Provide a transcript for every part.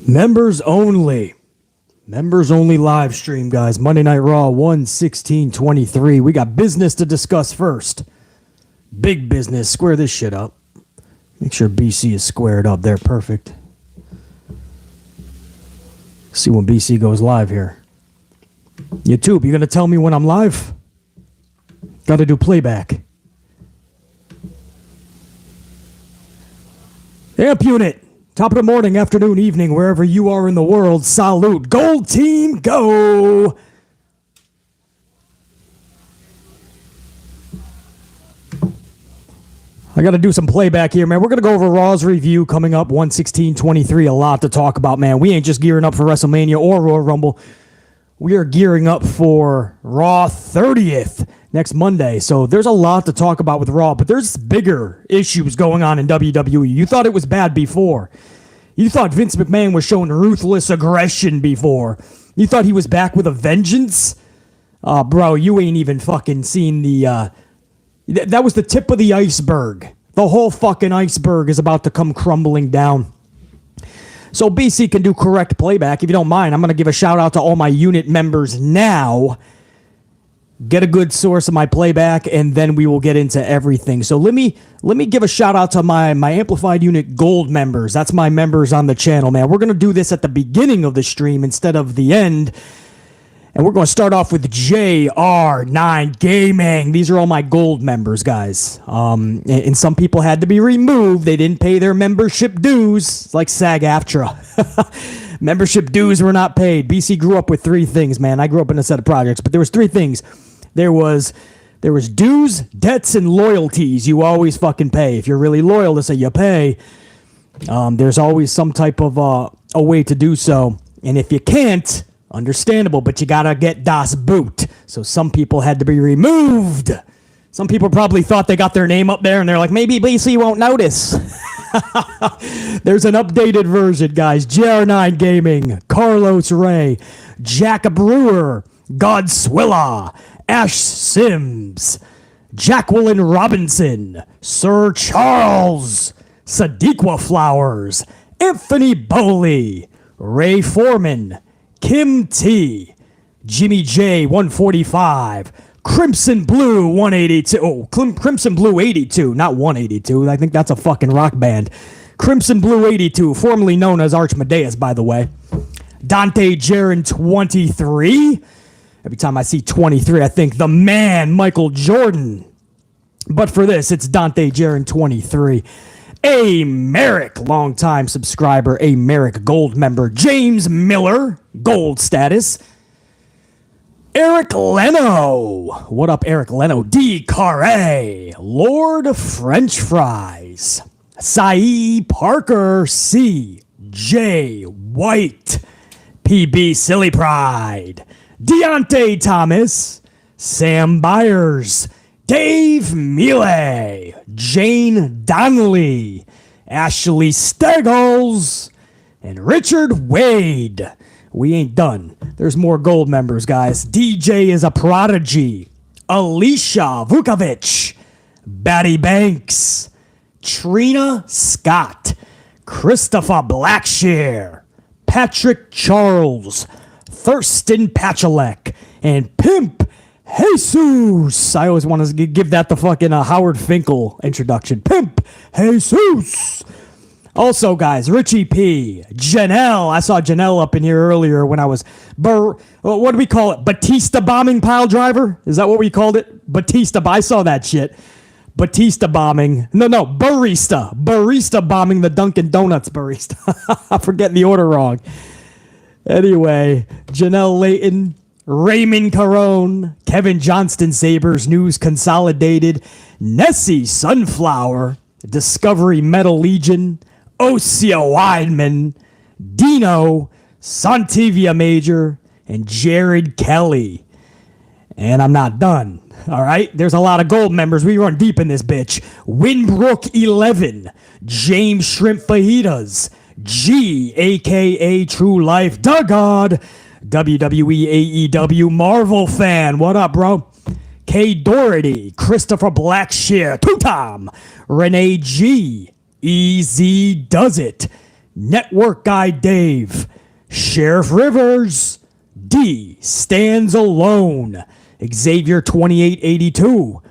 Members only. Members only live stream, guys. Monday Night Raw 1/16/23. We got business to discuss first. Big business. Square this shit up. Make sure BC is squared up there. Perfect. See when BC goes live here. YouTube, you gonna tell me when I'm live? Gotta do playback. Amp unit. Top of the morning, afternoon, evening, wherever you are in the world, salute. Gold team, go! I got to do some playback here, man. We're going to go over Raw's review coming up 1/16/23. A lot to talk about, man. We ain't just gearing up for WrestleMania or Royal Rumble. We are gearing up for Raw 30th next Monday. So there's a lot to talk about with Raw, but there's bigger issues going on in WWE. You thought it was bad before. You thought Vince McMahon was showing ruthless aggression before. You thought he was back with a vengeance. Bro, you ain't even fucking seen the... that was the tip of the iceberg. The whole fucking iceberg is about to come crumbling down. So BC can do correct playback. If you don't mind, I'm going to give a shout out to all my unit members now. Get a good source of my playback, and then we will get into everything. So let me give a shout out to my Amplified Unit Gold members. That's my members on the channel, man. We're going to do this at the beginning of the stream instead of the end. And we're going to start off with JR9 Gaming. These are all my gold members, guys. And some people had to be removed. They didn't pay their membership dues. It's like SAG-AFTRA. Membership dues were not paid. BC grew up with three things, man. I grew up in a set of projects, but there was three things. There was dues, debts, and loyalties you always fucking pay. If you're really loyal to say you pay, there's always some type of a way to do so. And if you can't, understandable, but you gotta get Das Boot. So some people had to be removed. Some people probably thought they got their name up there, and they're like, maybe BC won't notice. There's an updated version, guys. JR9 Gaming, Carlos Ray, Jack Brewer, Godswilla, Ash Sims, Jacqueline Robinson, Sir Charles, Sadiqua Flowers, Anthony Bowley, Ray Foreman, Kim T, Jimmy J 145, Crimson Blue 182. Oh, Crimson Blue 82, not 182. I think that's a fucking rock band. Crimson Blue 82, formerly known as Archmadeus, by the way. Dante Jaron 23. Every time I see 23, I think the man, Michael Jordan. But for this, it's Dante Jaron 23. A Merrick, longtime subscriber, a Merrick Gold member. James Miller, Gold status. Eric Leno. What up, Eric Leno? D. Carre. Lord French Fries. Sai Parker. C. J. White. PB Silly Pride. Deontay Thomas. Sam Byers. Dave Mealy, Jane Donnelly, Ashley Steggles, and Richard Wade. We ain't done. There's more gold members, guys. DJ is a prodigy. Alicia Vukovic, Batty Banks, Trina Scott, Christopher Blackshear, Patrick Charles, Thurston Pachalek, and Pimp Jesus. I always want to give that the fucking Howard Finkel introduction. Pimp Jesus. Also, guys, Richie P, Janelle. I saw Janelle up in here earlier when I was, what do we call it? Batista bombing pile driver? Is that what we called it? Batista, I saw that shit. Batista bombing. No, barista. Barista bombing the Dunkin' Donuts barista. I'm forgetting the order wrong. Anyway, Janelle Layton, Raymond Carone, Kevin Johnston Sabres News Consolidated, Nessie Sunflower, Discovery Metal Legion, Osea Weidman, Dino, Santivia Major, and Jared Kelly. And I'm not done. All right, there's a lot of gold members. We run deep in this bitch. Winbrook 11, James Shrimp Fajitas, G, a.k.a. True Life Dugard, WWE AEW Marvel fan. What up, bro? K. Doherty, Christopher Blackshear, Tutam, Renee G, EZ Does It, Network Guy Dave, Sheriff Rivers, D stands alone, Xavier 2882,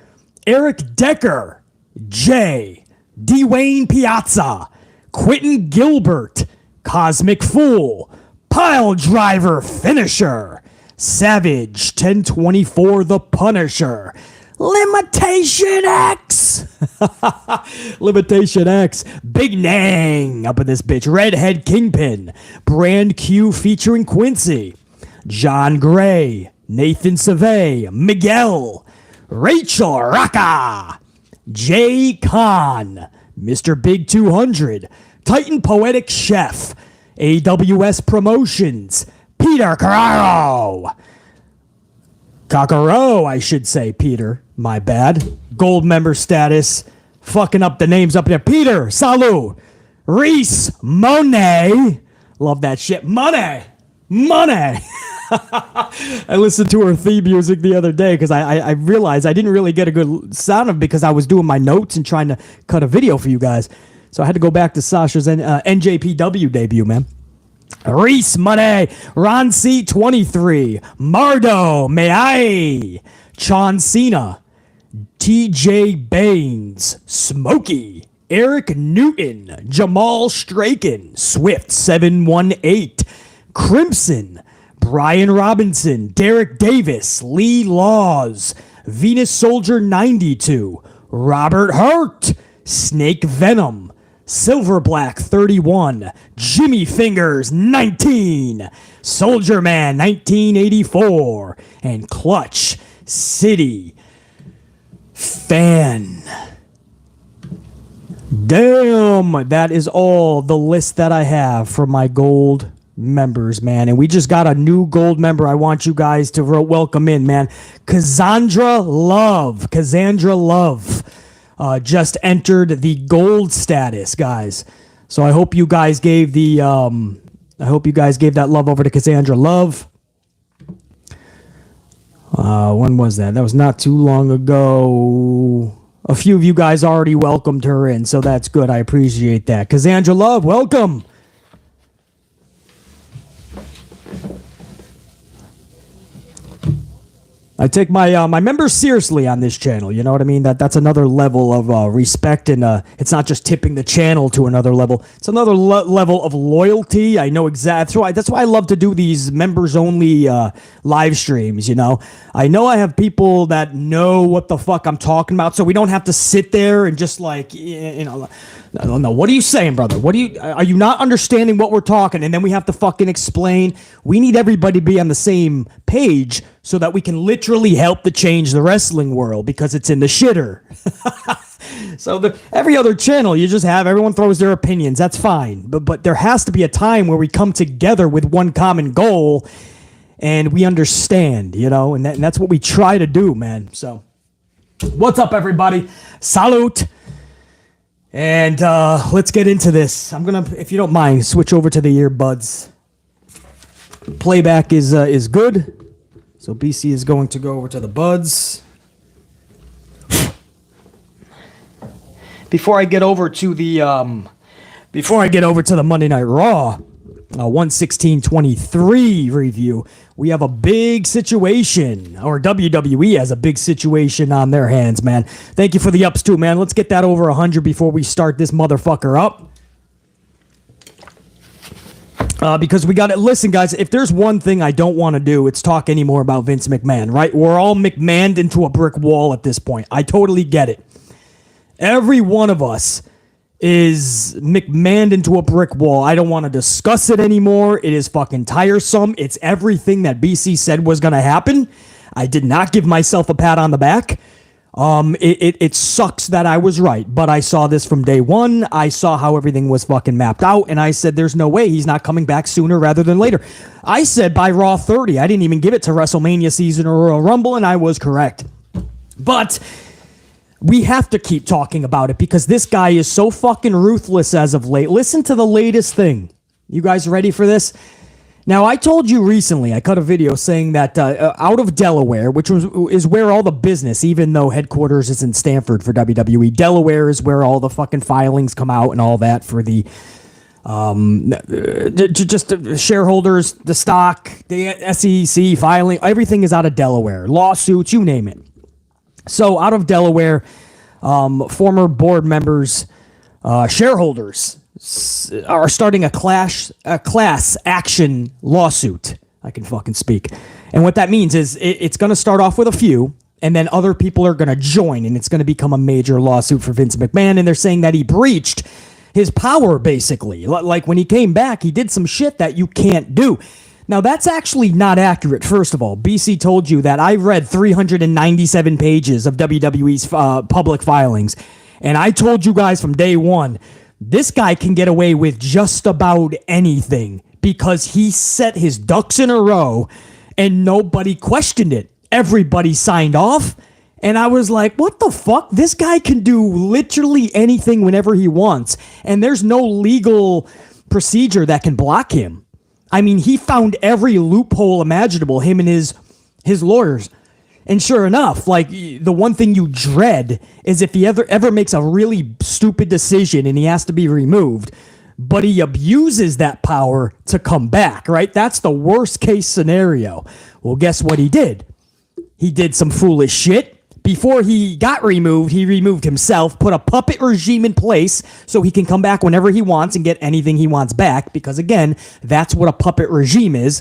Eric Decker, J, Dwayne Piazza, Quentin Gilbert, Cosmic Fool, Pile Driver Finisher, Savage 1024 The Punisher, Limitation X, Limitation X, Big Nang up in this bitch, Redhead Kingpin, Brand Q featuring Quincy, John Gray, Nathan Savay, Miguel, Rachel Raka, Jay Khan, Mr. Big 200, Titan Poetic Chef, AWS Promotions, Peter Carraro, Kakaro, I should say, Peter, my bad. Gold member status, fucking up the names up there. Peter, Salu, Reese, Monet, love that shit. Money. I listened to her theme music the other day because I realized I didn't really get a good sound of it because I was doing my notes and trying to cut a video for you guys. So I had to go back to Sasha's NJPW debut, man. Reese Money, Ron C 23, Mardo May, Chon Cena, TJ Baines, Smokey, Eric Newton, Jamal Straken, Swift 718, Crimson, Brian Robinson, Derek Davis, Lee Laws, Venus Soldier 92, Robert Hurt, Snake Venom, Silver Black 31, Jimmy Fingers 19, Soldier Man 1984, and Clutch City Fan. Damn, that is all the list that I have for my gold members, man. And we just got a new gold member I want you guys to welcome in, man. Cassandra Love just entered the gold status, guys. So I hope you guys gave that love over to Cassandra Love. When was that? That was not too long ago. A few of you guys already welcomed her in, so that's good. I appreciate that. Cassandra Love, welcome. I take my members seriously on this channel. You know what I mean? That's another level of respect, and it's not just tipping the channel to another level. It's another level of loyalty. I know exactly. That's why I love to do these members only live streams. You know, I have people that know what the fuck I'm talking about, so we don't have to sit there and just like no. What are you saying, brother? Are you not understanding what we're talking? And then we have to fucking explain. We need everybody to be on the same page so that we can literally help to change the wrestling world because it's in the shitter. So every other channel, you just have everyone throws their opinions. That's fine. But there has to be a time where we come together with one common goal and we understand, you know, and that's what we try to do, man. So what's up, everybody? Salute. And let's get into this. I'm going to, if you don't mind, switch over to the earbuds. Playback is good. So BC is going to go over to the buds. Before I get over to the Monday Night Raw 116-23 review, we have a big situation, or WWE has a big situation on their hands, man. Thank you for the ups too, man. Let's get that over 100 before we start this motherfucker up. Because we got to listen, guys. If there's one thing I don't want to do, it's talk anymore about Vince McMahon, right? We're all McMahoned into a brick wall at this point. I totally get it. Every one of us is McMahoned into a brick wall. I don't want to discuss it anymore. It is fucking tiresome. It's everything that BC said was going to happen. I did not give myself a pat on the back. It sucks that I was right, but I saw this from day one. I saw how everything was fucking mapped out, and I said there's no way he's not coming back sooner rather than later. I said by Raw 30. I didn't even give it to WrestleMania season or Royal Rumble, and I was correct. But we have to keep talking about it because this guy is so fucking ruthless as of late. Listen to the latest thing. You guys ready for this? Now, I told you recently, I cut a video saying that out of Delaware, which is where all the business, even though headquarters is in Stamford for WWE, Delaware is where all the fucking filings come out and all that for the Just shareholders, the stock, the SEC filing, everything is out of Delaware. Lawsuits, you name it. So out of Delaware, former board members, shareholders are starting a class action lawsuit. I can fucking speak. And what that means is it's going to start off with a few, and then other people are going to join, and it's going to become a major lawsuit for Vince McMahon. And they're saying that he breached his power, basically. Like when he came back, he did some shit that you can't do. Now, that's actually not accurate, first of all. BC told you that I read 397 pages of WWE's public filings, and I told you guys from day one, this guy can get away with just about anything because he set his ducks in a row and nobody questioned it. Everybody signed off, and I was like, what the fuck? This guy can do literally anything whenever he wants, and there's no legal procedure that can block him. I mean, he found every loophole imaginable, him and his lawyers. And sure enough, like, the one thing you dread is if he ever makes a really stupid decision and he has to be removed, but he abuses that power to come back, right? That's the worst case scenario. Well, guess what he did? He did some foolish shit. Before he got removed, he removed himself, put a puppet regime in place so he can come back whenever he wants and get anything he wants back, because again, that's what a puppet regime is.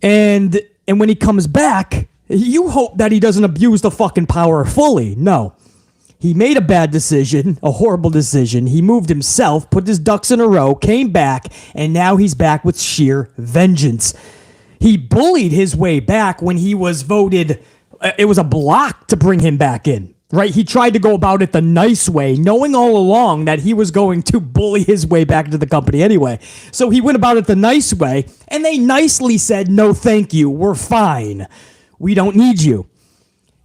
And when he comes back, you hope that he doesn't abuse the fucking power fully. No. He made a bad decision, a horrible decision. He moved himself, put his ducks in a row, came back, and now he's back with sheer vengeance. He bullied his way back when he was voted. It was a block to bring him back in, right? He tried to go about it the nice way, knowing all along that he was going to bully his way back into the company anyway. So he went about it the nice way, and they nicely said, no, thank you. We're fine. We don't need you.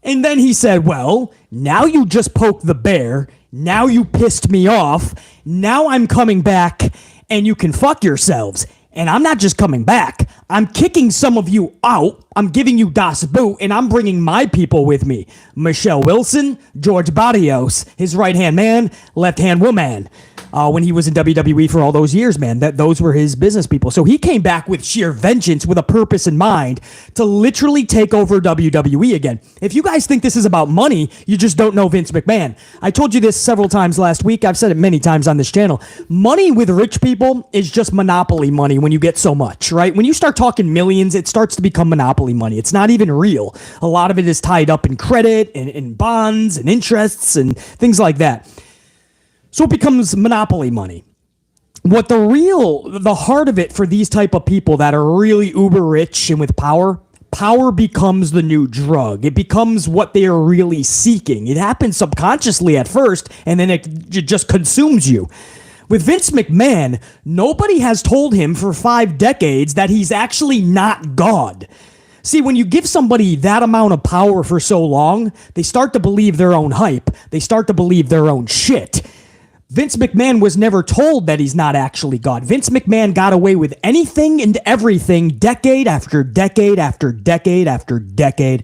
And then he said, well, now you just poked the bear. Now you pissed me off. Now I'm coming back, and you can fuck yourselves. And I'm not just coming back. I'm kicking some of you out. I'm giving you Das Boot, and I'm bringing my people with me. Michelle Wilson, George Barrios, his right-hand man, left-hand woman. When he was in WWE for all those years, man, those were his business people. So he came back with sheer vengeance, with a purpose in mind, to literally take over WWE again. If you guys think this is about money, you just don't know Vince McMahon. I told you this several times last week. I've said it many times on this channel. Money with rich people is just monopoly money when you get so much, right? When you start talking millions, it starts to become monopoly money. It's not even real. A lot of it is tied up in credit and in bonds and interests and things like that. So it becomes monopoly money. What the heart of it for these type of people that are really uber rich and with power becomes the new drug. It becomes what they are really seeking. It happens subconsciously at first, and then it just consumes you. With Vince McMahon, nobody has told him for 5 decades that he's actually not God. See, when you give somebody that amount of power for so long, they start to believe their own hype. They start to believe their own shit. Vince McMahon was never told that he's not actually God. Vince McMahon got away with anything and everything decade after decade after decade after decade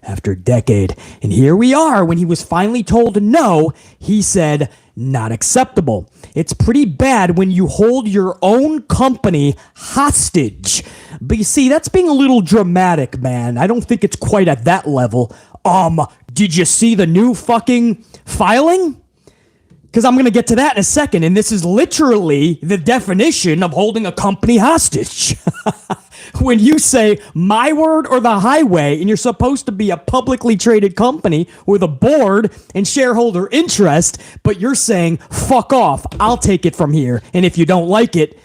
after decade. And here we are. When he was finally told no, he said, not acceptable. It's pretty bad when you hold your own company hostage. But you see, that's being a little dramatic, man. I don't think it's quite at that level. Did you see the new fucking filing? Because I'm going to get to that in a second, and this is literally the definition of holding a company hostage. When you say my word or the highway, and you're supposed to be a publicly traded company with a board and shareholder interest, but you're saying, fuck off, I'll take it from here, and if you don't like it,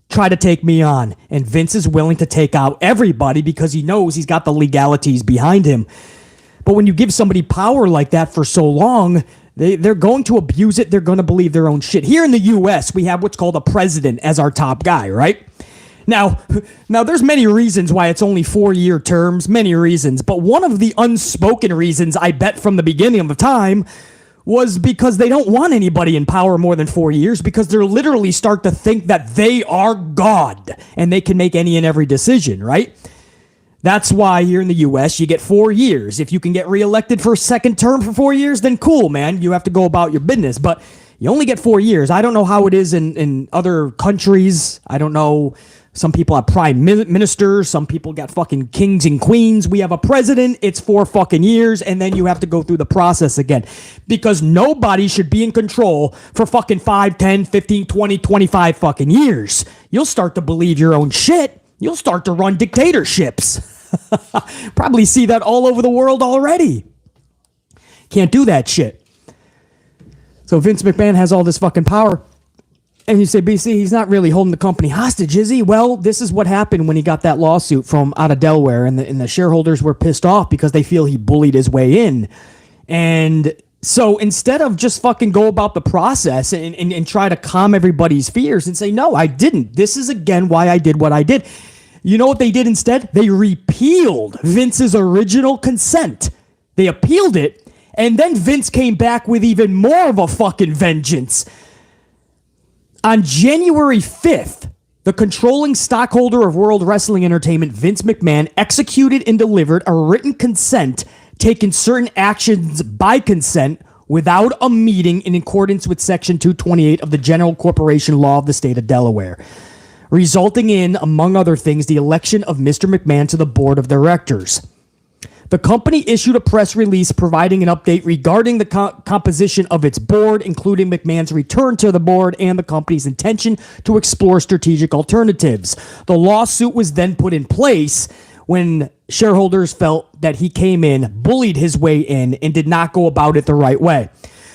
try to take me on. And Vince is willing to take out everybody because he knows he's got the legalities behind him. But when you give somebody power like that for so long, they're going to abuse it. They're going to believe their own shit. Here in the U.S., we have what's called a president as our top guy, right? Now, there's many reasons why it's only 4-year terms, many reasons. But one of the unspoken reasons, I bet from the beginning of the time, was because they don't want anybody in power more than 4 years, because they're literally start to think that they are God and they can make any and every decision, right? That's why here in the U.S., you get 4 years. If you can get reelected for a second term for 4 years, then cool, man. You have to go about your business. But You only get 4 years. I don't know how it is in other countries. I don't know. Some people have prime ministers. Some people got fucking kings and queens. We have a president. It's 4 fucking years. And then you have to go through the process again. Because nobody should be in control for fucking 5, 10, 15, 20, 25 fucking years. You'll start to believe your own shit. You'll start to run dictatorships. Probably see that all over the world already. Can't do that shit. So Vince McMahon has all this fucking power. And you say, BC, he's not really holding the company hostage, is he? Well, this is what happened when he got that lawsuit from out of Delaware, and the shareholders were pissed off because they feel he bullied his way in. And so instead of just fucking go about the process and try to calm everybody's fears and say, no, I didn't. This is, again, why I did what I did. You know what they did instead? They repealed Vince's original consent. They appealed it, and then Vince came back with even more of a fucking vengeance. On January 5th, the controlling stockholder of World Wrestling Entertainment, Vince McMahon, executed and delivered a written consent, taking certain actions by consent without a meeting in accordance with Section 228 of the General Corporation Law of the state of Delaware, resulting in, among other things, the election of Mr. McMahon to the board of directors. The company issued a press release providing an update regarding the composition of its board, including McMahon's return to the board and the company's intention to explore strategic alternatives. The lawsuit was then put in place when shareholders felt that he came in, bullied his way in, and did not go about it the right way.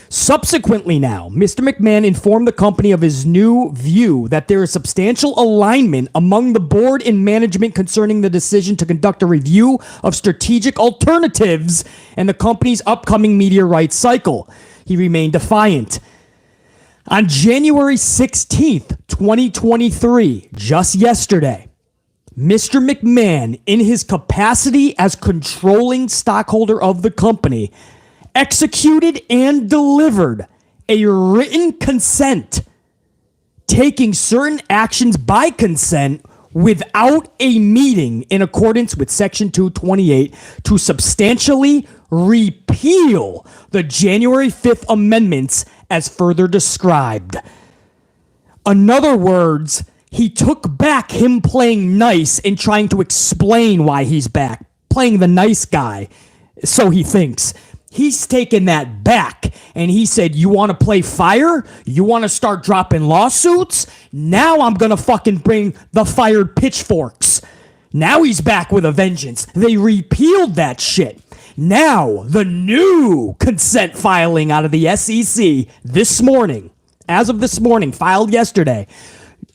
Subsequently now, Mr. McMahon informed the company of his new view that there is substantial alignment among the board and management concerning the decision to conduct a review of strategic alternatives and the company's upcoming media rights cycle. He remained defiant. On January 16th, 2023, just yesterday, Mr. McMahon, in his capacity as controlling stockholder of the company, executed and delivered a written consent, taking certain actions by consent without a meeting in accordance with Section 228 to substantially repeal the January 5th amendments as further described. In other words, he took back him playing nice and trying to explain why he's back, playing the nice guy, so he thinks. He's taken that back, and he said, you want to play fire? You want to start dropping lawsuits? Now I'm going to fucking bring the fired pitchforks. Now he's back with a vengeance. They repealed that shit. Now, the new consent filing out of the SEC this morning, as of this morning, filed yesterday,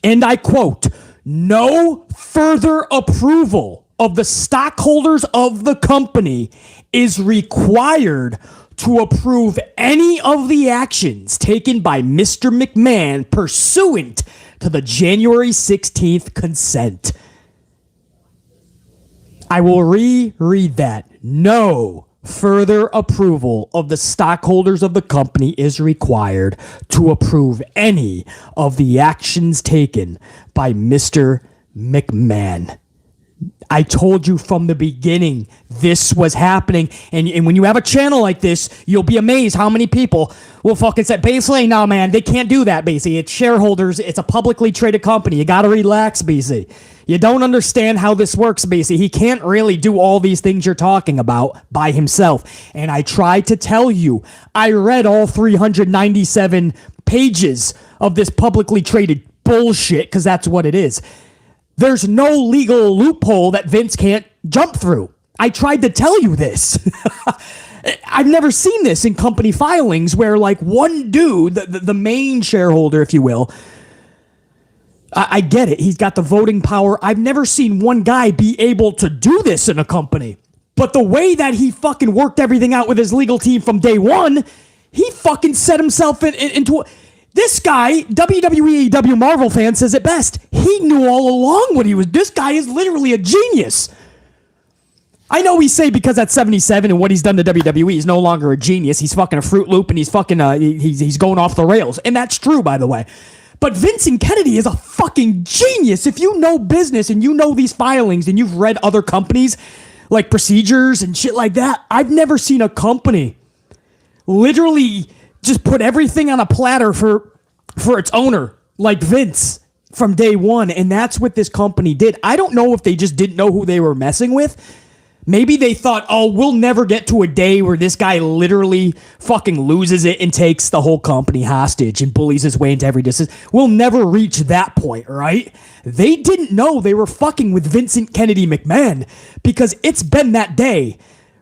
and I quote, no further approval of the stockholders of the company is required to approve any of the actions taken by Mr. McMahon pursuant to the January 16th consent. I will reread that. No further approval of the stockholders of the company is required to approve any of the actions taken by Mr. McMahon. I told you from the beginning this was happening. And when you have a channel like this, you'll be amazed how many people will fucking say, basically, no, man, they can't do that, BC. It's shareholders. It's a publicly traded company. You got to relax, BC. You don't understand how this works, BC. He can't really do all these things you're talking about by himself. And I tried to tell you, I read all 397 pages of this publicly traded bullshit, because that's what it is. There's no legal loophole that Vince can't jump through. I tried to tell you this. I've never seen this in company filings where, like, one dude, the main shareholder, if you will, I get it. He's got the voting power. I've never seen one guy be able to do this in a company. But the way that he fucking worked everything out with his legal team from day one, he fucking set himself into... This guy, WWE AEW Marvel fan, says it best. He knew all along what he was. This guy is literally a genius. I know we say because at 77 and what he's done to WWE, he's no longer a genius. He's fucking a Fruit Loop and he's fucking he's going off the rails. And that's true, by the way. But Vincent Kennedy is a fucking genius. If you know business and you know these filings and you've read other companies like procedures and shit like that, I've never seen a company literally just put everything on a platter for its owner, like Vince, from day one. And that's what this company did. I don't know if they just didn't know who they were messing with. Maybe they thought, oh, we'll never get to a day where this guy literally fucking loses it and takes the whole company hostage and bullies his way into every decision. We'll never reach that point, right? They didn't know they were fucking with Vincent Kennedy McMahon, because it's been that day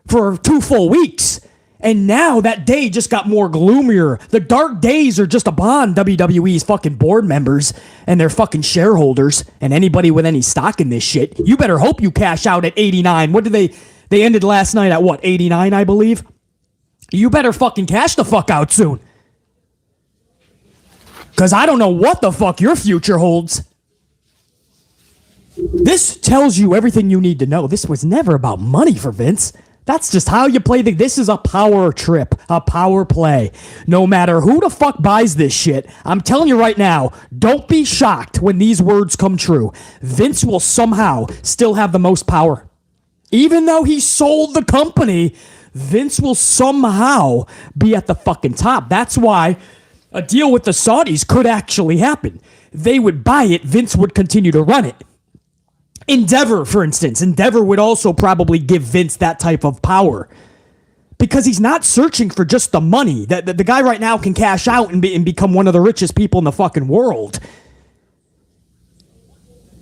for 2 full weeks. And now that day just got more gloomier. The dark days are just upon WWE's fucking board members and their fucking shareholders and anybody with any stock in this shit. You better hope you cash out at 89. What did they ended last night at what, 89, I believe? You better fucking cash the fuck out soon. Because I don't know what the fuck your future holds. This tells you everything you need to know. This was never about money for Vince. That's just how you play this is a power trip, a power play. No matter who the fuck buys this shit, I'm telling you right now, don't be shocked when these words come true. Vince will somehow still have the most power. Even though he sold the company, Vince will somehow be at the fucking top. That's why a deal with the Saudis could actually happen. They would buy it, Vince would continue to run it. Endeavor, for instance. Endeavor would also probably give Vince that type of power, because he's not searching for just the money. The guy right now can cash out and become one of the richest people in the fucking world.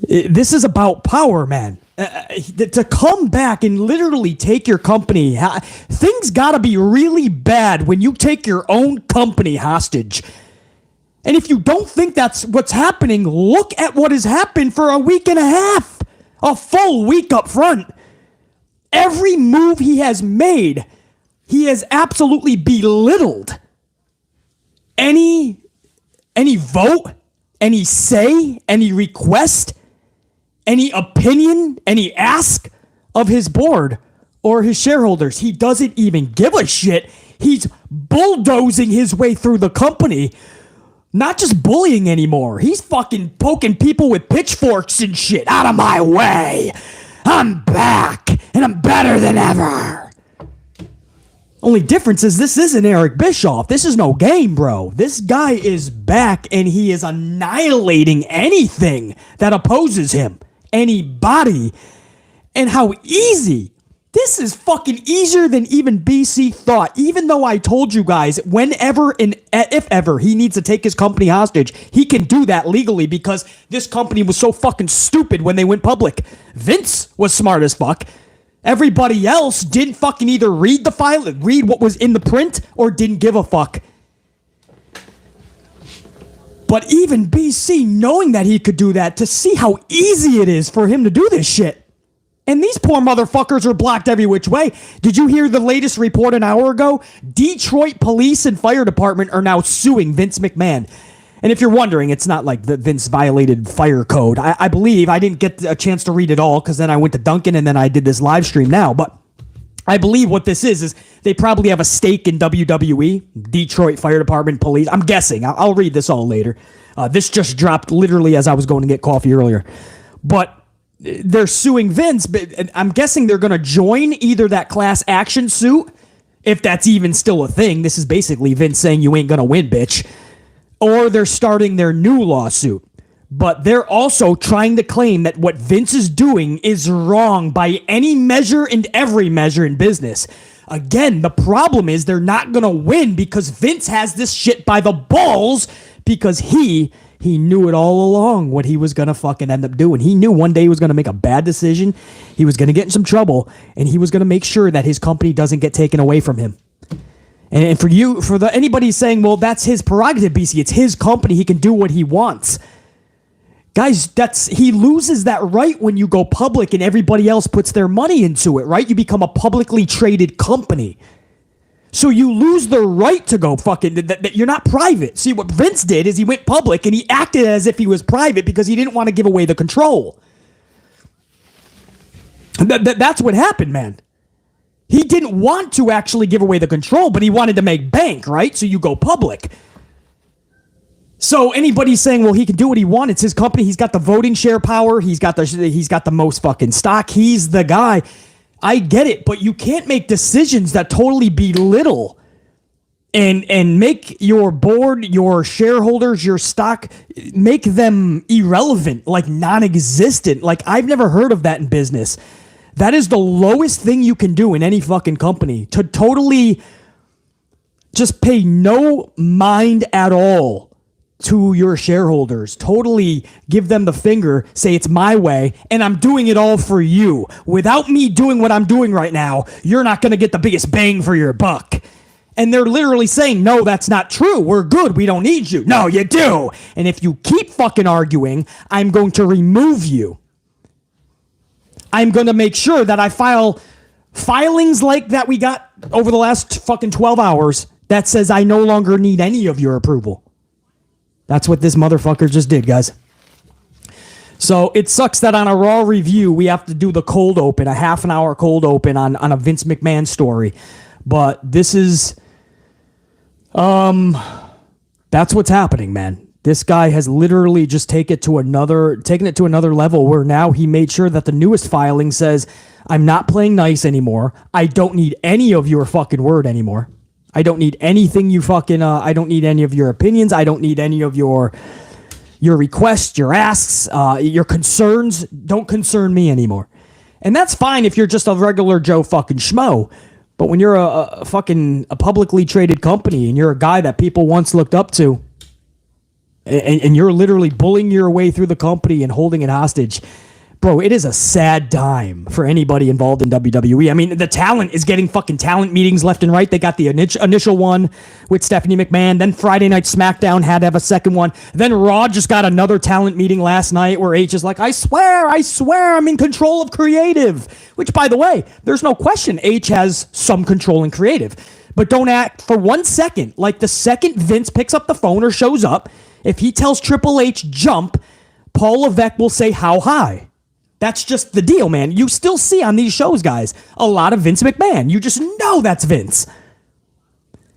This is about power, man. To come back and literally take your company, things gotta be really bad when you take your own company hostage. And if you don't think that's what's happening, look at what has happened for a week and a half. A full week up front. Every move he has made, he has absolutely belittled any vote, any say, any request, any opinion, any ask of his board or his shareholders. He doesn't even give a shit. He's bulldozing his way through the company. Not just bullying anymore. He's fucking poking people with pitchforks and shit. Out of my way. I'm back. And I'm better than ever. Only difference is this isn't Eric Bischoff. This is no game, bro. This guy is back and he is annihilating anything that opposes him. Anybody. And how easy. This is fucking easier than even BC thought. Even though I told you guys, whenever and if ever he needs to take his company hostage, he can do that legally, because this company was so fucking stupid when they went public. Vince was smart as fuck. Everybody else didn't fucking either read the file, read what was in the print, or didn't give a fuck. But even BC, knowing that he could do that, to see how easy it is for him to do this shit. And these poor motherfuckers are blocked every which way. Did you hear the latest report an hour ago? Detroit Police and Fire Department are now suing Vince McMahon. And if you're wondering, it's not like that Vince violated fire code. I believe, I didn't get a chance to read it all because then I went to Duncan and then I did this live stream now. But I believe what this is they probably have a stake in WWE, Detroit Fire Department, Police. I'm guessing. I'll read this all later. This just dropped literally as I was going to get coffee earlier. But they're suing Vince, but I'm guessing they're going to join either that class action suit, if that's even still a thing. This is basically Vince saying you ain't going to win, bitch. Or they're starting their new lawsuit. But they're also trying to claim that what Vince is doing is wrong by any measure and every measure in business. Again, the problem is they're not going to win because Vince has this shit by the balls, because he knew it all along what he was going to fucking end up doing. He knew one day he was going to make a bad decision. He was going to get in some trouble, and he was going to make sure that his company doesn't get taken away from him. And anybody saying, well, that's his prerogative, BC. It's his company. He can do what he wants. Guys, he loses that right when you go public and everybody else puts their money into it, right? You become a publicly traded company. So you lose the right to go fucking, that you're not private. See, what Vince did is he went public and he acted as if he was private because he didn't want to give away the control. That's what happened, man. He didn't want to actually give away the control, but he wanted to make bank, right? So you go public. So anybody saying, well, he can do what he wants. It's his company. He's got the voting share power. He's got the most fucking stock. He's the guy. I get it, but you can't make decisions that totally belittle and make your board, your shareholders, your stock, make them irrelevant, like non-existent. Like, I've never heard of that in business. That is the lowest thing you can do in any fucking company, to totally just pay no mind at all to your shareholders. Totally give them the finger, say it's my way, and I'm doing it all for you. Without me doing what I'm doing right now, you're not going to get the biggest bang for your buck. And they're literally saying, no, that's not true. We're good. We don't need you. No, you do. And if you keep fucking arguing, I'm going to remove you. I'm going to make sure that I file filings like that we got over the last fucking 12 hours that says I no longer need any of your approval. That's what this motherfucker just did, guys. So it sucks that on a Raw review, we have to do the cold open, a half an hour cold open on a Vince McMahon story. But this is, that's what's happening, man. This guy has literally just taken it to another level where now he made sure that the newest filing says, I'm not playing nice anymore. I don't need any of your fucking word anymore. I don't need anything you fucking, I don't need any of your opinions. I don't need any of your requests, your asks, your concerns. Don't concern me anymore. And that's fine if you're just a regular Joe fucking schmo. But when you're a publicly traded company and you're a guy that people once looked up to, and you're literally bullying your way through the company and holding it hostage, bro, it is a sad time for anybody involved in WWE. I mean, the talent is getting fucking talent meetings left and right. They got the initial one with Stephanie McMahon. Then Friday Night SmackDown had to have a second one. Then Raw just got another talent meeting last night where H is like, I swear, I'm in control of creative. Which, by the way, there's no question H has some control in creative. But don't act for 1 second like the second Vince picks up the phone or shows up, if he tells Triple H jump, Paul Levesque will say how high. That's just the deal, man. You still see on these shows, guys, a lot of Vince McMahon. You just know that's Vince.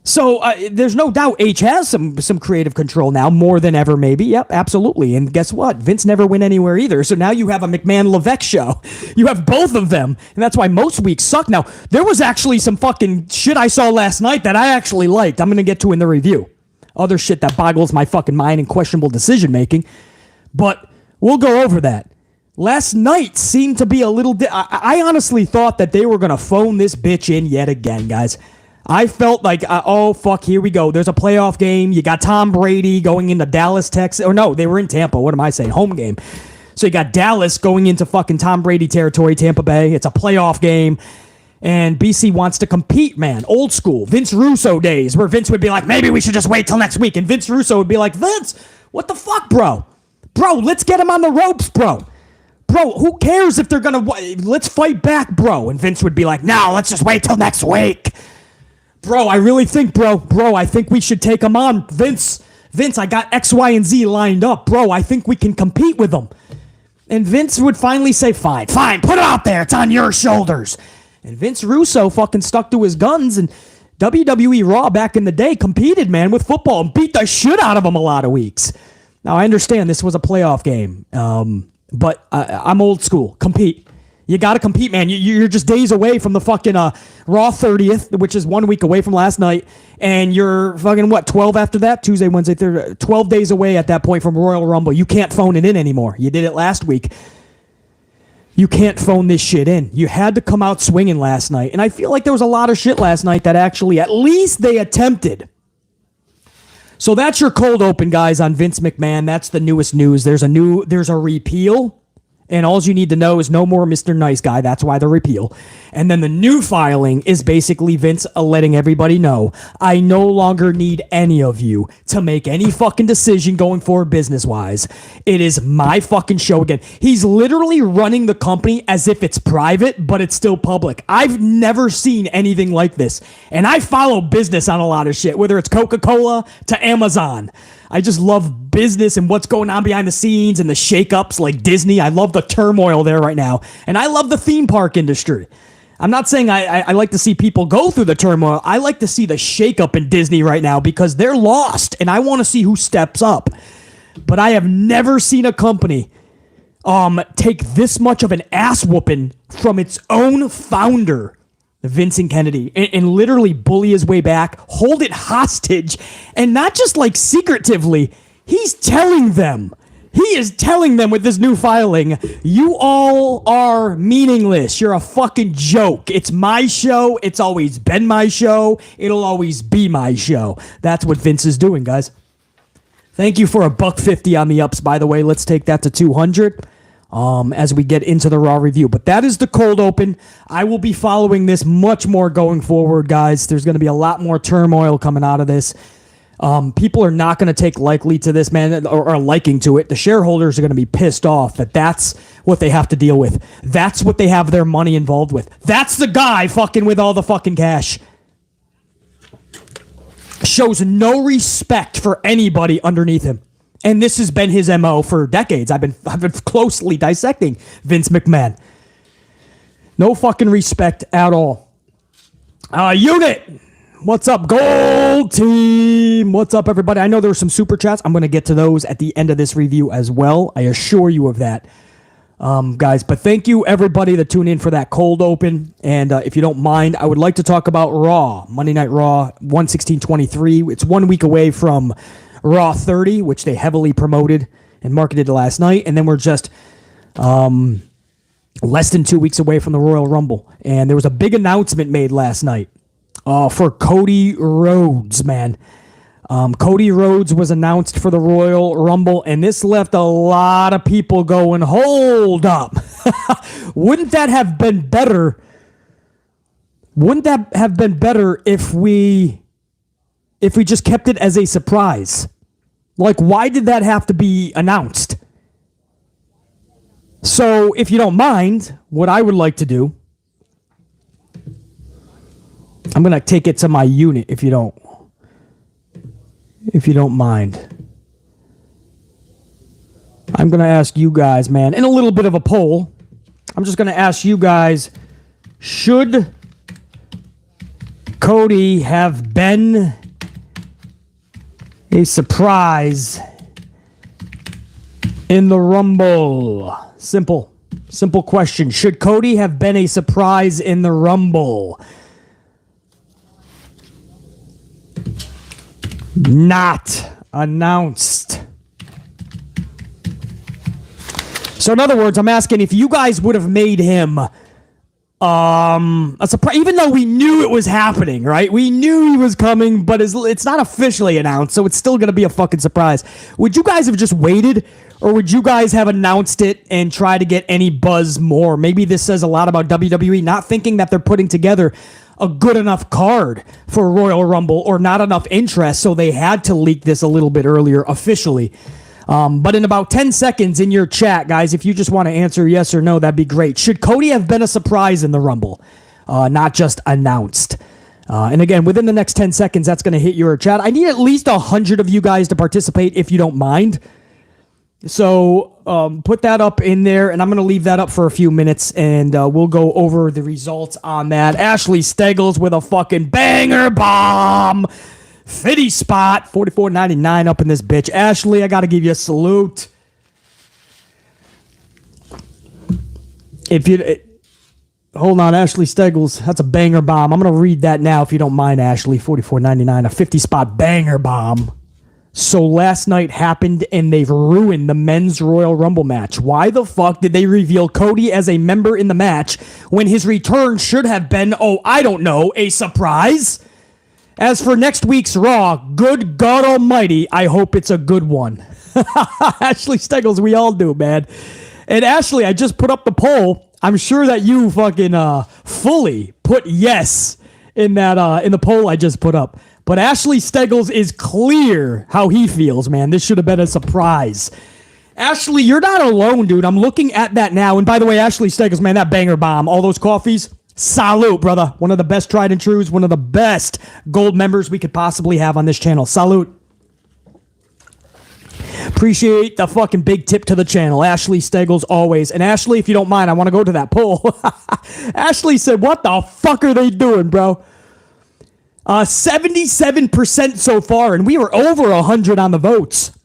So there's no doubt H has some creative control now, more than ever, maybe. Yep, absolutely. And guess what? Vince never went anywhere either. So now you have a McMahon-Levesque show. You have both of them. And that's why most weeks suck. Now, there was actually some fucking shit I saw last night that I actually liked. I'm going to get to in the review. Other shit that boggles my fucking mind and questionable decision-making. But we'll go over that. Last night seemed to be a little... I honestly thought that they were going to phone this bitch in yet again, guys. I felt like, oh, fuck, here we go. There's a playoff game. You got Tom Brady going into Dallas, Texas. Or no, they were in Tampa. What am I saying? Home game. So you got Dallas going into fucking Tom Brady territory, Tampa Bay. It's a playoff game. And BC wants to compete, man. Old school. Vince Russo days where Vince would be like, maybe we should just wait till next week. And Vince Russo would be like, Vince, what the fuck, bro? Bro, let's get him on the ropes, bro. Bro, who cares if they're going to... Let's fight back, bro. And Vince would be like, no, let's just wait till next week. Bro, I really think, bro, I think we should take him on. Vince, I got X, Y, and Z lined up. Bro, I think we can compete with them. And Vince would finally say, fine, put it out there. It's on your shoulders. And Vince Russo fucking stuck to his guns, and WWE Raw back in the day competed, man, with football and beat the shit out of them a lot of weeks. Now, I understand this was a playoff game, but I'm old school. Compete. You got to compete, man. You're just days away from the fucking Raw 30th, which is 1 week away from last night, and you're fucking, 12 after that? Tuesday, Wednesday, Thursday, 12 days away at that point from Royal Rumble. You can't phone it in anymore. You did it last week. You can't phone this shit in. You had to come out swinging last night. And I feel like there was a lot of shit last night that actually, at least they attempted. So that's your cold open, guys, on Vince McMahon. That's the newest news. There's a repeal. And all you need to know is no more Mr. Nice Guy. That's why the repeal. And then the new filing is basically Vince letting everybody know, I no longer need any of you to make any fucking decision going forward business-wise. It is my fucking show again. He's literally running the company as if it's private, but it's still public. I've never seen anything like this. And I follow business on a lot of shit, whether it's Coca-Cola to Amazon. I just love business and what's going on behind the scenes and the shakeups like Disney. I love the turmoil there right now. And I love the theme park industry. I'm not saying I like to see people go through the turmoil. I like to see the shakeup in Disney right now because they're lost and I want to see who steps up. But I have never seen a company take this much of an ass whooping from its own founder Vincent Kennedy and literally bully his way back, hold it hostage, and not just like secretively, he's telling them. He is telling them with this new filing, you all are meaningless. You're a fucking joke. It's my show. It's always been my show. It'll always be my show. That's what Vince is doing, guys. Thank you for $150 on the ups, by the way. Let's take that to 200. As we get into the Raw review. But that is the cold open. I will be following this much more going forward, guys. There's going to be a lot more turmoil coming out of this. People are not going to take likely to this, man, or liking to it. The shareholders are going to be pissed off that that's what they have to deal with. That's what they have their money involved with. That's the guy fucking with all the fucking cash. Shows no respect for anybody underneath him. And this has been his MO for decades. I've been closely dissecting Vince McMahon. No fucking respect at all. Unit, what's up, Gold Team? What's up, everybody? I know there were some super chats. I'm going to get to those at the end of this review as well. I assure you of that, guys. But thank you, everybody, that tuned in for that cold open. And if you don't mind, I would like to talk about Raw, Monday Night Raw, 116-23. It's 1 week away from Raw 30, which they heavily promoted and marketed last night. And then we're just less than 2 weeks away from the Royal Rumble. And there was a big announcement made last night for Cody Rhodes, man. Cody Rhodes was announced for the Royal Rumble, and this left a lot of people going, hold up. Wouldn't that have been better? Wouldn't that have been better if we just kept it as a surprise? Like, why did that have to be announced? So, if you don't mind, what I would like to do, I'm going to take it to my unit if you don't mind. I'm going to ask you guys, man, in a little bit of a poll, I'm just going to ask you guys, should Cody have been a surprise in the Rumble? Simple question. Should Cody have been a surprise in the Rumble? Not announced. So in other words, I'm asking if you guys would have made him a surprise, even though we knew it was happening, right? We knew he was coming, but it's not officially announced, so it's still going to be a fucking surprise. Would you guys have just waited, or would you guys have announced it and try to get any buzz more? Maybe this says a lot about WWE not thinking that they're putting together a good enough card for Royal Rumble or not enough interest, so they had to leak this a little bit earlier officially. But in about 10 seconds in your chat, guys, if you just want to answer yes or no, that'd be great. Should Cody have been a surprise in the Rumble, not just announced? And again, within the next 10 seconds, that's going to hit your chat. I need at least 100 of you guys to participate if you don't mind. So put that up in there, and I'm going to leave that up for a few minutes, and we'll go over the results on that. Ashley Steggles with a fucking banger bomb. Fitty spot, $44.99 up in this bitch. Ashley, I got to give you a salute. Hold on, Ashley Steggles, that's a banger bomb. I'm going to read that now if you don't mind, Ashley. $44.99, a 50 spot banger bomb. So last night happened and they've ruined the men's Royal Rumble match. Why the fuck did they reveal Cody as a member in the match when his return should have been, I don't know, a surprise? As for next week's Raw, good God almighty, I hope it's a good one. Ashley Steggles, we all do, man. And Ashley, I just put up the poll. I'm sure that you fucking fully put yes in that in the poll I just put up. But Ashley Steggles is clear how he feels, man. This should have been a surprise. Ashley, you're not alone, dude. I'm looking at that now. And by the way, Ashley Steggles, man, that banger bomb, all those coffees, salute, brother. One of the best tried and trues, one of the best gold members we could possibly have on this channel. Salute. Appreciate the fucking big tip to the channel. Ashley Steggles always. And Ashley, if you don't mind, I want to go to that poll. Ashley said, what the fuck are they doing, bro? 77% so far, and we were over 100 on the votes.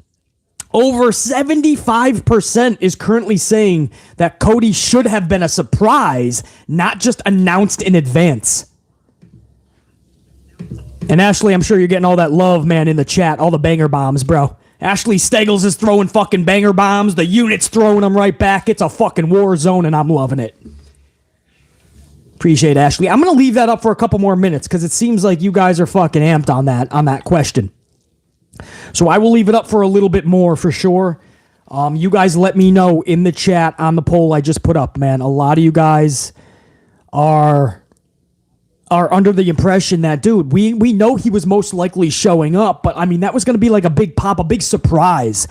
Over 75% is currently saying that Cody should have been a surprise, not just announced in advance. And Ashley, I'm sure you're getting all that love, man, in the chat. All the banger bombs, bro. Ashley Steggles is throwing fucking banger bombs. The unit's throwing them right back. It's a fucking war zone, and I'm loving it. Appreciate it, Ashley. I'm going to leave that up for a couple more minutes because it seems like you guys are fucking amped on that question. So I will leave it up for a little bit more for sure. You guys let me know in the chat on the poll I just put up, man. A lot of you guys are under the impression that, dude, we know he was most likely showing up, but I mean, that was going to be like a big pop, a big surprise.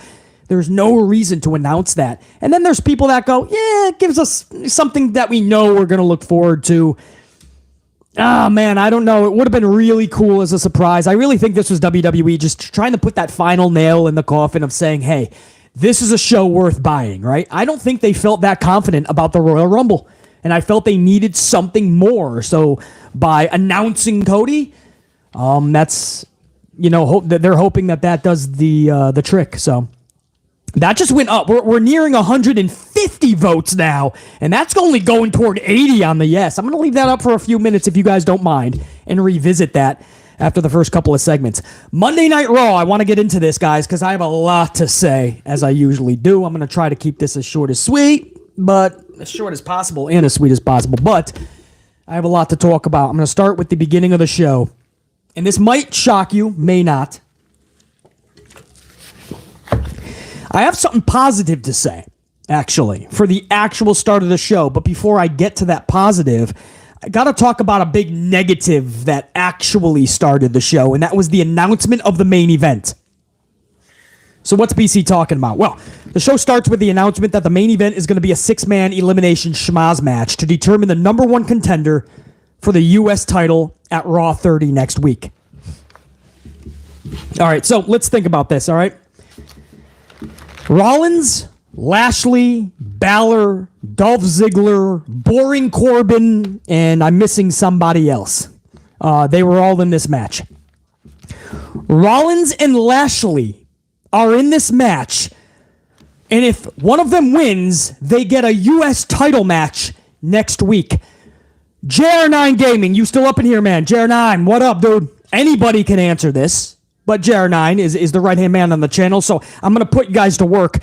There's no reason to announce that. And then there's people that go, yeah, it gives us something that we know we're going to look forward to. Ah, man, I don't know. It would have been really cool as a surprise. I really think this was WWE just trying to put that final nail in the coffin of saying, hey, this is a show worth buying, right? I don't think they felt that confident about the Royal Rumble. And I felt they needed something more. So by announcing Cody, that's, they're hoping that does the trick. So that just went up. We're nearing 150 votes now, and that's only going toward 80 on the yes. I'm going to leave that up for a few minutes if you guys don't mind and revisit that after the first couple of segments. Monday Night Raw, I want to get into this, guys, because I have a lot to say, as I usually do. I'm going to try to keep this as short as sweet, but as short as possible and as sweet as possible. But I have a lot to talk about. I'm going to start with the beginning of the show, and this might shock you, may not. I have something positive to say, actually, for the actual start of the show. But before I get to that positive, I got to talk about a big negative that actually started the show, and that was the announcement of the main event. So what's BC talking about? Well, the show starts with the announcement that the main event is going to be a 6-man elimination schmaz match to determine the number one contender for the U.S. title at Raw 30 next week. All right, so let's think about this, all right? Rollins, Lashley, Balor, Dolph Ziggler, Boring Corbin, and I'm missing somebody else. They were all in this match. Rollins and Lashley are in this match, and if one of them wins, they get a U.S. title match next week. JR9 Gaming, you still up in here, man? JR9, what up, dude? Anybody can answer this. But JR9 is the right-hand man on the channel, so I'm going to put you guys to work.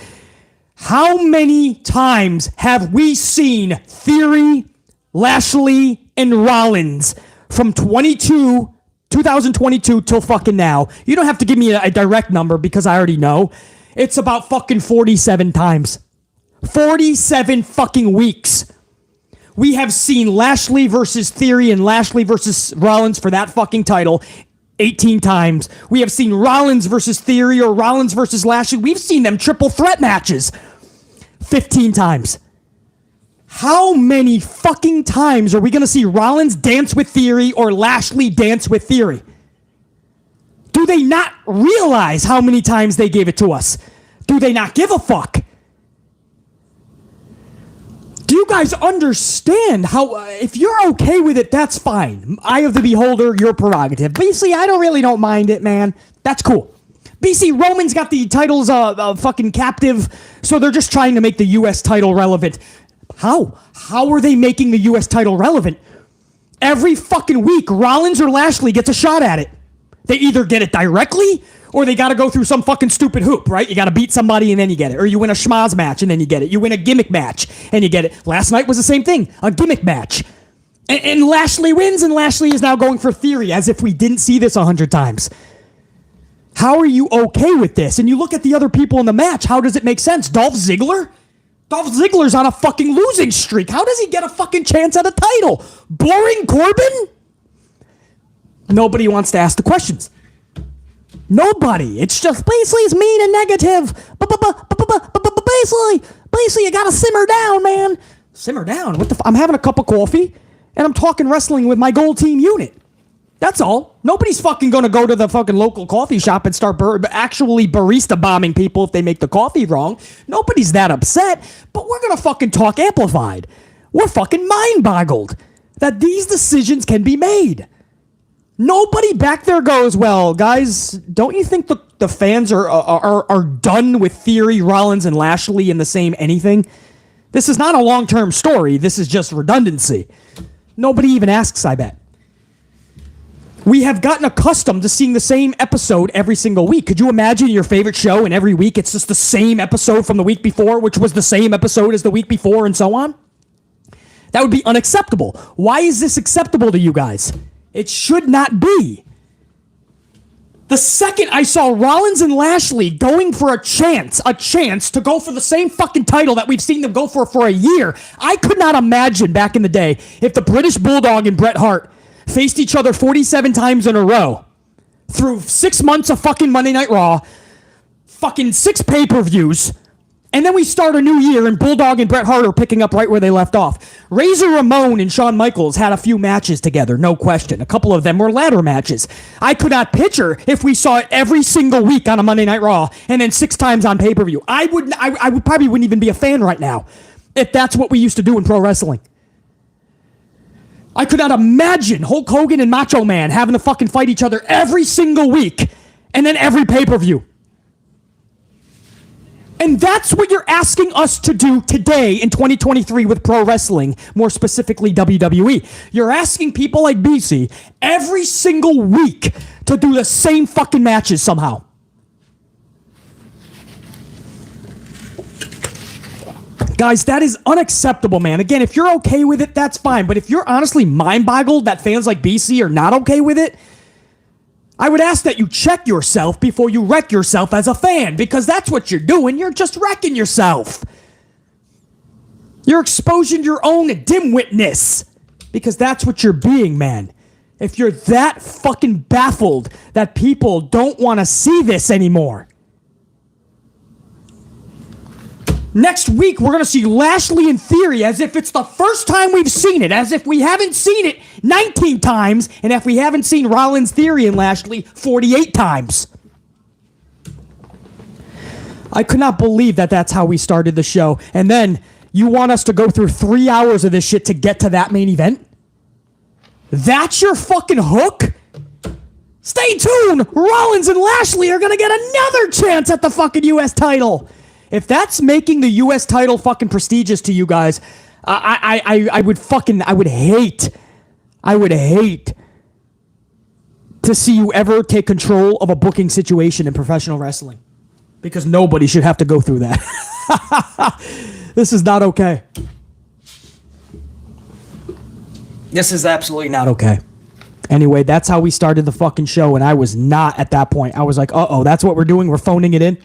How many times have we seen Theory, Lashley, and Rollins from 2022 till fucking now? You don't have to give me a direct number because I already know. It's about fucking 47 times. 47 fucking weeks. We have seen Lashley versus Theory and Lashley versus Rollins for that fucking title 18 times. We have seen Rollins versus Theory or Rollins versus Lashley. We've seen them triple threat matches 15 times. How many fucking times are we going to see Rollins dance with Theory or Lashley dance with Theory? Do they not realize how many times they gave it to us? Do they not give a fuck? Do you guys understand how, if you're okay with it, that's fine. Eye of the beholder, your prerogative. BC, I don't mind it, man. That's cool. BC, Roman's got the titles fucking captive, so they're just trying to make the U.S. title relevant. How? How are they making the U.S. title relevant? Every fucking week, Rollins or Lashley gets a shot at it. They either get it directly, or they got to go through some fucking stupid hoop, right? You got to beat somebody and then you get it. Or you win a schmaz match and then you get it. You win a gimmick match and you get it. Last night was the same thing, a gimmick match. And Lashley wins, and Lashley is now going for Theory as if we didn't see this 100 times. How are you okay with this? And you look at the other people in the match, how does it make sense? Dolph Ziggler? Dolph Ziggler's on a fucking losing streak. How does he get a fucking chance at a title? Boring Corbin? Nobody wants to ask the questions. Nobody. It's just Basically mean and negative. Basically, you gotta simmer down, man. Simmer down? What the I'm having a cup of coffee, and I'm talking wrestling with my gold team unit. That's all. Nobody's fucking gonna go to the fucking local coffee shop and start actually barista bombing people if they make the coffee wrong. Nobody's that upset, but we're gonna fucking talk amplified. We're fucking mind-boggled that these decisions can be made. Nobody back there goes, well, guys, don't you think the fans are done with Theory, Rollins, and Lashley in the same anything? This is not a long-term story. This is just redundancy. Nobody even asks, I bet. We have gotten accustomed to seeing the same episode every single week. Could you imagine your favorite show and every week it's just the same episode from the week before, which was the same episode as the week before, and so on? That would be unacceptable. Why is this acceptable to you guys? It should not be. The second I saw Rollins and Lashley going for a chance to go for the same fucking title that we've seen them go for a year, I could not imagine back in the day if the British Bulldog and Bret Hart faced each other 47 times in a row through 6 months of fucking Monday Night Raw, fucking 6 pay-per-views, and then we start a new year and Bulldog and Bret Hart are picking up right where they left off. Razor Ramon and Shawn Michaels had a few matches together, no question. A couple of them were ladder matches. I could not picture if we saw it every single week on a Monday Night Raw and then 6 times on pay-per-view. I would probably wouldn't even be a fan right now if that's what we used to do in pro wrestling. I could not imagine Hulk Hogan and Macho Man having to fucking fight each other every single week and then every pay-per-view. And that's what you're asking us to do today in 2023 with pro wrestling, more specifically WWE. You're asking people like BC every single week to do the same fucking matches somehow. Guys, that is unacceptable, man. Again, if you're okay with it, that's fine. But if you're honestly mind-boggled that fans like BC are not okay with it, I would ask that you check yourself before you wreck yourself as a fan, because that's what you're doing. You're just wrecking yourself. You're exposing your own dimwitness, because that's what you're being, man. If you're that fucking baffled that people don't want to see this anymore. Next week, we're going to see Lashley in Theory as if it's the first time we've seen it, as if we haven't seen it 19 times, and if we haven't seen Rollins, Theory, and Lashley 48 times. I could not believe that that's how we started the show. And then you want us to go through 3 hours of this shit to get to that main event? That's your fucking hook? Stay tuned! Rollins and Lashley are going to get another chance at the fucking U.S. title. If that's making the U.S. title fucking prestigious to you guys, I would hate to see you ever take control of a booking situation in professional wrestling, because nobody should have to go through that. This is not okay. This is absolutely not okay. Anyway, that's how we started the fucking show, and I was not at that point. I was like, uh-oh, that's what we're doing? We're phoning it in?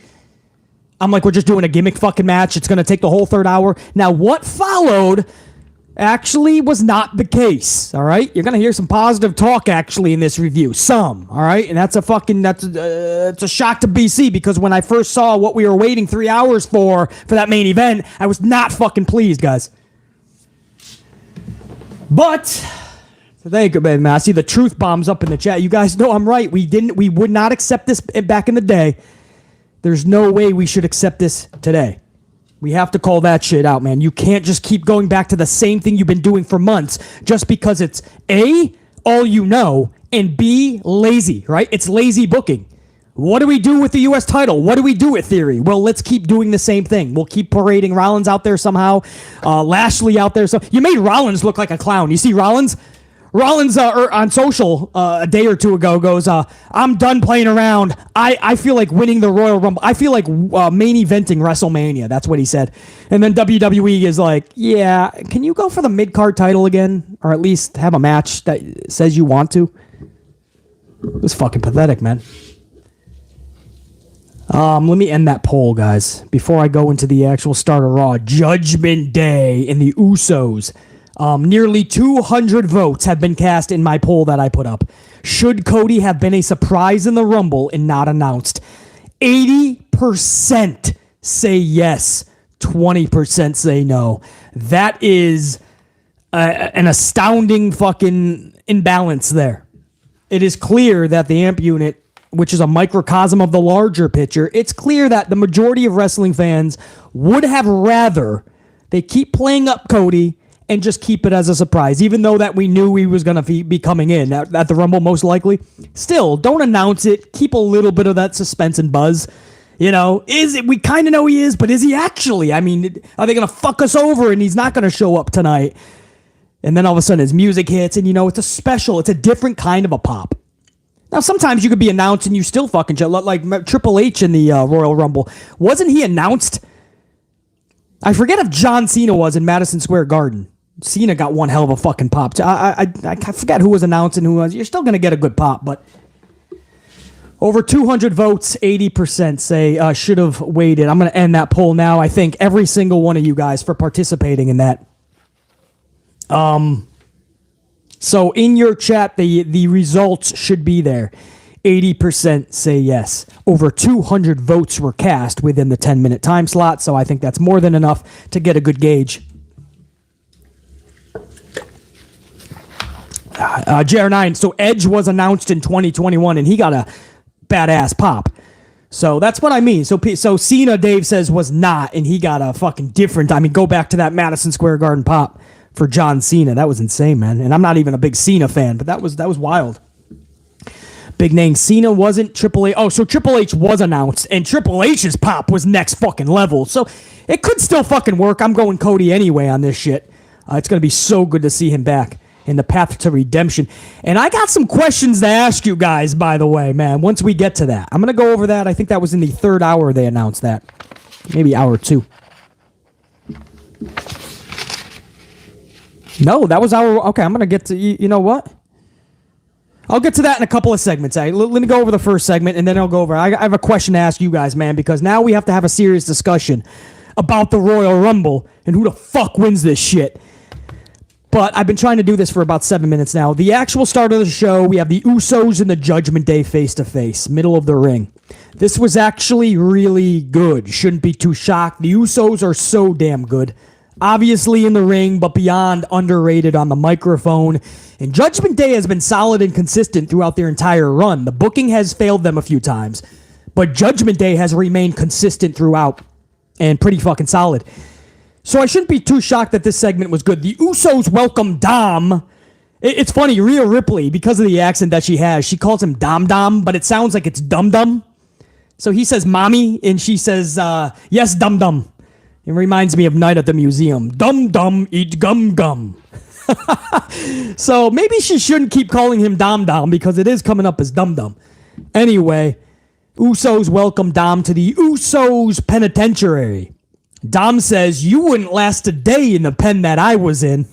I'm like, we're just doing a gimmick fucking match. It's going to take the whole third hour. Now, what followed actually was not the case, all right? You're going to hear some positive talk, actually, in this review. Some, all right? And that's it's a shock to BC, because when I first saw what we were waiting 3 hours for that main event, I was not fucking pleased, guys. But thank you, man. I see the truth bombs up in the chat. You guys know I'm right. We would not accept this back in the day. There's no way we should accept this today. We have to call that shit out, man. You can't just keep going back to the same thing you've been doing for months just because it's A, all you know, and B, lazy, right? It's lazy booking. What do we do with the U.S. title? What do we do with Theory? Well, let's keep doing the same thing. We'll keep parading Rollins out there somehow, Lashley out there. So you made Rollins look like a clown. You see Rollins? Rollins on social a day or two ago goes, I'm done playing around. I feel like winning the Royal Rumble. I feel like main eventing WrestleMania. That's what he said. And then WWE is like, yeah, can you go for the mid-card title again? Or at least have a match that says you want to? It was fucking pathetic, man. Let me end that poll, guys, before I go into the actual start of Raw. Judgment Day in the Usos. Nearly 200 votes have been cast in my poll that I put up. Should Cody have been a surprise in the Rumble and not announced? 80% say yes. 20% say no. That is an astounding fucking imbalance there. It is clear that the AMP unit, which is a microcosm of the larger picture, it's clear that the majority of wrestling fans would have rather they keep playing up Cody and just keep it as a surprise, even though that we knew he was going to be coming in at the Rumble most likely. Still, don't announce it. Keep a little bit of that suspense and buzz. You know, we kind of know he is, but is he actually? I mean, are they going to fuck us over and he's not going to show up tonight? And then all of a sudden his music hits and, it's a special, it's a different kind of a pop. Now, sometimes you could be announced and you still fucking chill, like Triple H in the Royal Rumble. Wasn't he announced? I forget if John Cena was in Madison Square Garden. Cena got one hell of a fucking pop. I forget who was announced and who was. You're still going to get a good pop, but over 200 votes, 80% say should have waited. I'm going to end that poll now. I thank every single one of you guys for participating in that. So in your chat, the results should be there. 80% say yes. Over 200 votes were cast within the 10-minute time slot, so I think that's more than enough to get a good gauge. JR9, so Edge was announced in 2021, and he got a badass pop. So that's what I mean. So Cena, Dave says, was not, and he got a fucking different. I mean, go back to that Madison Square Garden pop for John Cena. That was insane, man. And I'm not even a big Cena fan, but that was wild. Big name Cena wasn't. Triple H. Oh, so Triple H was announced, and Triple H's pop was next fucking level. So it could still fucking work. I'm going Cody anyway on this shit. It's going to be so good to see him back in the path to redemption. And I got some questions to ask you guys, by the way, man, once we get to that. I'm going to go over that. I think that was in the third hour they announced that. Maybe hour 2. No, that was our... Okay, I'm going to get to... You know what? I'll get to that in a couple of segments. Let me go over the first segment, and then I'll go over... I have a question to ask you guys, man, because now we have to have a serious discussion about the Royal Rumble and who the fuck wins this shit. But I've been trying to do this for about 7 minutes now. The actual start of the show, we have the Usos and the Judgment Day face-to-face, middle of the ring. This was actually really good. Shouldn't be too shocked. The Usos are so damn good. Obviously in the ring, but beyond underrated on the microphone. And Judgment Day has been solid and consistent throughout their entire run. The booking has failed them a few times, but Judgment Day has remained consistent throughout and pretty fucking solid. So I shouldn't be too shocked that this segment was good. The Usos welcome Dom. It's funny, Rhea Ripley, because of the accent that she has, she calls him Dom Dom, but it sounds like it's Dum Dum. So he says mommy, and she says, yes, Dum Dum. It reminds me of Night at the Museum. Dum Dum, eat gum gum. So maybe she shouldn't keep calling him Dom Dom because it is coming up as Dum Dum. Anyway, Usos welcome Dom to the Usos Penitentiary. Dom says, you wouldn't last a day in the pen that I was in.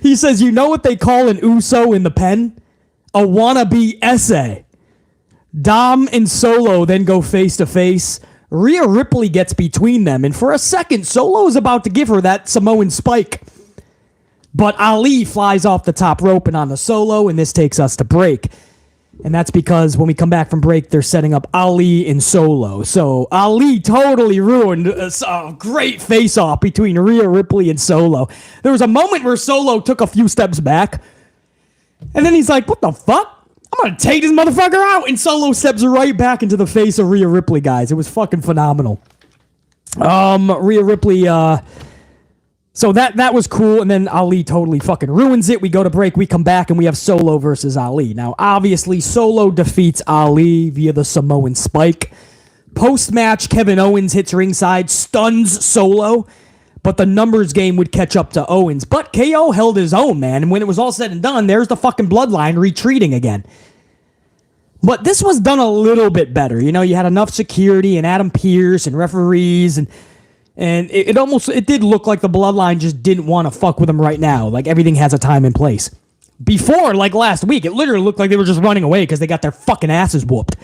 He says, you know what they call an Uso in the pen? A wannabe essay. Dom and Solo then go face to face. Rhea Ripley gets between them, and for a second, Solo is about to give her that Samoan spike. But Ali flies off the top rope and on the Solo, and this takes us to break. And that's because when we come back from break, they're setting up Ali and Solo. So Ali totally ruined a great face-off between Rhea Ripley and Solo. There was a moment where Solo took a few steps back, and then he's like, what the fuck? I'm going to take this motherfucker out. And Solo steps right back into the face of Rhea Ripley, guys. It was fucking phenomenal. Rhea Ripley, so that was cool. And then Ali totally fucking ruins it. We go to break. We come back and we have Solo versus Ali. Now, obviously, Solo defeats Ali via the Samoan spike. Post-match, Kevin Owens hits ringside, stuns Solo. But the numbers game would catch up to Owens. But KO held his own, man. And when it was all said and done, there's the fucking bloodline retreating again. But this was done a little bit better. You know, you had enough security and Adam Pearce and referees. And it did look like the bloodline just didn't want to fuck with them right now. Like everything has a time and place. Before, like last week, it literally looked like they were just running away because they got their fucking asses whooped.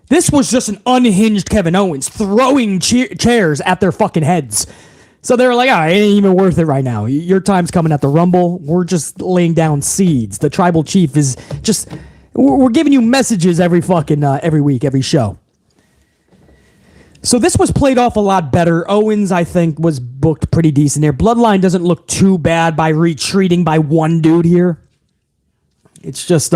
This was just an unhinged Kevin Owens throwing chairs at their fucking heads. So they were like, all right, it ain't even worth it right now. Your time's coming at the Rumble. We're just laying down seeds. The tribal chief is just... We're giving you messages every week, every show. So this was played off a lot better. Owens, I think, was booked pretty decent there. Bloodline doesn't look too bad by retreating by one dude here. It's just,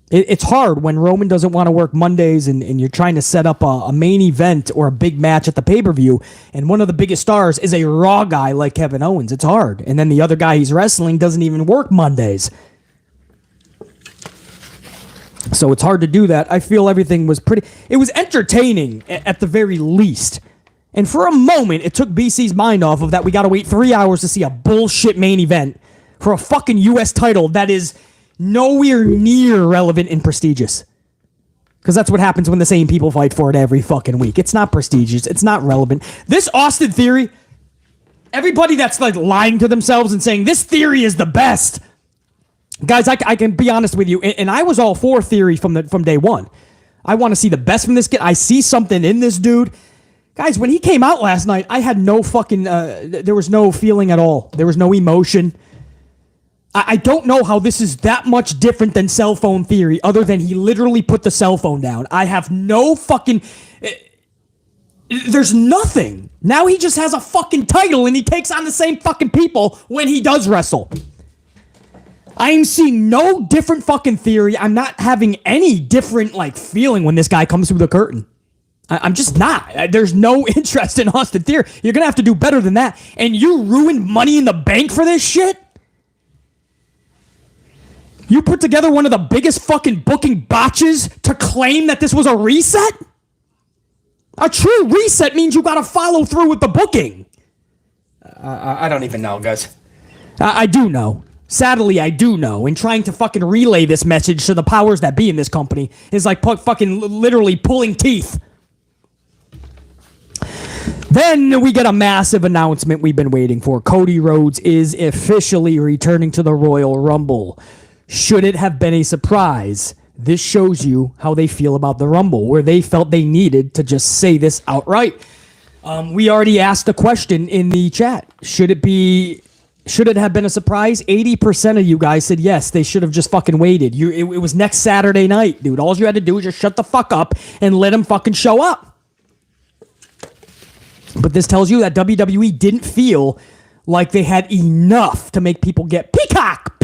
It's hard when Roman doesn't want to work Mondays and you're trying to set up a main event or a big match at the pay-per-view, and one of the biggest stars is a Raw guy like Kevin Owens. It's hard. And then the other guy he's wrestling doesn't even work Mondays. So it's hard to do that. I feel everything was it was entertaining at the very least. And for a moment, it took BC's mind off of that. We got to wait 3 hours to see a bullshit main event for a fucking U.S. title that is nowhere near relevant and prestigious. Because that's what happens when the same people fight for it every fucking week. It's not prestigious. It's not relevant. This Austin theory, everybody that's like lying to themselves and saying this theory is the best. Guys, I can be honest with you, and I was all for theory from day one. I want to see the best from this kid. I see something in this dude. Guys, when he came out last night, I had no fucking, there was no feeling at all. There was no emotion. I don't know how this is that much different than cell phone theory, other than he literally put the cell phone down. I have no fucking, there's nothing. Now he just has a fucking title and he takes on the same fucking people when he does wrestle. I'm seeing no different fucking theory. I'm not having any different like feeling when this guy comes through the curtain. I'm just not. There's no interest in Austin Theory. You're going to have to do better than that. And you ruined Money in the Bank for this shit? You put together one of the biggest fucking booking botches to claim that this was a reset? A true reset means you got to follow through with the booking. I don't even know, guys. I do know. Sadly, I do know. And trying to fucking relay this message to the powers that be in this company is like fucking literally pulling teeth. Then we get a massive announcement we've been waiting for. Cody Rhodes is officially returning to the Royal Rumble. Should it have been a surprise? This shows you how they feel about the Rumble, where they felt they needed to just say this outright. We already asked the question in the chat. Should it have been a surprise? 80% of you guys said yes, they should have just fucking waited. It was next Saturday night, dude. All you had to do was just shut the fuck up and let them fucking show up. But this tells you that WWE didn't feel like they had enough to make people get peacock.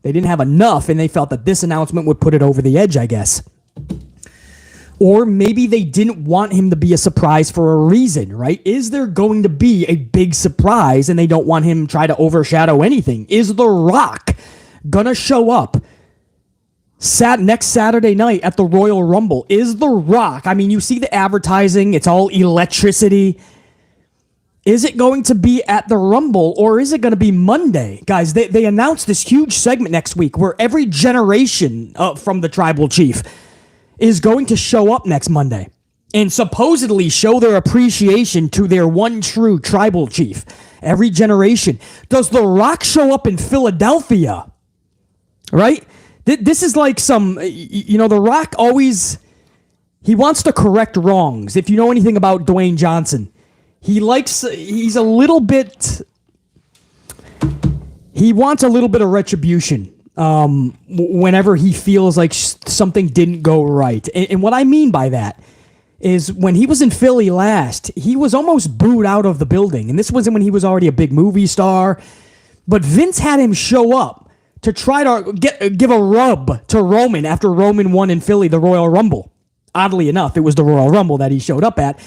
They didn't have enough, and they felt that this announcement would put it over the edge, I guess. Or maybe they didn't want him to be a surprise for a reason, right? Is there going to be a big surprise, and they don't want him to try to overshadow anything? Is The Rock gonna show up next Saturday night at the Royal Rumble? Is The Rock, I mean, you see the advertising, it's all electricity. Is it going to be at the Rumble, or is it going to be Monday? Guys, they announced this huge segment next week where every generation from the tribal chief is going to show up next Monday and supposedly show their appreciation to their one true tribal chief. Every generation. Does The Rock show up in Philadelphia? Right? This is like some, The Rock always, he wants to correct wrongs. If you know anything about Dwayne Johnson, he's a little bit, he wants a little bit of retribution whenever he feels like something didn't go right. And what I mean by that is when he was in Philly last, he was almost booed out of the building. And this wasn't when he was already a big movie star. But Vince had him show up to try to give a rub to Roman after Roman won in Philly the Royal Rumble. Oddly enough, it was the Royal Rumble that he showed up at.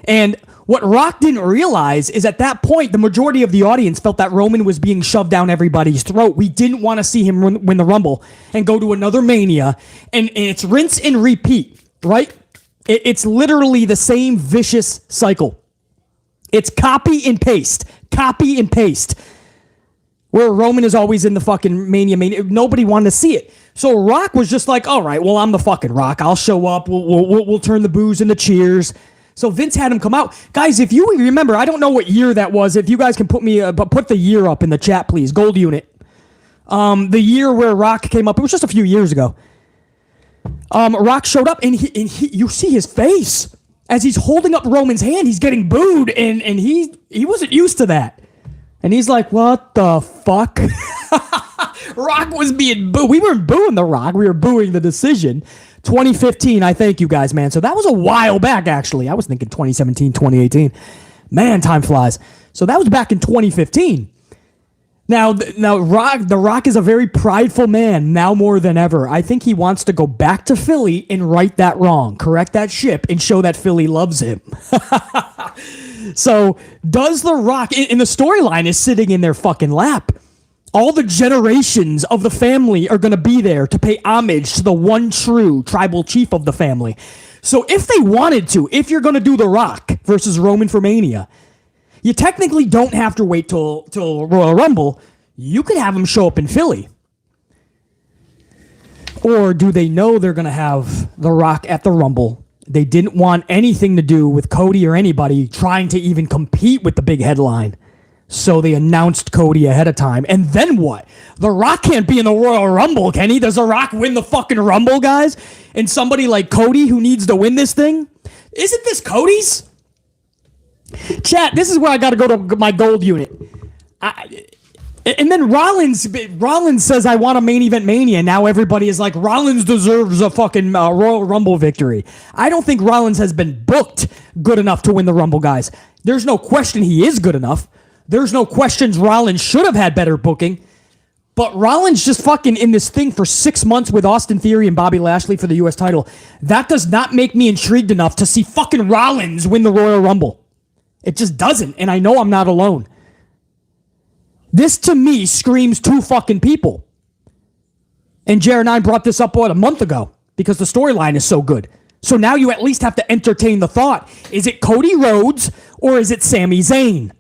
And what Rock didn't realize is at that point, the majority of the audience felt that Roman was being shoved down everybody's throat. We didn't want to see him win the Rumble and go to another Mania. And it's rinse and repeat, right? It's literally the same vicious cycle. It's copy and paste. Where Roman is always in the fucking Mania. Nobody wanted to see it. So Rock was just like, all right, well, I'm the fucking Rock. I'll show up. We'll turn the boos into cheers. So Vince had him come out. Guys, if you remember, I don't know what year that was. If you guys can put the year up in the chat, please. Gold unit. The year where Rock came up, it was just a few years ago. Rock showed up, and you see his face. As he's holding up Roman's hand, he's getting booed, and he wasn't used to that. And he's like, what the fuck? Rock was being booed. We weren't booing The Rock. We were booing the decision. 2015, I thank you guys, man. So that was a while back, actually. I was thinking 2017, 2018. Man, time flies. So that was back in 2015. Now, The Rock is a very prideful man now more than ever. I think he wants to go back to Philly and right that wrong, correct that ship, and show that Philly loves him. So, does The Rock, in the storyline, is sitting in their fucking lap. All the generations of the family are going to be there to pay homage to the one true tribal chief of the family. So, if they wanted to, if you're going to do The Rock versus Roman for Mania, you technically don't have to wait till Royal Rumble. You could have him show up in Philly. Or do they know they're going to have The Rock at the Rumble? They didn't want anything to do with Cody or anybody trying to even compete with the big headline. So they announced Cody ahead of time. And then what? The Rock can't be in the Royal Rumble, can he? Does The Rock win the fucking Rumble, guys? And somebody like Cody who needs to win this thing? Isn't this Cody's? Chat, this is where I got to go to my gold unit. And then Rollins says, I want a main event Mania. Now everybody is like, Rollins deserves a fucking Royal Rumble victory. I don't think Rollins has been booked good enough to win the Rumble, guys. There's no question he is good enough. There's no questions Rollins should have had better booking. But Rollins just fucking in this thing for 6 months with Austin Theory and Bobby Lashley for the U.S. title. That does not make me intrigued enough to see fucking Rollins win the Royal Rumble. It just doesn't, and I know I'm not alone. This, to me, screams two fucking people. And Jared9 brought this up, a month ago? Because the storyline is so good. So now you at least have to entertain the thought. Is it Cody Rhodes, or is it Sami Zayn?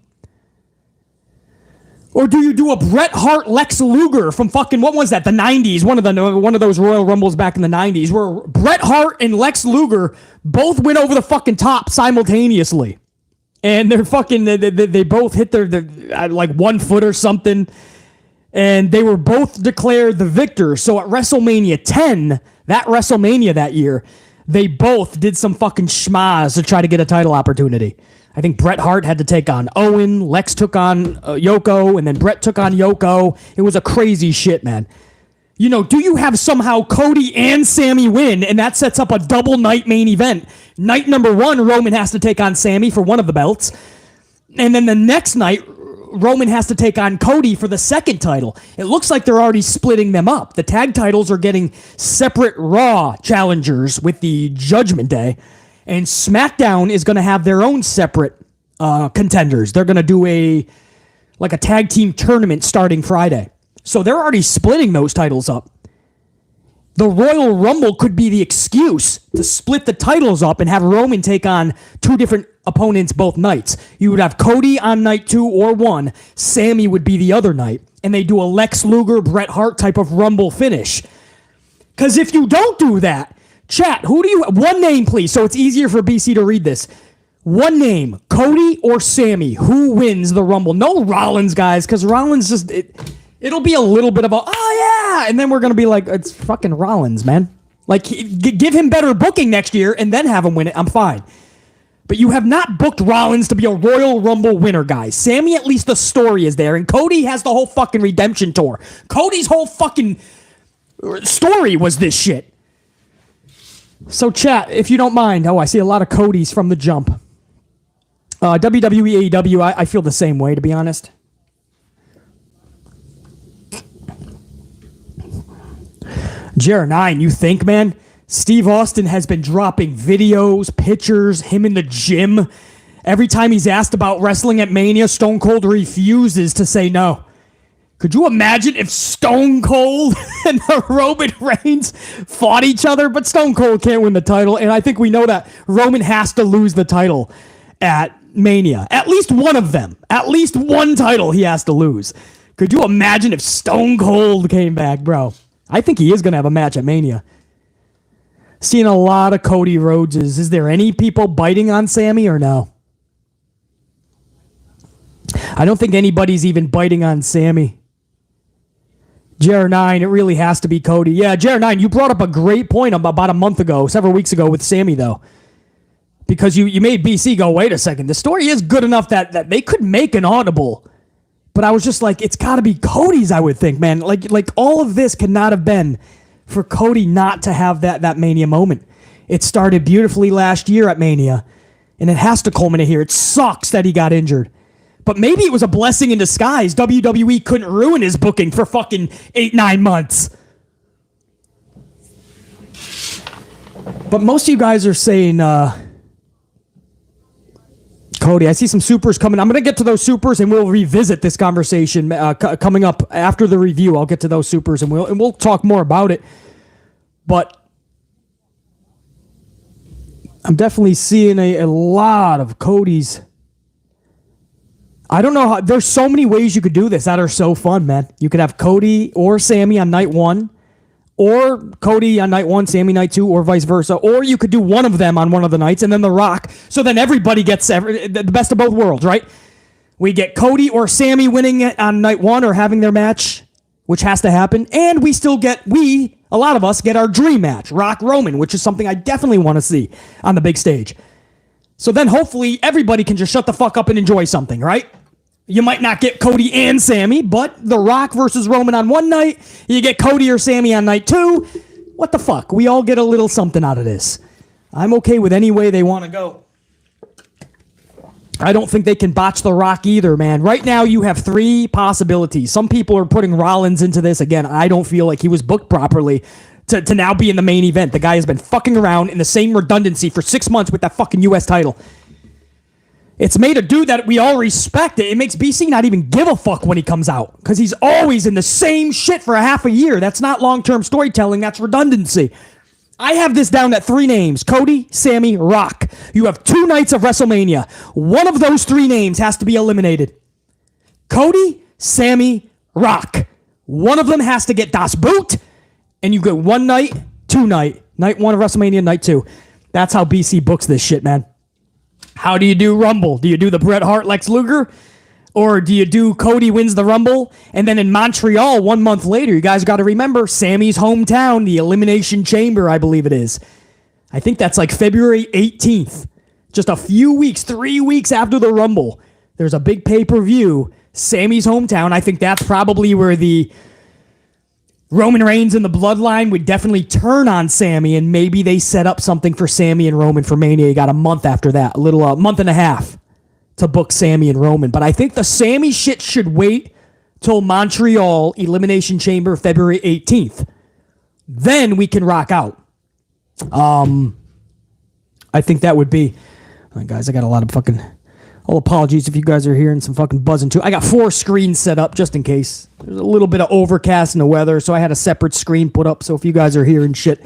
Or do you do a Bret Hart, Lex Luger from fucking, what was that, the 90s? One of those Royal Rumbles back in the 90s, where Bret Hart and Lex Luger both went over the fucking top simultaneously. And they're fucking, they both hit their like 1 foot or something. And they were both declared the victor. So at WrestleMania 10, that WrestleMania that year, they both did some fucking schmaz to try to get a title opportunity. I think Bret Hart had to take on Owen, Lex took on Yoko, and then Bret took on Yoko. It was a crazy shit, man. You know, do you have somehow Cody and Sami win, and that sets up a double night main event? Night number 1, Roman has to take on Sami for one of the belts. And then the next night, Roman has to take on Cody for the second title. It looks like they're already splitting them up. The tag titles are getting separate Raw challengers with the Judgment Day. And SmackDown is going to have their own separate contenders. They're going to do a tag team tournament starting Friday. So they're already splitting those titles up. The Royal Rumble could be the excuse to split the titles up and have Roman take on 2 different opponents both nights. You would have Cody on night 2 or 1. Sami would be the other night. And they do a Lex Luger, Bret Hart type of Rumble finish. Because if you don't do that, chat, one name please, so it's easier for BC to read this. One name, Cody or Sami, who wins the Rumble? No Rollins, guys, because Rollins just... It'll be a little bit of a, oh yeah, and then we're going to be like, it's fucking Rollins, man. Like, give him better booking next year and then have him win it. I'm fine. But you have not booked Rollins to be a Royal Rumble winner, guys. Sami, at least the story is there, and Cody has the whole fucking redemption tour. Cody's whole fucking story was this shit. So chat, if you don't mind, I see a lot of Codys from the jump. WWE AEW, I feel the same way, to be honest. Jared9, you think, man? Steve Austin has been dropping videos, pictures, him in the gym. Every time he's asked about wrestling at Mania, Stone Cold refuses to say no. Could you imagine if Stone Cold and Roman Reigns fought each other? But Stone Cold can't win the title, and I think we know that Roman has to lose the title at Mania. At least one of them. At least one title he has to lose. Could you imagine if Stone Cold came back, bro? I think he is going to have a match at Mania. Seeing a lot of Cody Rhodeses. Is there any people biting on Sami or no? I don't think anybody's even biting on Sami. Jared9, it really has to be Cody. Yeah, Jared9, you brought up a great point about a month ago, several weeks ago with Sami, though. Because you made BC go, wait a second, the story is good enough that they could make an audible. But I was just like, it's got to be Cody's, I would think, man. Like all of this could not have been for Cody not to have that Mania moment. It started beautifully last year at Mania, and it has to culminate here. It sucks that he got injured. But maybe it was a blessing in disguise. WWE couldn't ruin his booking for fucking 8-9 months. But most of you guys are saying, Cody, I see some supers coming. I'm going to get to those supers and we'll revisit this conversation coming up after the review. I'll get to those supers and we'll talk more about it. But I'm definitely seeing a lot of Cody's. I don't know how. There's so many ways you could do this that are so fun, man. You could have Cody or Sammy on night 1, or Cody on night 1, Sammy night 2, or vice versa. Or you could do one of them on one of the nights and then The Rock. So then everybody gets the best of both worlds, right? We get Cody or Sammy winning it on night 1 or having their match, which has to happen. And we still get, a lot of us get our dream match, Rock Roman, which is something I definitely want to see on the big stage. So then hopefully everybody can just shut the fuck up and enjoy something, right? You might not get Cody and Sammy, but The Rock versus Roman on one night, you get Cody or Sammy on night 2. What the fuck? We all get a little something out of this. I'm okay with any way they want to go. I don't think they can botch The Rock either, man. Right now you have 3 possibilities. Some people are putting Rollins into this. Again, I don't feel like he was booked properly to now be in the main event. The guy has been fucking around in the same redundancy for 6 months with that fucking U.S. title. It's made a dude that we all respect. It makes BC not even give a fuck when he comes out because he's always in the same shit for a half a year. That's not long-term storytelling. That's redundancy. I have this down at 3 names: Cody, Sammy, Rock. You have 2 nights of WrestleMania. One of those 3 names has to be eliminated. Cody, Sammy, Rock. One of them has to get Das Boot. And you get 1 night, 2 night. Night 1 of WrestleMania, night 2. That's how BC books this shit, man. How do you do Rumble? Do you do the Bret Hart Lex Luger? Or do you do Cody wins the Rumble? And then in Montreal, 1 month later, you guys got to remember, Sammy's hometown, the Elimination Chamber, I believe it is. I think that's like February 18th. Just a few weeks, 3 weeks after the Rumble. There's a big pay-per-view. Sammy's hometown. I think that's probably where the Roman Reigns and the Bloodline would definitely turn on Sammy, and maybe they set up something for Sammy and Roman for Mania. You got a month after that, a month and a half to book Sammy and Roman. But I think the Sammy shit should wait till Montreal Elimination Chamber, February 18th. Then we can rock out. I think that would be... All right, guys, I got a lot of fucking... All apologies if you guys are hearing some fucking buzzing too. I got 4 screens set up just in case. There's a little bit of overcast in the weather, so I had a separate screen put up. So if you guys are hearing shit,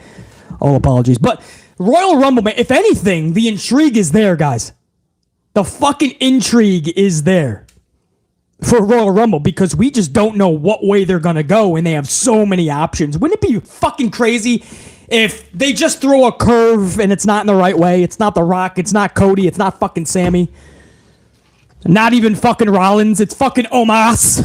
all apologies. But Royal Rumble, man, if anything, the intrigue is there, guys. The fucking intrigue is there for Royal Rumble because we just don't know what way they're going to go, and they have so many options. Wouldn't it be fucking crazy if they just throw a curve and it's not in the right way? It's not The Rock. It's not Cody. It's not fucking Sammy. Not even fucking Rollins. It's fucking Omos.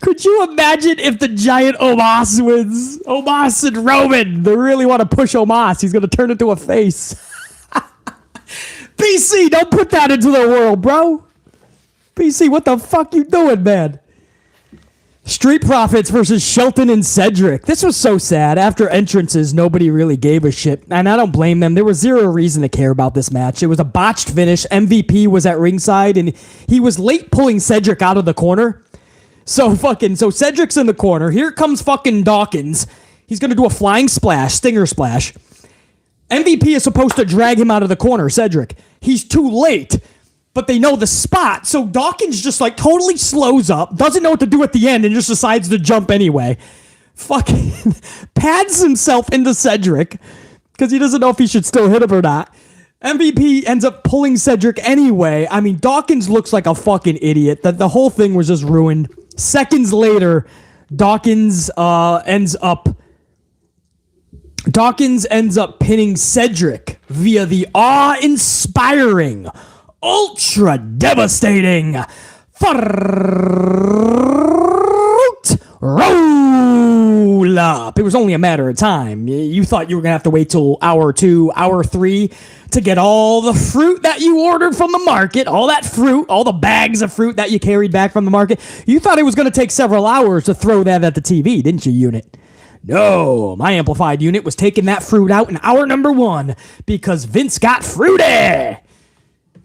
Could you imagine if the giant Omos wins? Omos and Roman. They really want to push Omos. He's going to turn into a face. PC, don't put that into the world, bro. PC, what the fuck you doing, man? Street Profits versus Shelton and Cedric. This was so sad. After entrances, nobody really gave a shit. And I don't blame them. There was zero reason to care about this match. It was a botched finish. MVP was at ringside, and he was late pulling Cedric out of the corner. So Cedric's in the corner. Here comes fucking Dawkins. He's going to do a flying splash, stinger splash. MVP is supposed to drag him out of the corner, Cedric. He's too late. But they know the spot, so Dawkins just like totally slows up, doesn't know what to do at the end, and just decides to jump anyway. Fucking pads himself into Cedric because he doesn't know if he should still hit him or not. MVP ends up pulling Cedric anyway. I mean, Dawkins looks like a fucking idiot. The whole thing was just ruined. Seconds later, Dawkins ends up pinning Cedric via the awe-inspiring, ultra devastating fruit roll up. It was only a matter of time. You thought you were going to have to wait till hour 2, hour 3 to get all the fruit that you ordered from the market, all that fruit, all the bags of fruit that you carried back from the market. You thought it was going to take several hours to throw that at the TV, didn't you, unit? No, my amplified unit was taking that fruit out in hour number 1 because Vince got fruity.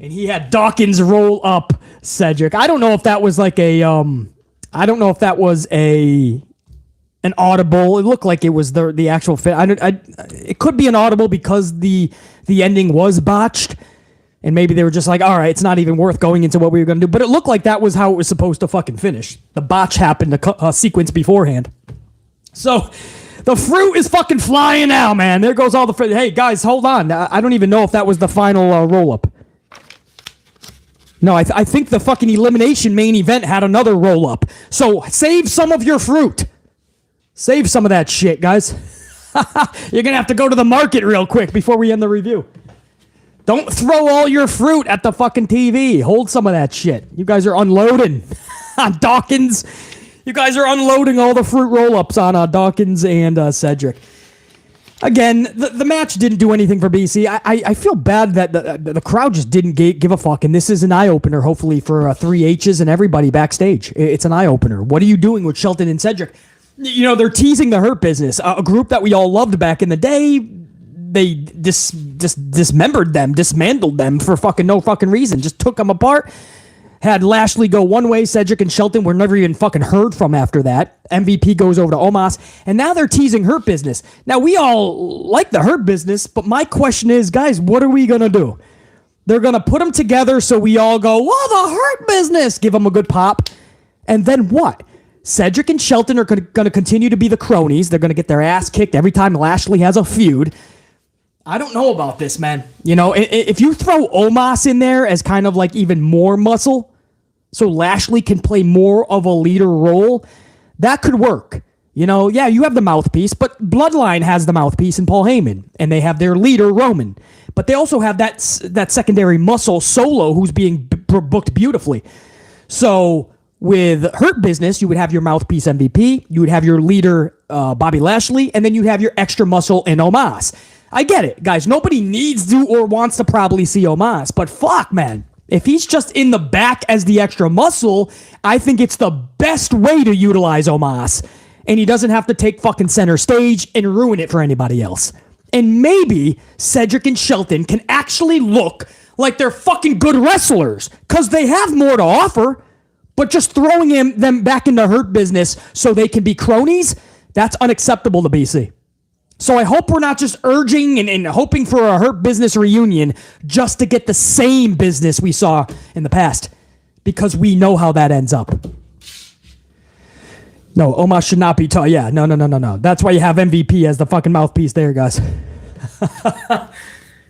And he had Dawkins roll up Cedric. I don't know if that was like a I don't know if that was an audible. It looked like it was the actual fit. It could be an audible because the ending was botched. And maybe they were just like, all right, it's not even worth going into what we were going to do. But it looked like that was how it was supposed to fucking finish. The botch happened a sequence beforehand. So the fruit is fucking flying now, man. There goes all the fruit. Hey, guys, hold on. I don't even know if that was the final roll-up. No, I think the fucking elimination main event had another roll-up. So save some of your fruit. Save some of that shit, guys. You're going to have to go to the market real quick before we end the review. Don't throw all your fruit at the fucking TV. Hold some of that shit. You guys are unloading on Dawkins. You guys are unloading all the fruit roll-ups on Dawkins and Cedric. Again, the match didn't do anything for BC. I feel bad that the crowd just didn't give a fuck, and this is an eye-opener, hopefully, for 3H's and everybody backstage. It's an eye-opener. What are you doing with Shelton and Cedric? You know, they're teasing the Hurt Business, a group that we all loved back in the day. They dismembered them, dismantled them for fucking no fucking reason. Just took them apart. Had Lashley go one way. Cedric and Shelton were never even fucking heard from after that. MVP goes over to Omos. And now they're teasing Hurt Business. Now, we all like the Hurt Business, but my question is, guys, what are we going to do? They're going to put them together so we all go, whoa, the Hurt Business. Give them a good pop. And then what? Cedric and Shelton are going to continue to be the cronies. They're going to get their ass kicked every time Lashley has a feud. I don't know about this, man. You know, if you throw Omos in there as kind of like even more muscle, so Lashley can play more of a leader role, that could work. You know, yeah, you have the mouthpiece, but Bloodline has the mouthpiece in Paul Heyman, and they have their leader, Roman. But they also have that secondary muscle, Solo, who's being booked beautifully. So with Hurt Business, you would have your mouthpiece MVP, you would have your leader, Bobby Lashley, and then you have your extra muscle in Omos. I get it, guys. Nobody needs to or wants to probably see Omos, but fuck, man. If he's just in the back as the extra muscle, I think it's the best way to utilize Omos. And he doesn't have to take fucking center stage and ruin it for anybody else. And maybe Cedric and Shelton can actually look like they're fucking good wrestlers because they have more to offer. But just throwing them back into Hurt Business so they can be cronies, that's unacceptable to BC. So I hope we're not just urging and hoping for a Hurt Business reunion just to get the same business we saw in the past, because we know how that ends up. No, Omos should not be taught. Yeah, no. That's why you have MVP as the fucking mouthpiece there, guys.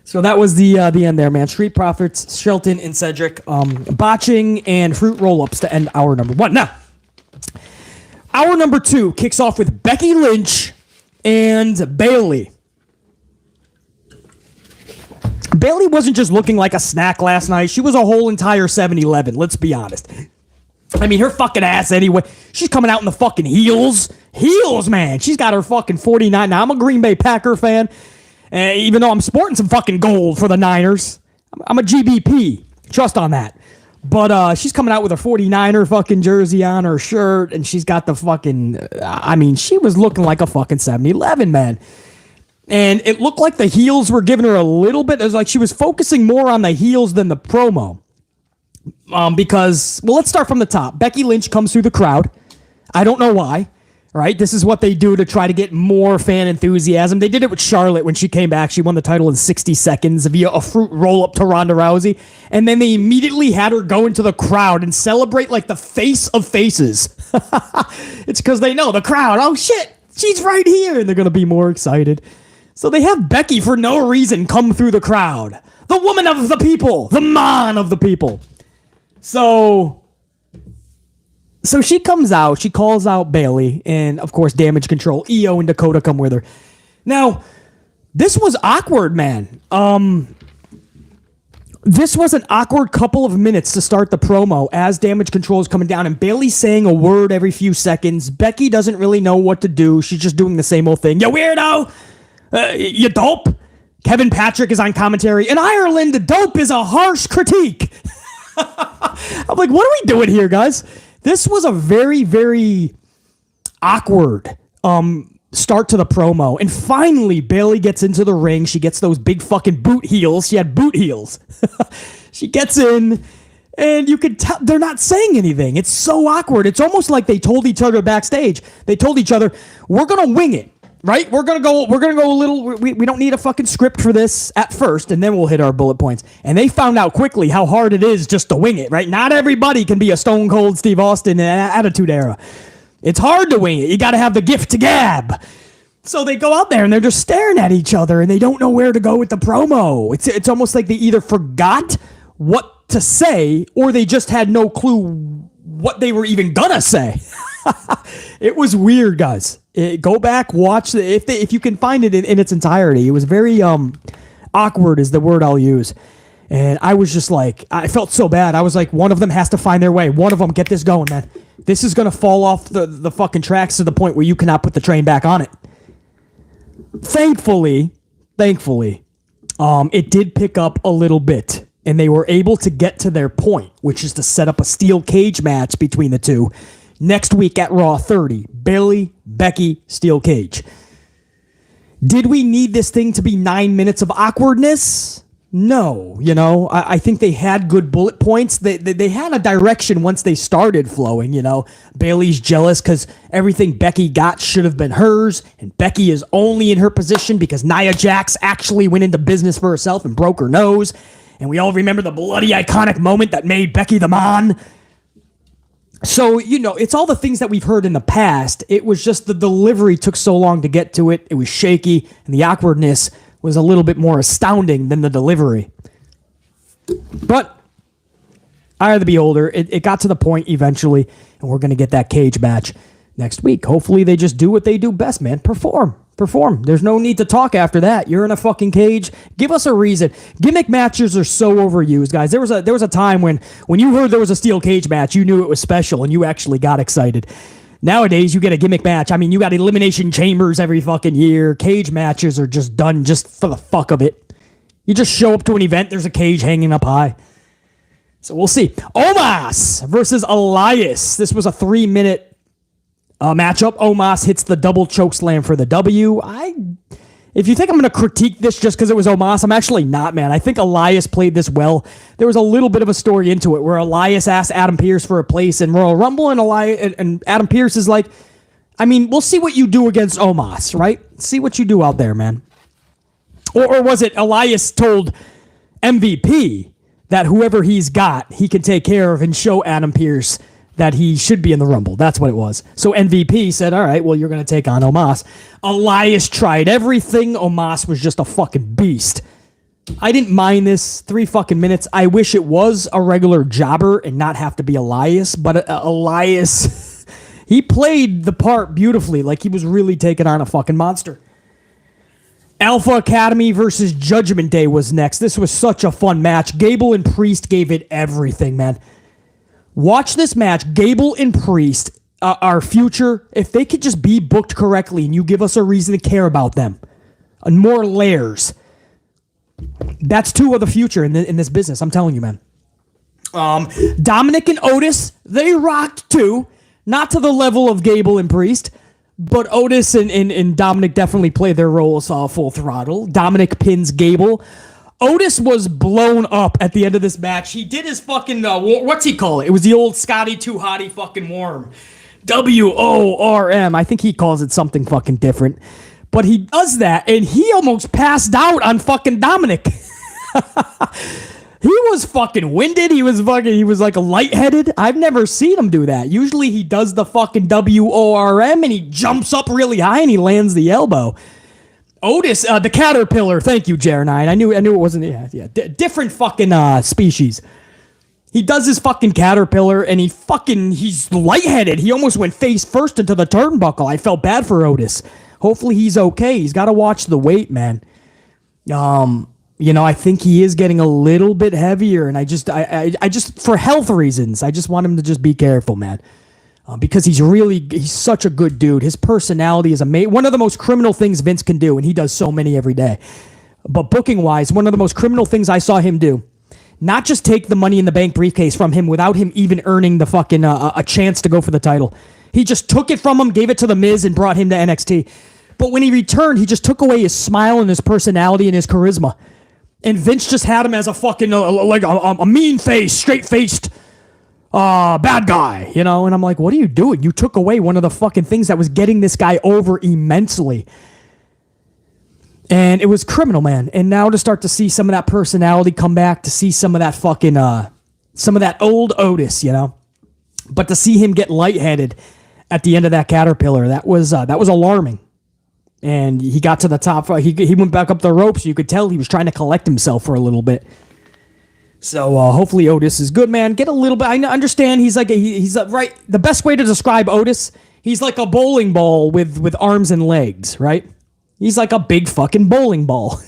So that was the end there, man. Street Profits, Shelton and Cedric, botching and fruit roll-ups to end hour number 1. Now, hour number 2 kicks off with Becky Lynch and Bayley. Bayley wasn't just looking like a snack last night. She was a whole entire 7-Eleven, let's be honest. I mean, her fucking ass anyway. She's coming out in the fucking heels. Heels, man. She's got her fucking 49. Now, I'm a Green Bay Packer fan, even though I'm sporting some fucking gold for the Niners. I'm a GBP. Trust on that. But she's coming out with a 49er fucking jersey on her shirt, and she's got the fucking, I mean, she was looking like a fucking 7-Eleven, man. And it looked like the heels were giving her a little bit, it was like she was focusing more on the heels than the promo. Because, well, let's start from the top. Becky Lynch comes through the crowd. I don't know why. Right? This is what they do to try to get more fan enthusiasm. They did it with Charlotte when she came back. She won the title in 60 seconds via a fruit roll-up to Ronda Rousey. And then they immediately had her go into the crowd and celebrate like the face of faces. It's because they know the crowd, oh shit, she's right here. And they're going to be more excited. So they have Becky for no reason come through the crowd. The woman of the people. The man of the people. So she comes out, she calls out Bayley, and of course, Damage Control, Io and Dakota come with her. Now, this was awkward, man. This was an awkward couple of minutes to start the promo as Damage Control is coming down, and Bayley's saying a word every few seconds. Becky doesn't really know what to do. She's just doing the same old thing. You weirdo! You dope! Kevin Patrick is on commentary. In Ireland, dope is a harsh critique. I'm like, what are we doing here, guys? This was a very, very awkward start to the promo. And finally, Bayley gets into the ring. She gets those big fucking boot heels. She had boot heels. She gets in, and you could tell they're not saying anything. It's so awkward. It's almost like they told each other backstage. They told each other, we're going to wing it, right? We're going to go a little, we don't need a fucking script for this at first, and then we'll hit our bullet points. And they found out quickly how hard it is just to wing it, right? Not everybody can be a Stone Cold Steve Austin in an Attitude Era. It's hard to wing it. You got to have the gift to gab. So they go out there and they're just staring at each other and they don't know where to go with the promo. It's almost like they either forgot what to say or they just had no clue what they were even gonna say. It was weird, guys. Go back, watch if you can find it in its entirety. It was very awkward is the word I'll use. And I was just like, I felt so bad. I was like, one of them has to find their way. One of them, get this going, man. This is going to fall off the fucking tracks to the point where you cannot put the train back on it. Thankfully, it did pick up a little bit. And they were able to get to their point, which is to set up a steel cage match between the two next week at Raw 30. Bayley, Becky, steel cage. Did we need this thing to be 9 minutes of awkwardness? No, I think they had good bullet points. They had a direction once they started flowing, Bayley's jealous because everything Becky got should have been hers, and Becky is only in her position because Nia Jax actually went into business for herself and broke her nose, and we all remember the bloody iconic moment that made Becky the man. So, it's all the things that we've heard in the past. It was just the delivery took so long to get to it. It was shaky, and the awkwardness was a little bit more astounding than the delivery. But, eye of the beholder, it got to the point eventually, and we're going to get that cage match next week. Hopefully they just do what they do best, man. Perform. There's no need to talk after that. You're in a fucking cage. Give us a reason. Gimmick matches are so overused, guys. There was a time when you heard there was a steel cage match, you knew it was special, and you actually got excited. Nowadays, you get a gimmick match. I mean, you got elimination chambers every fucking year. Cage matches are just done just for the fuck of it. You just show up to an event, there's a cage hanging up high. So we'll see. Omos versus Elias. This was a 3-minute matchup. Omos hits the double choke slam for the W. If you think I'm going to critique this just because it was Omos, I'm actually not, man. I think Elias played this well. There was a little bit of a story into it where Elias asked Adam Pearce for a place in Royal Rumble, and Adam Pearce is like, I mean, we'll see what you do against Omos, right? See what you do out there, man. Or was it Elias told MVP that whoever he's got, he can take care of and show Adam Pearce that he should be in the Rumble. That's what it was. So MVP said, all right, well, you're going to take on Omos. Elias tried everything. Omos was just a fucking beast. I didn't mind this 3 fucking minutes. I wish it was a regular jobber and not have to be Elias, but Elias, he played the part beautifully, like he was really taking on a fucking monster. Alpha Academy versus Judgment Day was next. This was such a fun match. Gable and Priest gave it everything, man. Watch this match. Gable and Priest, our future, if they could just be booked correctly and you give us a reason to care about them, and more layers, that's 2 of the future in this business. I'm telling you, man. Dominic and Otis, they rocked too. Not to the level of Gable and Priest, but Otis and Dominic definitely played their roles full throttle. Dominic pins Gable. Otis was blown up at the end of this match. He did his fucking, what's he call it? It was the old Scotty Too Hotty fucking worm. WORM. I think he calls it something fucking different. But he does that, and he almost passed out on fucking Dominic. He was fucking winded. He was like a lightheaded. I've never seen him do that. Usually he does the fucking WORM, and he jumps up really high, and he lands the elbow. Otis, the caterpillar. Thank you, Jer9. I knew it wasn't. Yeah. Different fucking species. He does his fucking caterpillar, and he's lightheaded. He almost went face first into the turnbuckle. I felt bad for Otis. Hopefully he's okay. He's got to watch the weight, man. I think he is getting a little bit heavier, and I just for health reasons, I just want him to just be careful, man. Because he's such a good dude. His personality is amazing. One of the most criminal things Vince can do, and he does so many every day. But booking-wise, one of the most criminal things I saw him do, not just take the Money in the Bank briefcase from him without him even earning the fucking a chance to go for the title. He just took it from him, gave it to The Miz, and brought him to NXT. But when he returned, he just took away his smile and his personality and his charisma. And Vince just had him as a fucking, like a mean-faced, straight-faced bad guy, you know? And I'm like, what are you doing? You took away one of the fucking things that was getting this guy over immensely. And it was criminal, man. And now to start to see some of that personality come back, to see some of that fucking, some of that old Otis, you know? But to see him get lightheaded at the end of that Caterpillar, that was alarming. And he got to the top. He went back up the ropes. You could tell he was trying to collect himself for a little bit. So hopefully Otis is good, man. Get a little bit. I understand he's like he's right. The best way to describe Otis, he's like a bowling ball with arms and legs, right? He's like a big fucking bowling ball.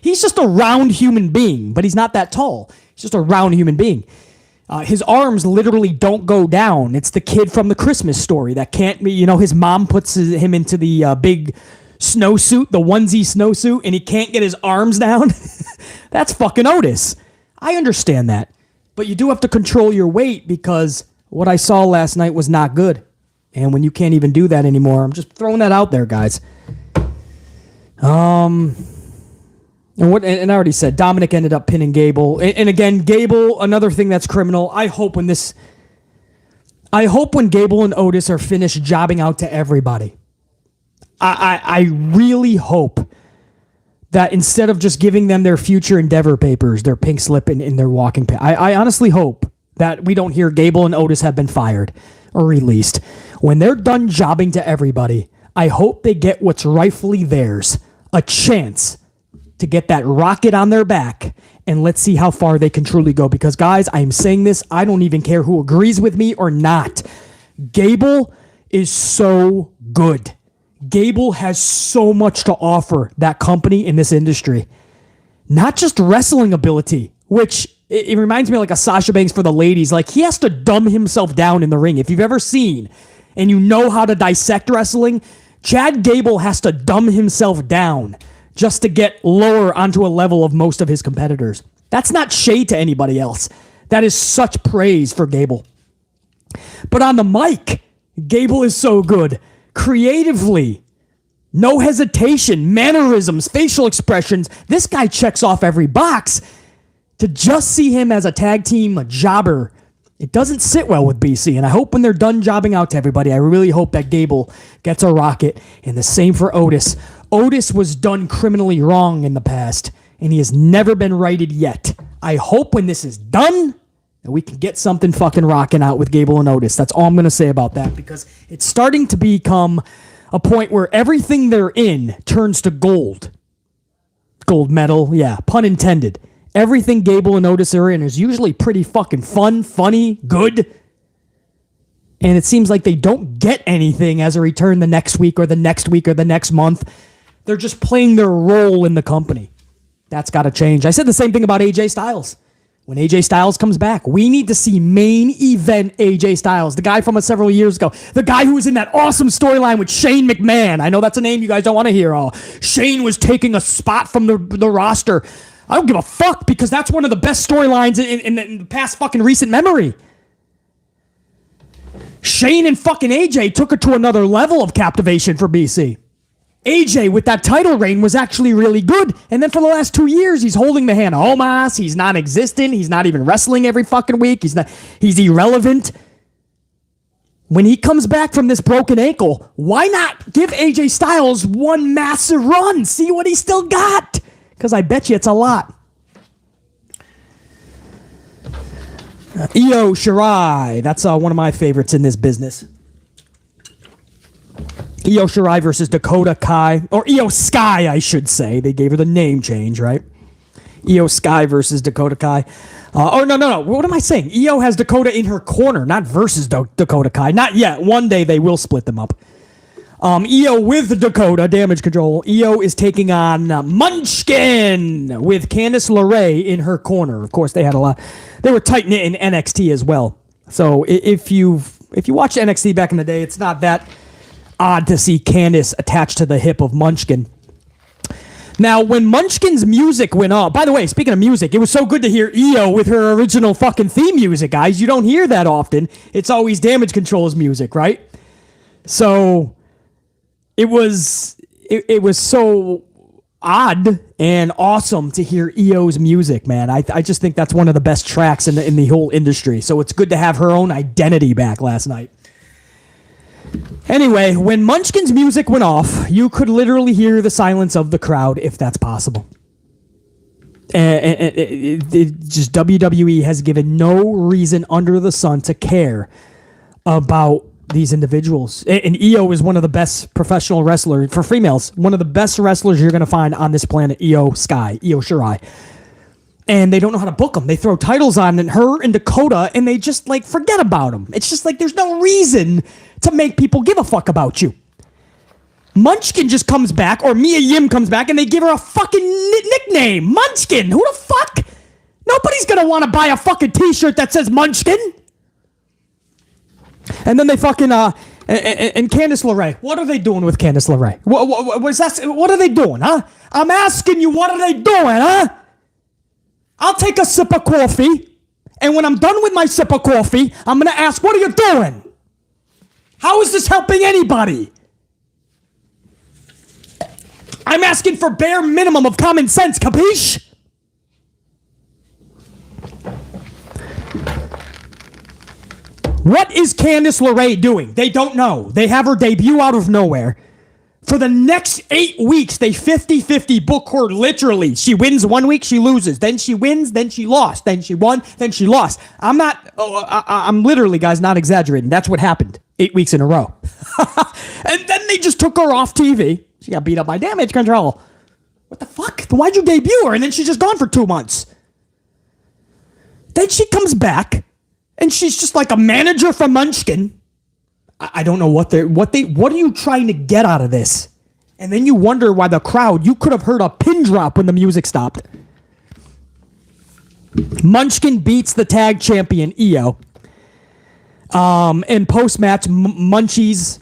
He's just a round human being, but he's not that tall. He's just a round human being. His arms literally don't go down. It's the kid from the Christmas Story that can't be, you know, his mom puts him into the big snowsuit, the onesie snowsuit, and he can't get his arms down. That's fucking Otis. I understand that. But you do have to control your weight because what I saw last night was not good. And when you can't even do that anymore, I'm just throwing that out there, guys. And I already said, Dominic ended up pinning Gable. And again, Gable, another thing that's criminal. I hope when Gable and Otis are finished jobbing out to everybody, I really hope that instead of just giving them their future endeavor papers, their pink slip in their walking pad, I honestly hope that we don't hear Gable and Otis have been fired or released. When they're done jobbing to everybody, I hope they get what's rightfully theirs, a chance to get that rocket on their back, and let's see how far they can truly go. Because, guys, I am saying this, I don't even care who agrees with me or not. Gable is so good. Gable has so much to offer that company in this industry. Not just wrestling ability, which it reminds me of like a Sasha Banks for the ladies. Like, he has to dumb himself down in the ring. If you've ever seen and you know how to dissect wrestling, Chad Gable has to dumb himself down just to get lower onto a level of most of his competitors. That's not shade to anybody else. That is such praise for Gable. But on the mic, Gable is so good. Creatively, no hesitation, mannerisms, facial expressions. This guy checks off every box. To just see him as a tag team jobber, it doesn't sit well with BC. And I hope when they're done jobbing out to everybody, I really hope that Gable gets a rocket. And the same for Otis. Otis was done criminally wrong in the past, and he has never been righted yet. I hope when this is done, that we can get something fucking rocking out with Gable and Otis. That's all I'm going to say about that, because it's starting to become a point where everything they're in turns to gold. Gold medal, yeah, pun intended. Everything Gable and Otis are in is usually pretty fucking fun, funny, good. And it seems like they don't get anything as a return the next week or the next week or the next month. They're just playing their role in the company. That's got to change. I said the same thing about AJ Styles. When AJ Styles comes back, we need to see main event AJ Styles, the guy from several years ago, the guy who was in that awesome storyline with Shane McMahon. I know that's a name you guys don't want to hear. Oh, Shane was taking a spot from the roster. I don't give a fuck, because that's one of the best storylines in the past fucking recent memory. Shane and fucking AJ took it to another level of captivation for BC. AJ, with that title reign, was actually really good. And then for the last 2 years, he's holding the hand of Omos. He's non-existent. He's not even wrestling every fucking week. He's irrelevant. When he comes back from this broken ankle, why not give AJ Styles one massive run? See what he still got. Because I bet you it's a lot. Io Shirai. That's one of my favorites in this business. Io Shirai versus Dakota Kai. Or Io Sky, I should say. They gave her the name change, right? Io Sky versus Dakota Kai. No. What am I saying? Io has Dakota in her corner, not versus Dakota Kai. Not yet. One day they will split them up. Io with Dakota, Damage Control. Io is taking on Munchkin with Candice LeRae in her corner. Of course, they had a lot. They were tight-knit in NXT as well. So if you watched NXT back in the day, it's not that odd to see Candice attached to the hip of Munchkin. Now, when Munchkin's music went off, by the way, speaking of music, it was so good to hear Io with her original fucking theme music, guys. You don't hear that often. It's always Damage Control's music, right? So it was so odd and awesome to hear EO's music, man. I just think that's one of the best tracks in the whole industry. So it's good to have her own identity back last night. Anyway, when Munchkin's music went off, you could literally hear the silence of the crowd, if that's possible. Just WWE has given no reason under the sun to care about these individuals. And EO is one of the best professional wrestlers for females. One of the best wrestlers you're going to find on this planet, Io Shirai. And they don't know how to book them. They throw titles on her and Dakota, and they just like forget about them. It's just like there's no reason to make people give a fuck about you. Munchkin just comes back, or Mia Yim comes back, and they give her a fucking nickname, Munchkin. Who the fuck? Nobody's gonna want to buy a fucking t-shirt that says Munchkin. And then they fucking and Candice LeRae. What are they doing with Candice LeRae? What are they doing, huh? I'm asking you, what are they doing, huh? I'll take a sip of coffee, and when I'm done with my sip of coffee, I'm gonna ask, what are you doing? How is this helping anybody? I'm asking for bare minimum of common sense, capiche? What is Candice LeRae doing? They don't know. They have her debut out of nowhere. For the next 8 weeks, they 50-50 book her literally. She wins 1 week, she loses. Then she wins, then she lost. Then she won, then she lost. I'm literally, guys, not exaggerating. That's what happened 8 weeks in a row. And then they just took her off TV. She got beat up by Damage Control. What the fuck? Why'd you debut her? And then she's just gone for 2 months. Then she comes back, and she's just like a manager for Munchkin. I don't know what are you trying to get out of this? And then you wonder why the crowd, you could have heard a pin drop when the music stopped. Munchkin beats the tag champion, Io. In post-match, Munchkin,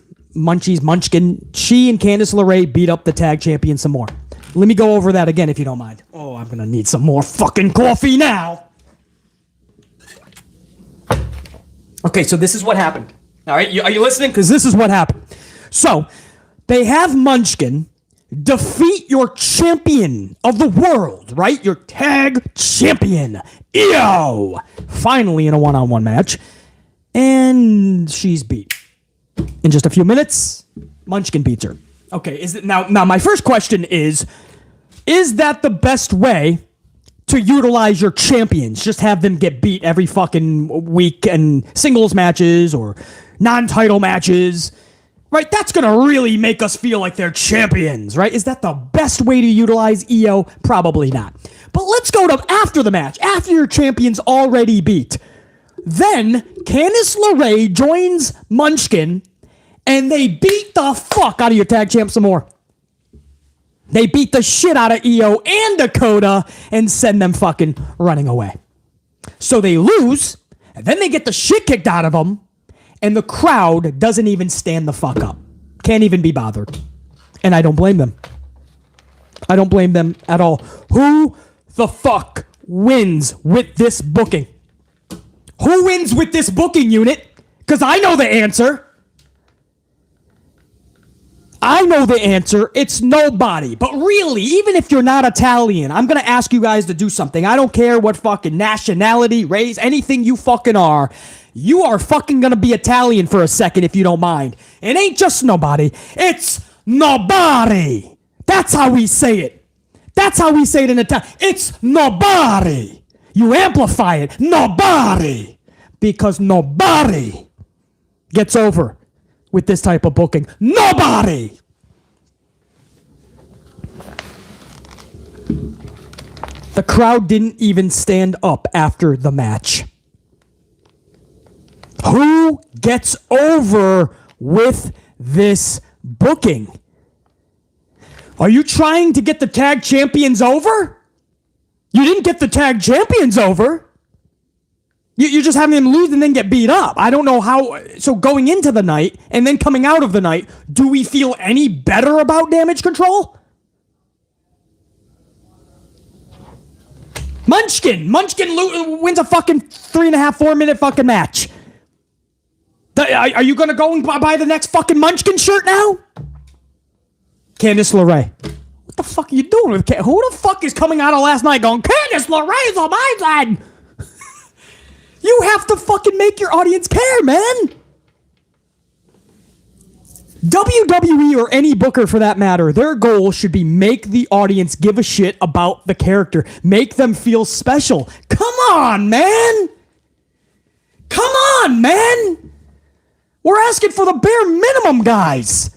she and Candice LeRae beat up the tag champion some more. Let me go over that again if you don't mind. Oh, I'm going to need some more fucking coffee now. Okay, so this is what happened. All right, are you listening? Because this is what happened. So, they have Munchkin defeat your champion of the world, right? Your tag champion, Io. Finally in a one-on-one match. And she's beat. In just a few minutes, Munchkin beats her. Okay, now my first question is that the best way to utilize your champions? Just have them get beat every fucking week and singles matches or non-title matches, right? That's going to really make us feel like they're champions, right? Is that the best way to utilize Io? Probably not. But let's go to after the match, after your champion's already beat. Then Candice LeRae joins Munchkin, and they beat the fuck out of your tag champ some more. They beat the shit out of Io and Dakota and send them fucking running away. So they lose, and then they get the shit kicked out of them, and the crowd doesn't even stand the fuck up. Can't even be bothered. And I don't blame them. I don't blame them at all. Who the fuck wins with this booking? Who wins with this booking unit? Because I know the answer. I know the answer. It's nobody. But really, even if you're not Italian, I'm going to ask you guys to do something. I don't care what fucking nationality, race, anything you fucking are. You are fucking going to be Italian for a second if you don't mind. It ain't just nobody. It's nobody. That's how we say it. That's how we say it in Italian. It's nobody. You amplify it. Nobody. Because nobody gets over with this type of booking. Nobody. The crowd didn't even stand up after the match. Who gets over with this booking? Are you trying to get the tag champions over? You didn't get the tag champions over. You're just having them lose and then get beat up. I don't know how. So going into the night and then coming out of the night, do we feel any better about Damage Control? Munchkin wins a fucking 3.5, 4 minute fucking match. Are you going to go and buy the next fucking Munchkin shirt now? Candice LeRae. What the fuck are you doing with Candice? Who the fuck is coming out of last night going, Candice LeRae's on my side? You have to fucking make your audience care, man. WWE or any booker for that matter, their goal should be make the audience give a shit about the character. Make them feel special. Come on, man. Come on, man. We're asking for the bare minimum, guys.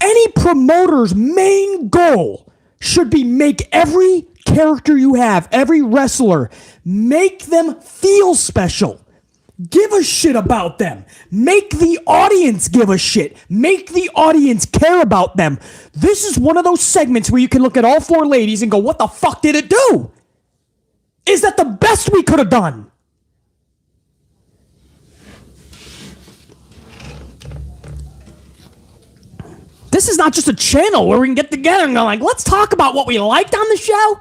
Any promoter's main goal should be make every character you have, every wrestler, make them feel special. Give a shit about them. Make the audience give a shit. Make the audience care about them. This is one of those segments where you can look at all four ladies and go, what the fuck did it do? Is that the best we could have done? This is not just a channel where we can get together and go like, let's talk about what we liked on the show.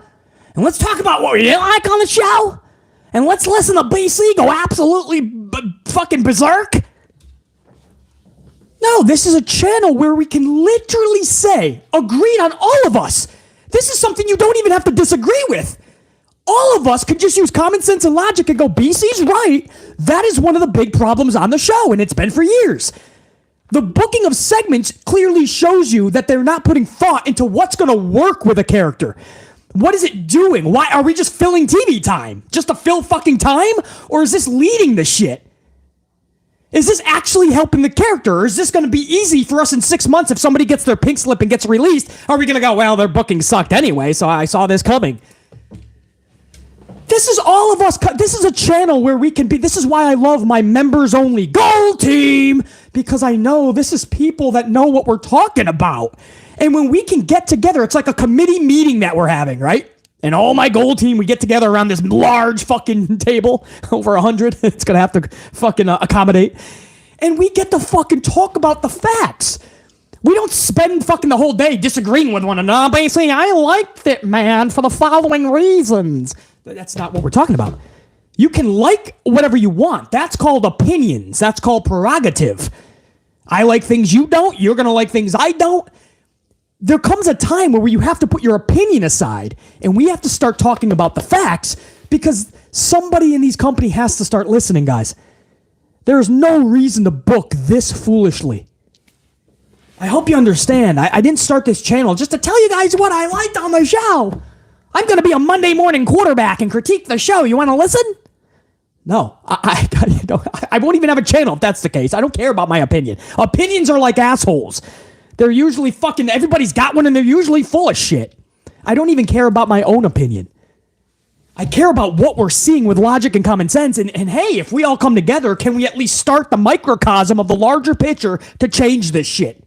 And let's talk about what we didn't like on the show. And let's listen to BC go absolutely fucking berserk. No, this is a channel where we can literally say, agreed on all of us. This is something you don't even have to disagree with. All of us could just use common sense and logic and go, BC's right. That is one of the big problems on the show, and it's been for years. The booking of segments clearly shows you that they're not putting thought into what's going to work with a character. What is it doing? Why are we just filling TV time? Just to fill fucking time? Or is this leading the shit? Is this actually helping the character? Or is this going to be easy for us in 6 months if somebody gets their pink slip and gets released? Are we going to go, well, their booking sucked anyway, so I saw this coming. This is all of us. This is a channel where we can be. This is why I love my members only gold team, because I know this is people that know what we're talking about. And when we can get together, it's like a committee meeting that we're having, right? And all my gold team, we get together around this large fucking table, over 100. It's going to have to fucking accommodate. And we get to fucking talk about the facts. We don't spend fucking the whole day disagreeing with one another. Basically, I liked it, man, for the following reasons. That's not what we're talking about. You can like whatever you want. That's called opinions. That's called prerogative. I like things you don't. You're going to like things I don't. There comes a time where you have to put your opinion aside and we have to start talking about the facts because somebody in these companies has to start listening, guys. There is no reason to book this foolishly. I hope you understand. I didn't start this channel just to tell you guys what I liked on the show. I'm going to be a Monday morning quarterback and critique the show. You want to listen? No, I won't even have a channel if that's the case. I don't care about my opinion. Opinions are like assholes. They're usually fucking, everybody's got one and they're usually full of shit. I don't even care about my own opinion. I care about what we're seeing with logic and common sense. And hey, if we all come together, can we at least start the microcosm of the larger picture to change this shit?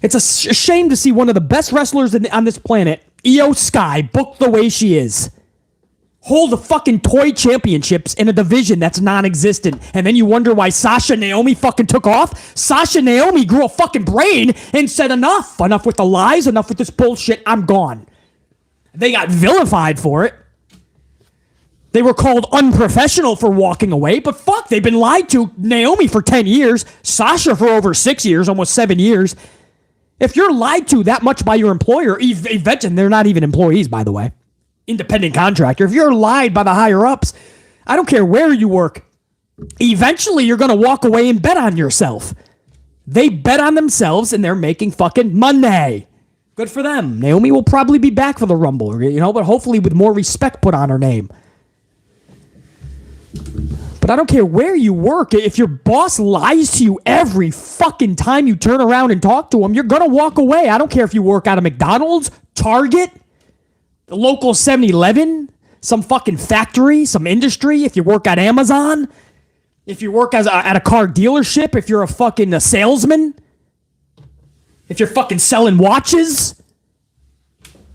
It's a shame to see one of the best wrestlers on this planet, Io Sky, booked the way she is. Hold the fucking toy championships in a division that's non-existent. And then you wonder why Sasha Naomi fucking took off. Sasha Naomi grew a fucking brain and said enough. Enough with the lies, enough with this bullshit, I'm gone. They got vilified for it. They were called unprofessional for walking away, but fuck, they've been lied to. Naomi for 10 years, Sasha for over 6 years, almost 7 years. If you're lied to that much by your employer, and they're not even employees, by the way, independent contractor, if you're lied by the higher ups, I don't care where you work, eventually you're going to walk away and bet on yourself. They bet on themselves and they're making fucking money. Good for them. Naomi will probably be back for the Rumble, but hopefully with more respect put on her name. But I don't care where you work. If your boss lies to you every fucking time you turn around and talk to him, you're going to walk away. I don't care if you work at a McDonald's, Target, the local 7-Eleven, some fucking factory, some industry, if you work at Amazon, if you work at a car dealership, if you're a fucking salesman, if you're fucking selling watches,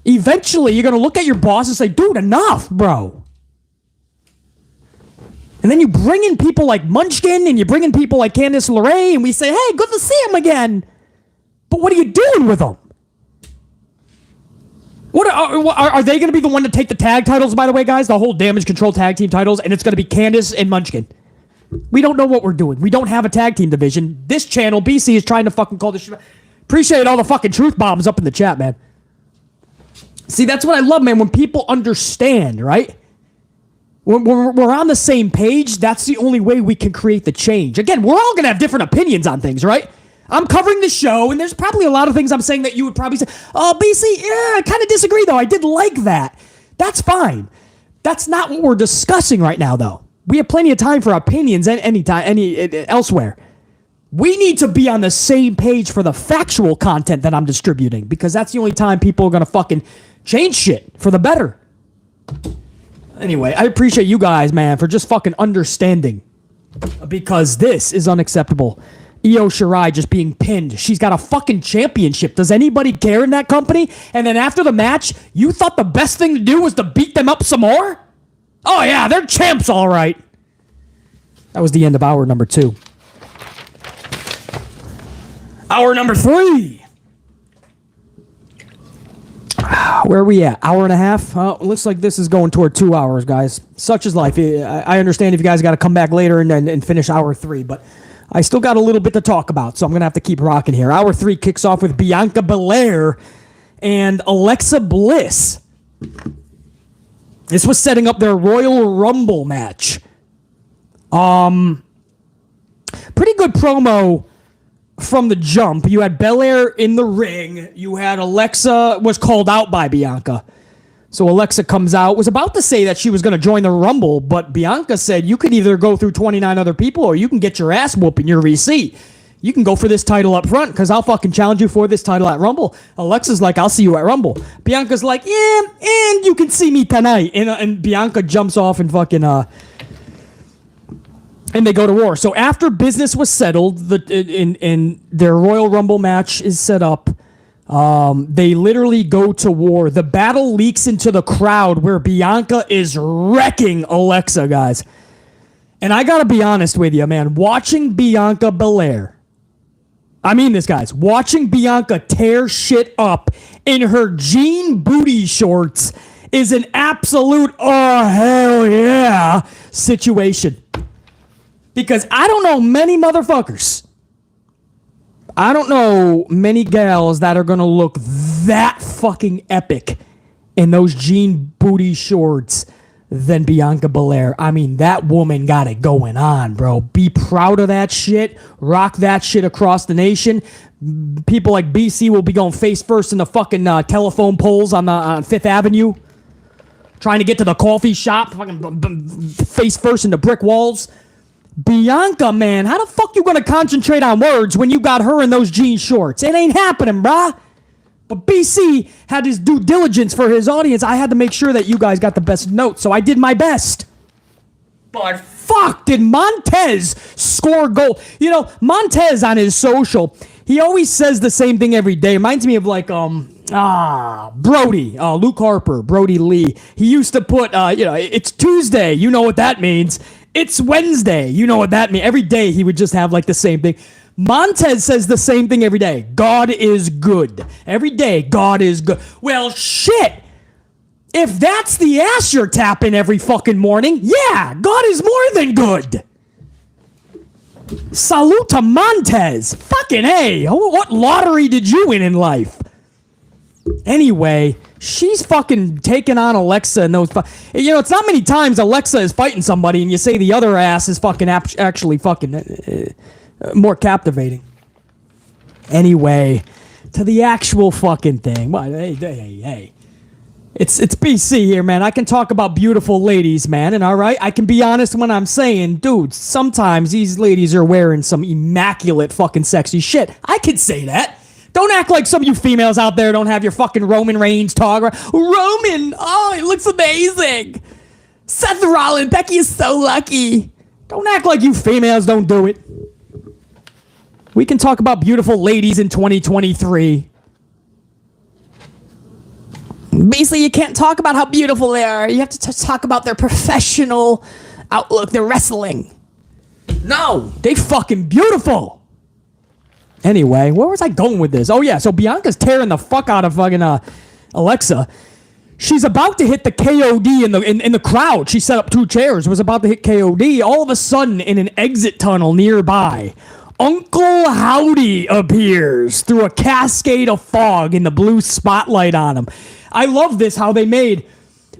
eventually you're going to look at your boss and say, dude, enough, bro. And then you bring in people like Munchkin and you bring in people like Candice LeRae and we say, hey, good to see him again. But what are you doing with them? What are they going to be the one to take the tag titles, by the way, guys? The whole Damage Control tag team titles, and it's going to be Candice and Munchkin. We don't know what we're doing. We don't have a tag team division. This channel, BC, is trying to fucking call this shit. Appreciate all the fucking truth bombs up in the chat, man. See, that's what I love, man, when people understand, right? When we're on the same page, that's the only way we can create the change. Again, we're all going to have different opinions on things, right? I'm covering the show, and there's probably a lot of things I'm saying that you would probably say, oh, BC, yeah, I kind of disagree, though. I did like that. That's fine. That's not what we're discussing right now, though. We have plenty of time for opinions elsewhere. We need to be on the same page for the factual content that I'm distributing, because that's the only time people are going to fucking change shit for the better. Anyway, I appreciate you guys, man, for just fucking understanding, because this is unacceptable. Io Shirai just being pinned. She's got a fucking championship. Does anybody care in that company? And then after the match, you thought the best thing to do was to beat them up some more? Oh yeah, they're champs, all right. That was the end of hour number 2. Hour number 3. Where are we at? Hour and a half? Looks like this is going toward 2 hours, guys. Such is life. I understand if you guys got to come back later and finish hour 3, but I still got a little bit to talk about, so I'm going to have to keep rocking here. Hour 3 kicks off with Bianca Belair and Alexa Bliss. This was setting up their Royal Rumble match. Pretty good promo from the jump. You had Belair in the ring. You had Alexa was called out by Bianca. So Alexa comes out, was about to say that she was going to join the Rumble, but Bianca said you could either go through 29 other people or you can get your ass whooped in your receipt. You can go for this title up front because I'll fucking challenge you for this title at Rumble. Alexa's like, I'll see you at Rumble. Bianca's like, yeah, and you can see me tonight. And Bianca jumps off and fucking, and they go to war. So after business was settled, in their Royal Rumble match is set up. They literally go to war. The battle leaks into the crowd where Bianca is wrecking Alexa, guys. And I gotta be honest with you, man. Watching Bianca Belair, I mean this, guys. Watching Bianca tear shit up in her jean booty shorts is an absolute, oh, hell yeah, situation. Because I don't know many motherfuckers. I don't know many gals that are going to look that fucking epic in those jean booty shorts than Bianca Belair. I mean, that woman got it going on, bro. Be proud of that shit. Rock that shit across the nation. People like BC will be going face first in the fucking telephone poles on Fifth Avenue. Trying to get to the coffee shop. Fucking face first in the brick walls. Bianca, man, how the fuck you gonna concentrate on words when you got her in those jean shorts? It ain't happening, brah. But BC had his due diligence for his audience. I had to make sure that you guys got the best notes, so I did my best. But fuck, did Montez score gold? You know, Montez on his social, he always says the same thing every day. Reminds me of like, Brody, Luke Harper, Brody Lee. He used to put, it's Tuesday. You know what that means. It's Wednesday. You know what that means. Every day he would just have like the same thing. Montez says the same thing every day. God is good. Every day, God is good. Well, shit. If that's the ass you're tapping every fucking morning, yeah, God is more than good. Salute to Montez. Fucking A. What lottery did you win in life? Anyway, she's fucking taking on Alexa and those. It's not many times Alexa is fighting somebody and you say the other ass is fucking actually fucking more captivating. Anyway, to the actual fucking thing. Well, hey. It's BC here, man. I can talk about beautiful ladies, man, and all right, I can be honest when I'm saying, dude, sometimes these ladies are wearing some immaculate fucking sexy shit. I can say that. Don't act like some of you females out there don't have your fucking Roman Reigns talk. Roman, oh, he looks amazing. Seth Rollins, Becky is so lucky. Don't act like you females don't do it. We can talk about beautiful ladies in 2023. Basically, you can't talk about how beautiful they are. You have to talk about their professional outlook, their wrestling. No, they fucking beautiful. Anyway, where was I going with this? Oh, yeah, so Bianca's tearing the fuck out of fucking Alexa. She's about to hit the KOD in the crowd. She set up 2 chairs, was about to hit KOD. All of a sudden, in an exit tunnel nearby, Uncle Howdy appears through a cascade of fog in the blue spotlight on him. I love this, how they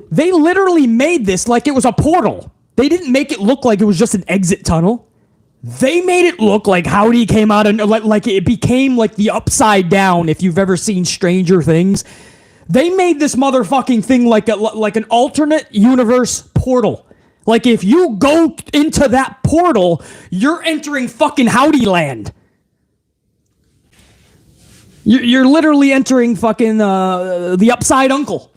literally made this like it was a portal. They didn't make it look like it was just an exit tunnel. They made it look like Howdy came out and like it became like the Upside Down, if you've ever seen Stranger Things. They made this motherfucking thing like an alternate universe portal. Like if you go into that portal, you're entering fucking Howdy land. You're literally entering fucking the Upside Uncle.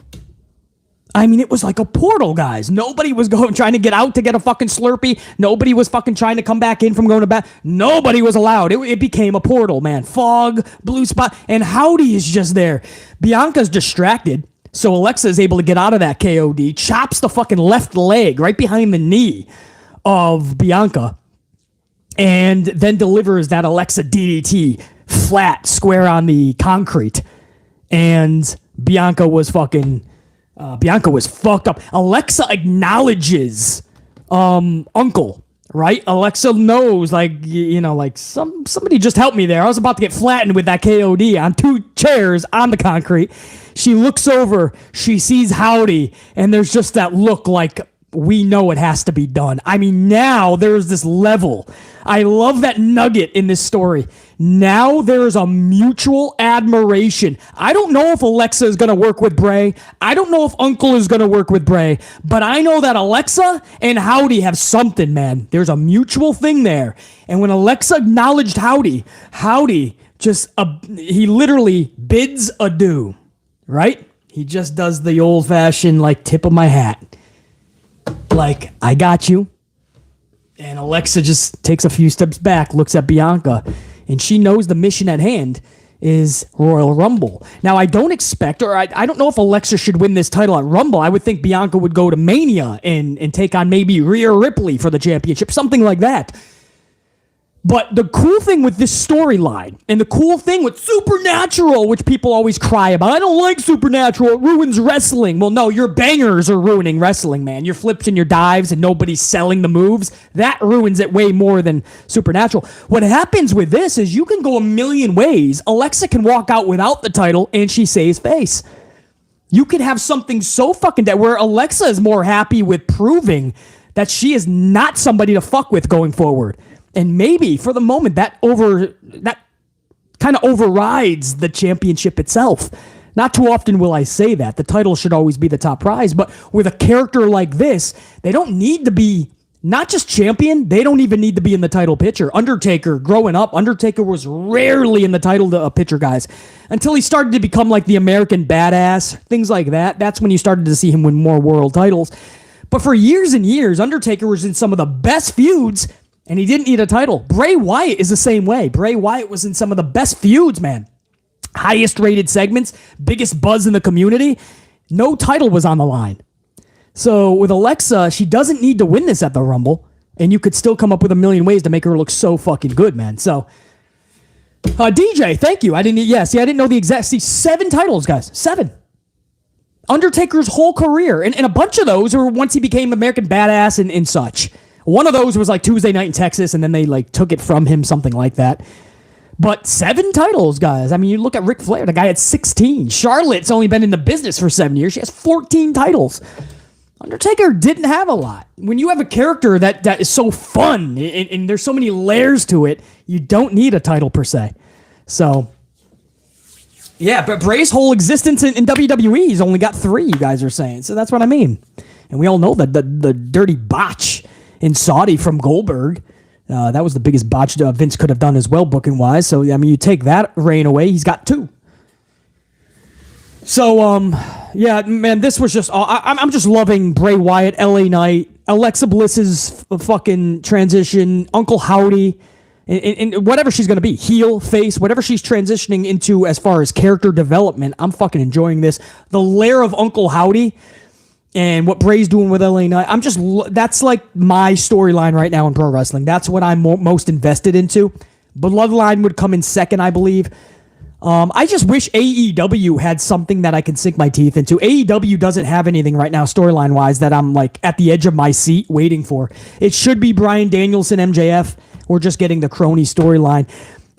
I mean, it was like a portal, guys. Nobody was trying to get out to get a fucking Slurpee. Nobody was fucking trying to come back in from going to back. Nobody was allowed. It became a portal, man. Fog, blue spot, and Howdy is just there. Bianca's distracted, so Alexa is able to get out of that KOD, chops the fucking left leg right behind the knee of Bianca, and then delivers that Alexa DDT flat, square on the concrete. And Bianca was fucked up. Alexa acknowledges Uncle, right? Alexa knows, like, like somebody just helped me there. I was about to get flattened with that KOD on 2 chairs on the concrete. She looks over, she sees Howdy, and there's just that look like, we know it has to be done. I mean, now there's this level. I love that nugget in this story. Now there's a mutual admiration. I don't know if Alexa is going to work with Bray. I don't know if Uncle is going to work with Bray. But I know that Alexa and Howdy have something, man. There's a mutual thing there. And when Alexa acknowledged Howdy just, he literally bids adieu, right? He just does the old-fashioned, like, tip of my hat. Like, I got you. And Alexa just takes a few steps back, looks at Bianca, and she knows the mission at hand is Royal Rumble. Now, I don't expect, or I don't know if Alexa should win this title at Rumble. I would think Bianca would go to Mania and take on maybe Rhea Ripley for the championship, something like that. But the cool thing with this storyline, and the cool thing with Supernatural, which people always cry about, I don't like Supernatural, it ruins wrestling. Well, no, your bangers are ruining wrestling, man. Your flips and your dives and nobody's selling the moves. That ruins it way more than Supernatural. What happens with this is you can go a million ways. Alexa can walk out without the title and she saves face. You could have something so fucking dead where Alexa is more happy with proving that she is not somebody to fuck with going forward. And maybe for the moment that kind of overrides the championship itself. Not too often will I say that. The title should always be the top prize. But with a character like this, they don't need to be not just champion. They don't even need to be in the title picture. Undertaker, growing up, Undertaker was rarely in the title picture, guys. Until he started to become like the American Badass, things like that. That's when you started to see him win more world titles. But for years and years, Undertaker was in some of the best feuds, and he didn't need a title. Bray Wyatt is the same way. Bray Wyatt was in some of the best feuds, man. Highest rated segments, biggest buzz in the community. No title was on the line. So with Alexa, she doesn't need to win this at the Rumble, and you could still come up with a million ways to make her look so fucking good, man. So, DJ, thank you. I didn't know the exact. See, 7 titles, guys. 7. Undertaker's whole career, and a bunch of those were once he became American Badass and such. One of those was like Tuesday Night in Texas, and then they like took it from him, something like that. But 7 titles, guys. I mean, you look at Ric Flair, the guy had 16. Charlotte's only been in the business for 7 years. She has 14 titles. Undertaker didn't have a lot. When you have a character that is so fun, and there's so many layers to it, you don't need a title per se. So, yeah, but Bray's whole existence in WWE, he's only got 3, you guys are saying. So that's what I mean. And we all know that the dirty botch in Saudi from Goldberg. That was the biggest botch Vince could have done as well, booking-wise. So, I mean, you take that reign away, he's got 2. So, yeah, man, this was just... I'm just loving Bray Wyatt, LA Knight, Alexa Bliss's fucking transition, Uncle Howdy, and whatever she's going to be, heel, face, whatever she's transitioning into as far as character development, I'm fucking enjoying this. The lair of Uncle Howdy... and what Bray's doing with LA Knight, that's like my storyline right now in pro wrestling. That's what I'm most invested into. Bloodline would come in second, I believe. I just wish AEW had something that I can sink my teeth into. AEW doesn't have anything right now storyline-wise that I'm like at the edge of my seat waiting for. It should be Bryan Danielson, MJF, we're just getting the crony storyline.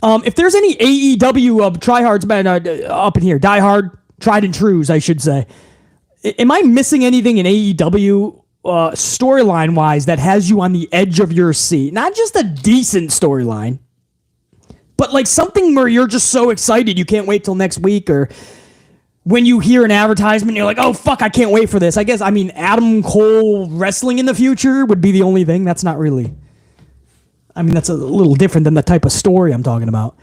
If there's any AEW tryhards up in here, diehard, tried and trues, I should say, am I missing anything in AEW storyline wise that has you on the edge of your seat? Not just a decent storyline, but like something where you're just so excited you can't wait till next week, or when you hear an advertisement you're like, oh fuck, I can't wait for this. I guess, I mean, Adam Cole wrestling in the future would be the only thing. That's not really, I mean, that's a little different than the type of story I'm talking about.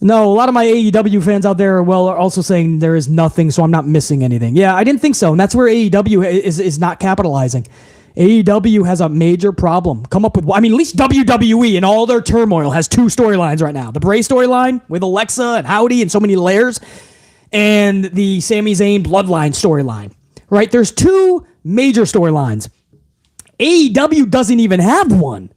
No, a lot of my AEW fans out there are also saying there is nothing, so I'm not missing anything. Yeah, I didn't think so, and that's where AEW is not capitalizing. AEW has a major problem. Come up with, I mean, at least WWE in all their turmoil has 2 storylines right now. The Bray storyline with Alexa and Howdy and so many layers, and the Sami Zayn Bloodline storyline, right? There's 2 major storylines. AEW doesn't even have one.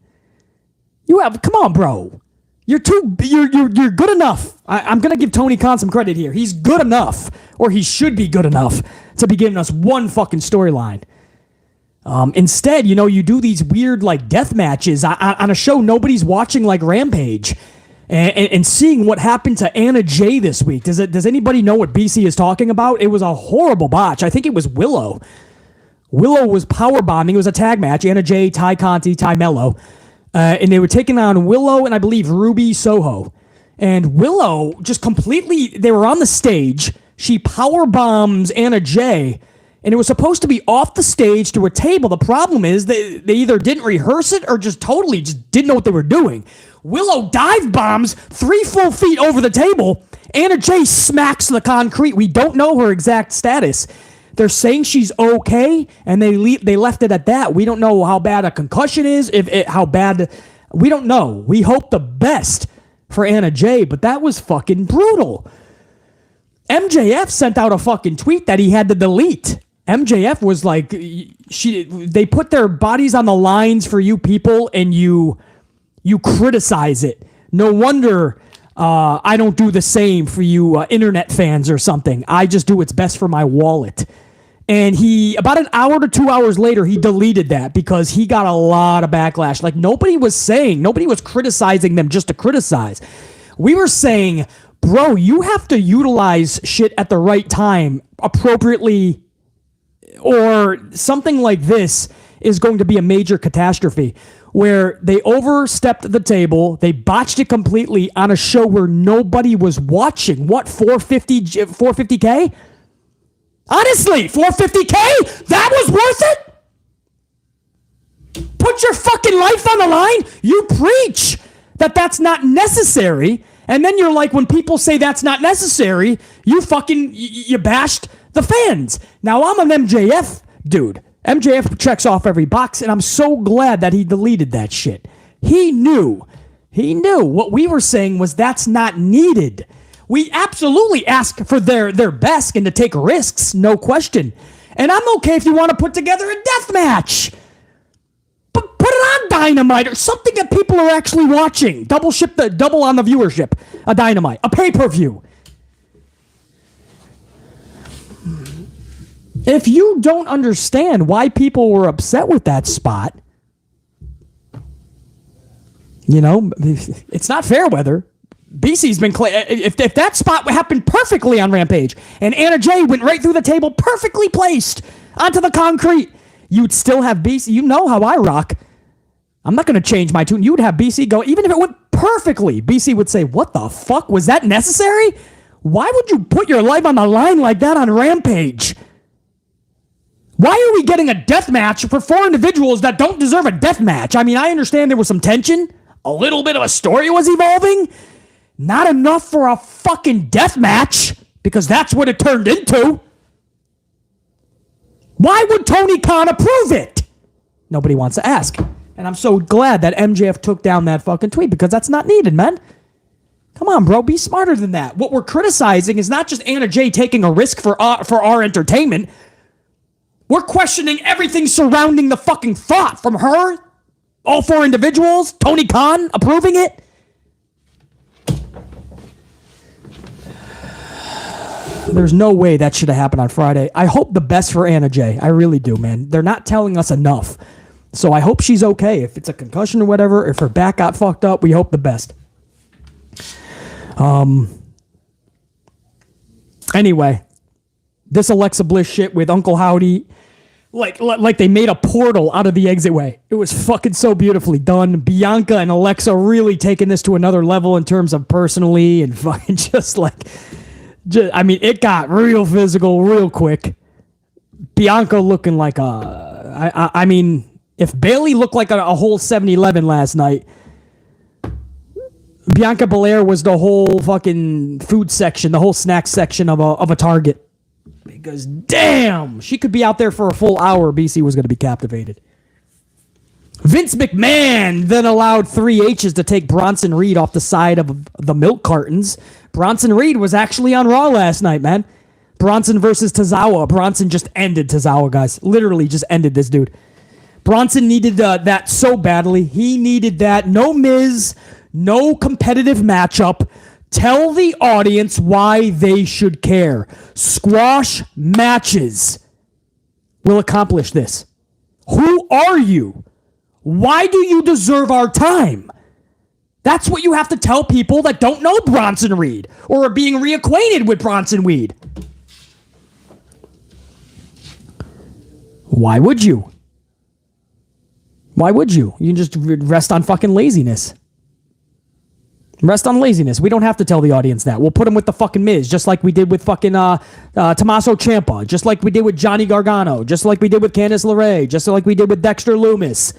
You have, come on, bro. You're good enough. I'm going to give Tony Khan some credit here. He's good enough, or he should be good enough, to be giving us one fucking storyline. Instead, you do these weird like death matches on a show nobody's watching, like Rampage, and seeing what happened to Anna Jay this week. Does anybody know what BC is talking about? It was a horrible botch. I think it was Willow. Willow was powerbombing. It was a tag match. Anna Jay, Ty Conti, Ty Mello. And they were taking on Willow and I believe Ruby Soho. And Willow just completely, they were on the stage. She power bombs Anna Jay. And it was supposed to be off the stage to a table. The problem is they either didn't rehearse it or just totally just didn't know what they were doing. Willow dive bombs 3 full feet over the table. Anna Jay smacks the concrete. We don't know her exact status. They're saying she's okay, and they left it at that. We don't know how bad a concussion is, how bad, we don't know. We hope the best for Anna Jay, but that was fucking brutal. MJF sent out a fucking tweet that he had to delete. MJF was like, they put their bodies on the lines for you people, and you criticize it. No wonder I don't do the same for you internet fans or something. I just do what's best for my wallet. And about an hour to 2 hours later, he deleted that because he got a lot of backlash. Like, nobody was criticizing them just to criticize. We were saying, bro, you have to utilize shit at the right time appropriately, or something like this is going to be a major catastrophe where they overstepped the table. They botched it completely on a show where nobody was watching. What, 450K? Honestly, 450K? That was worth it? Put your fucking life on the line? You preach that that's not necessary, and then you're like, when people say that's not necessary, you bashed the fans. Now, I'm an MJF dude. MJF checks off every box, and I'm so glad that he deleted that shit. He knew. What we were saying was that's not needed. We absolutely ask for their best and to take risks, no question. And I'm okay if you want to put together a death match. But put it on Dynamite or something that people are actually watching. Double on the viewership. A Dynamite. A pay-per-view. If you don't understand why people were upset with that spot, it's not fair weather. BC's been if that spot happened perfectly on Rampage and Anna Jay went right through the table, perfectly placed onto the concrete, you'd still have BC. You know how I rock. I'm not going to change my tune. You would have BC go, even if it went perfectly, BC would say, what the fuck? Was that necessary? Why would you put your life on the line like that on Rampage? Why are we getting a death match for 4 individuals that don't deserve a death match? I mean, I understand there was some tension. A little bit of a story was evolving. Not enough for a fucking death match, because that's what it turned into. Why would Tony Khan approve it? Nobody wants to ask. And I'm so glad that MJF took down that fucking tweet, because that's not needed, man. Come on, bro. Be smarter than that. What we're criticizing is not just Anna Jay taking a risk for our entertainment. We're questioning everything surrounding the fucking thought from her, all 4 individuals, Tony Khan approving it. There's no way that should have happened on Friday. I hope the best for Anna Jay. I really do, man. They're not telling us enough. So I hope she's okay. If it's a concussion or whatever, if her back got fucked up, we hope the best. Anyway, this Alexa Bliss shit with Uncle Howdy, like they made a portal out of the exitway. It was fucking so beautifully done. Bianca and Alexa really taking this to another level in terms of personally and fucking I mean, it got real physical real quick. Bianca looking like I mean, if Bayley looked like a whole 7-Eleven last night, Bianca Belair was the whole fucking food section, the whole snack section of a Target. Because, damn, she could be out there for a full hour. BC was going to be captivated. Vince McMahon then allowed 3H's to take Bronson Reed off the side of the milk cartons. Bronson Reed was actually on Raw last night, man. Bronson versus Tozawa. Bronson just ended Tozawa, guys. Literally just ended this dude. Bronson needed that so badly. He needed that. No Miz, no competitive matchup. Tell the audience why they should care. Squash matches will accomplish this. Who are you? Why do you deserve our time? That's what you have to tell people that don't know Bronson Reed or are being reacquainted with Bronson Reed. Why would you? Why would you? You can just rest on fucking laziness. Rest on laziness. We don't have to tell the audience that. We'll put him with the fucking Miz, just like we did with fucking Tommaso Ciampa, just like we did with Johnny Gargano, just like we did with Candice LeRae, just like we did with Dexter Lumis.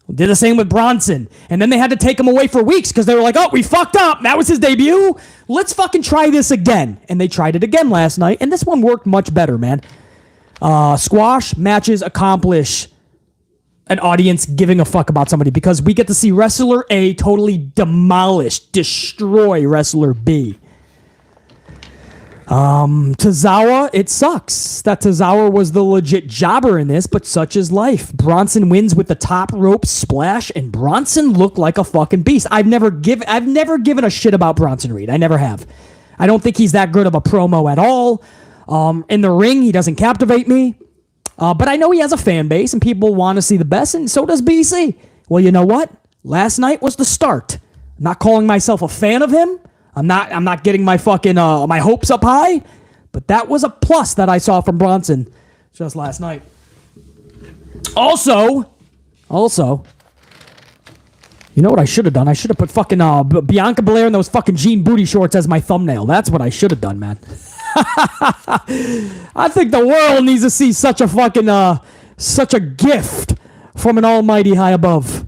We did the same with Bronson. And then they had to take him away for weeks because they were like, oh, we fucked up. That was his debut. Let's fucking try this again. And they tried it again last night, and this one worked much better, man. Squash matches accomplish an audience giving a fuck about somebody because we get to see wrestler A totally demolish, destroy wrestler B. Tozawa, it sucks that Tozawa was the legit jobber in this, but such is life. Bronson wins with the top rope splash, and Bronson looked like a fucking beast. I've never given a shit about Bronson Reed. I never have. I don't think he's that good of a promo at all. In the ring, he doesn't captivate me. But I know he has a fan base and people want to see the best, and so does BC. Well, you know what? Last night was the start. I'm not calling myself a fan of him. I'm not getting my fucking my hopes up high, but that was a plus that I saw from Bronson just last night. Also, you know what I should have done? I should have put fucking Bianca Belair in those fucking jean booty shorts as my thumbnail. That's what I should have done, man. I think the world needs to see such a fucking such a gift from an almighty high above.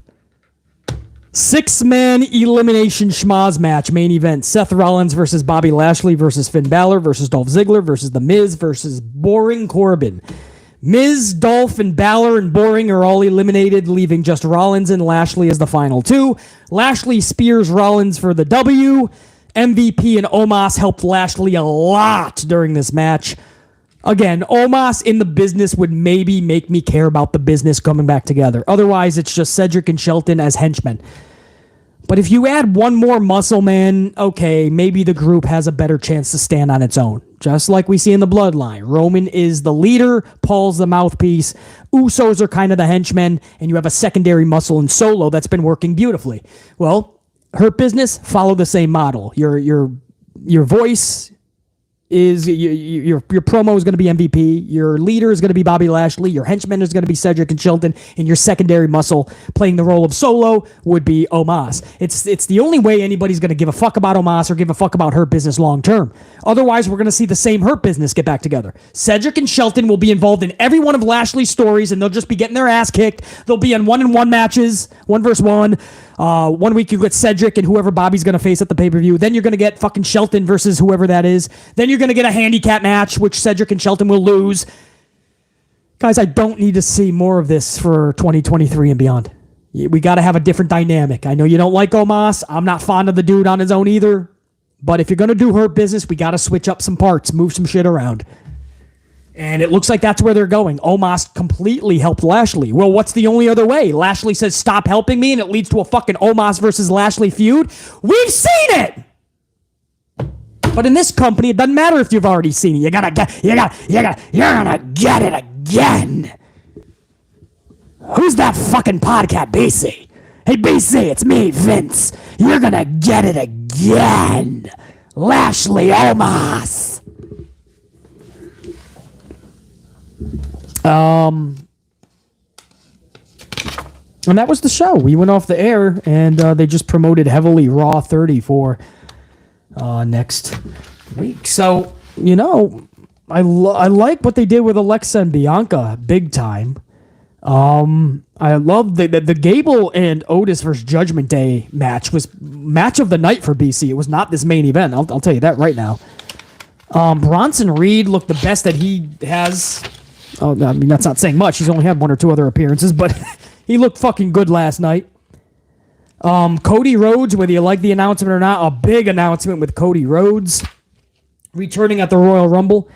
6-man elimination schmaz match main event. Seth Rollins versus Bobby Lashley versus Finn Balor versus Dolph Ziggler versus The Miz versus Boring Corbin. Miz, Dolph, and Balor and Boring are all eliminated, leaving just Rollins and Lashley as the final two. Lashley spears Rollins for the W. MVP and Omos helped Lashley a lot during this match. Again, Omos in the business would maybe make me care about the business coming back together. Otherwise, it's just Cedric and Shelton as henchmen. But if you add one more muscle man, okay, maybe the group has a better chance to stand on its own. Just like we see in the Bloodline. Roman is the leader, Paul's the mouthpiece, Usos are kind of the henchmen, and you have a secondary muscle in Solo that's been working beautifully. Well, Hurt Business, follow the same model. Your voice is your promo is going to be MVP. Your leader is going to be Bobby Lashley. Your henchman is going to be Cedric and Shelton, and your secondary muscle playing the role of Solo would be Omos. It's the only way anybody's going to give a fuck about Omos or give a fuck about Hurt Business long term. Otherwise, we're going to see the same Hurt Business get back together. Cedric and Shelton will be involved in every one of Lashley's stories, and they'll just be getting their ass kicked. They'll be in 1-on-1 matches, 1-versus-1. 1 week you get Cedric and whoever Bobby's going to face at the pay-per-view. Then you're going to get fucking Shelton versus whoever that is. Then you're going to get a handicap match, which Cedric and Shelton will lose. Guys, I don't need to see more of this for 2023 and beyond. We got to have a different dynamic. I know you don't like Omos. I'm not fond of the dude on his own either. But if you're going to do Hurt Business, we got to switch up some parts, move some shit around. And it looks like that's where they're going. Omos completely helped Lashley. Well, what's the only other way? Lashley says, stop helping me, and it leads to a fucking Omos versus Lashley feud. We've seen it! But in this company, it doesn't matter if you've already seen it. You're gonna get it again. Who's that fucking podcast, BC? Hey, BC, it's me, Vince. You're gonna get it again. Lashley Omos. And that was the show. We went off the air, and they just promoted heavily Raw 30 for next week. So, you know, I like what they did with Alexa and Bianca big time. I love the Gable and Otis versus Judgment Day match was match of the night for BC. It was not this main event. I'll tell you that right now. Bronson Reed looked the best that he has. Oh, I mean, that's not saying much. He's only had one or two other appearances, but he looked fucking good last night. Cody Rhodes, whether you like the announcement or not, a big announcement with Cody Rhodes returning at the Royal Rumble.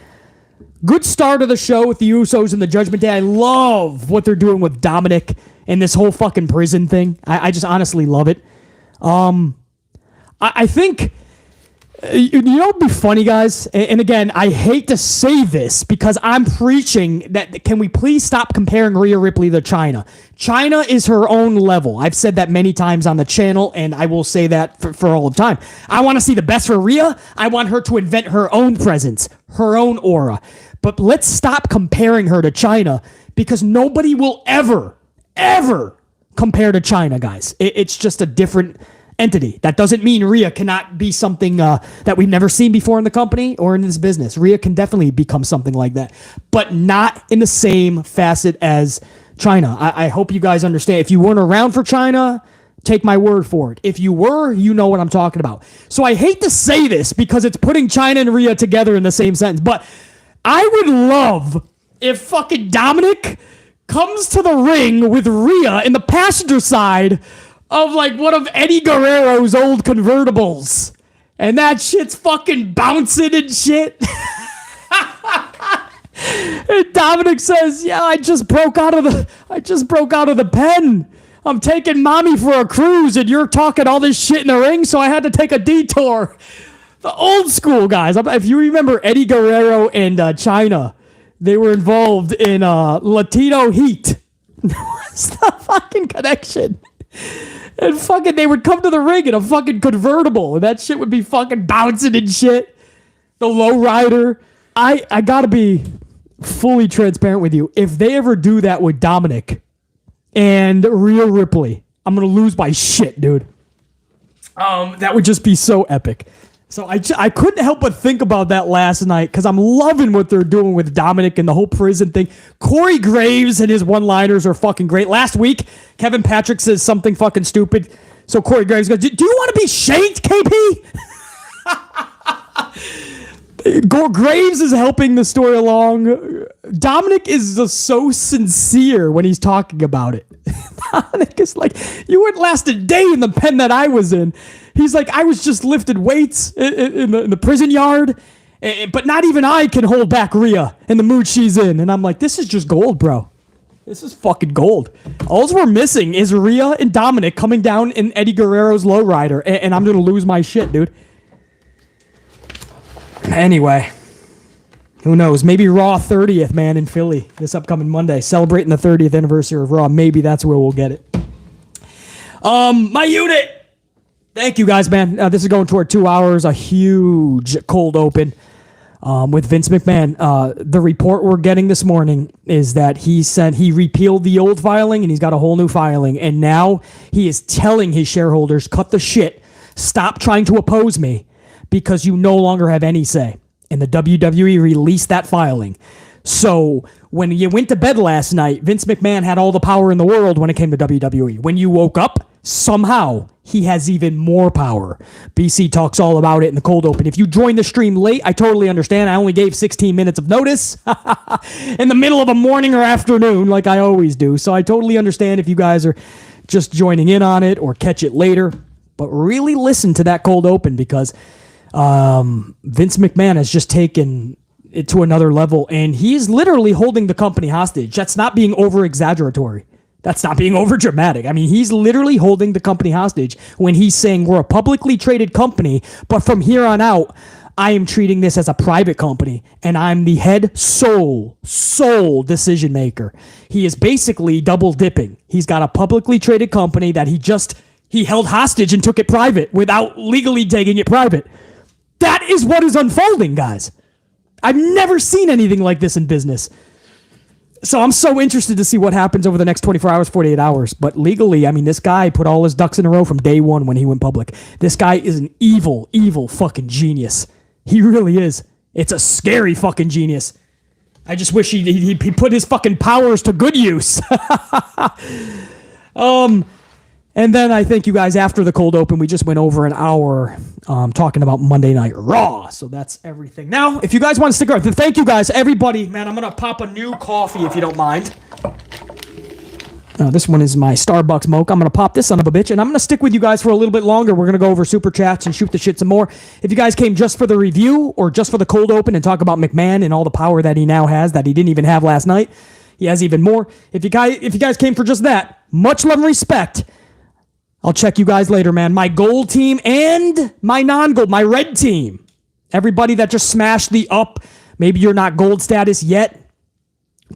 Good start of the show with the Usos and the Judgment Day. I love what they're doing with Dominic and this whole fucking prison thing. I just honestly love it. I think, you know what'd be funny, guys? And again, I hate to say this because I'm preaching that can we please stop comparing Rhea Ripley to Chyna? Chyna is her own level. I've said that many times on the channel, and I will say that for all the time. I want to see the best for Rhea. I want her to invent her own presence, her own aura. But let's stop comparing her to Chyna because nobody will ever compare to Chyna, guys. It's just a different entity. That doesn't mean Rhea cannot be something that we've never seen before in the company or in this business. Rhea can definitely become something like that, but not in the same facet as Chyna. I hope you guys understand. If you weren't around for Chyna, take my word for it. If you were, you know what I'm talking about. So I hate to say this because it's putting Chyna and Rhea together in the same sentence, but I would love if fucking Dominic comes to the ring with Rhea in the passenger side of like one of Eddie Guerrero's old convertibles. And that shit's fucking bouncing and shit. And Dominic says, yeah, I just broke out of the pen. I'm taking mommy for a cruise and you're talking all this shit in the ring, so I had to take a detour. The old school guys. If you remember Eddie Guerrero and Chyna, they were involved in Latino Heat. What's the fucking connection? And fucking they would come to the ring in a fucking convertible, and that shit would be fucking bouncing and shit. The lowrider. I gotta be fully transparent with you. If they ever do that with Dominic and Rhea Ripley, I'm gonna lose my shit, dude. That would just be so epic. So I couldn't help but think about that last night because I'm loving what they're doing with Dominic and the whole prison thing. Corey Graves and his one-liners are fucking great. Last week, Kevin Patrick says something fucking stupid. So Corey Graves goes, do you want to be shanked, KP? Graves is helping the story along. Dominic is just so sincere when he's talking about it. Dominic is like, you wouldn't last a day in the pen that I was in. He's like, I was just lifting weights in the prison yard, but not even I can hold back Rhea in the mood she's in. And I'm like, this is just gold, bro. This is fucking gold. All we're missing is Rhea and Dominic coming down in Eddie Guerrero's lowrider, and I'm going to lose my shit, dude. Anyway, who knows? Maybe Raw 30th, man, in Philly this upcoming Monday, celebrating the 30th anniversary of Raw. Maybe that's where we'll get it. My unit. Thank you, guys, man. This is going toward 2 hours, a huge cold open with Vince McMahon. The report we're getting this morning is that he repealed the old filing and he's got a whole new filing. And now he is telling his shareholders, cut the shit, stop trying to oppose me because you no longer have any say. And the WWE released that filing. So when you went to bed last night, Vince McMahon had all the power in the world when it came to WWE. When you woke up, somehow he has even more power. BC talks all about it in the cold open. If you joined the stream late, I totally understand. I only gave 16 minutes of notice in the middle of a morning or afternoon like I always do. So I totally understand if you guys are just joining in on it or catch it later. But really listen to that cold open because Vince McMahon has just taken it to another level, and he's literally holding the company hostage. That's not being over-exaggeratory. That's not being over-dramatic. I mean, he's literally holding the company hostage when he's saying we're a publicly traded company, but from here on out, I am treating this as a private company, and I'm the head sole decision maker. He is basically double dipping. He's got a publicly traded company that he held hostage and took it private without legally taking it private. That is what is unfolding, guys. I've never seen anything like this in business. So I'm so interested to see what happens over the next 24 hours, 48 hours. But legally, I mean, this guy put all his ducks in a row from day one when he went public. This guy is an evil, evil fucking genius. He really is. It's a scary fucking genius. I just wish he put his fucking powers to good use. And then I thank you guys after the cold open. We just went over an hour talking about Monday Night Raw. So that's everything. Now, if you guys want to stick around, thank you guys, everybody. Man, I'm going to pop a new coffee if you don't mind. This one is my Starbucks mocha. I'm going to pop this son of a bitch, and I'm going to stick with you guys for a little bit longer. We're going to go over super chats and shoot the shit some more. If you guys came just for the review or just for the cold open and talk about McMahon and all the power that he now has that he didn't even have last night, he has even more. If you guys came for just that, much love and respect. I'll check you guys later, man. My gold team and my non-gold, my red team. Everybody that just smashed the up, maybe you're not gold status yet.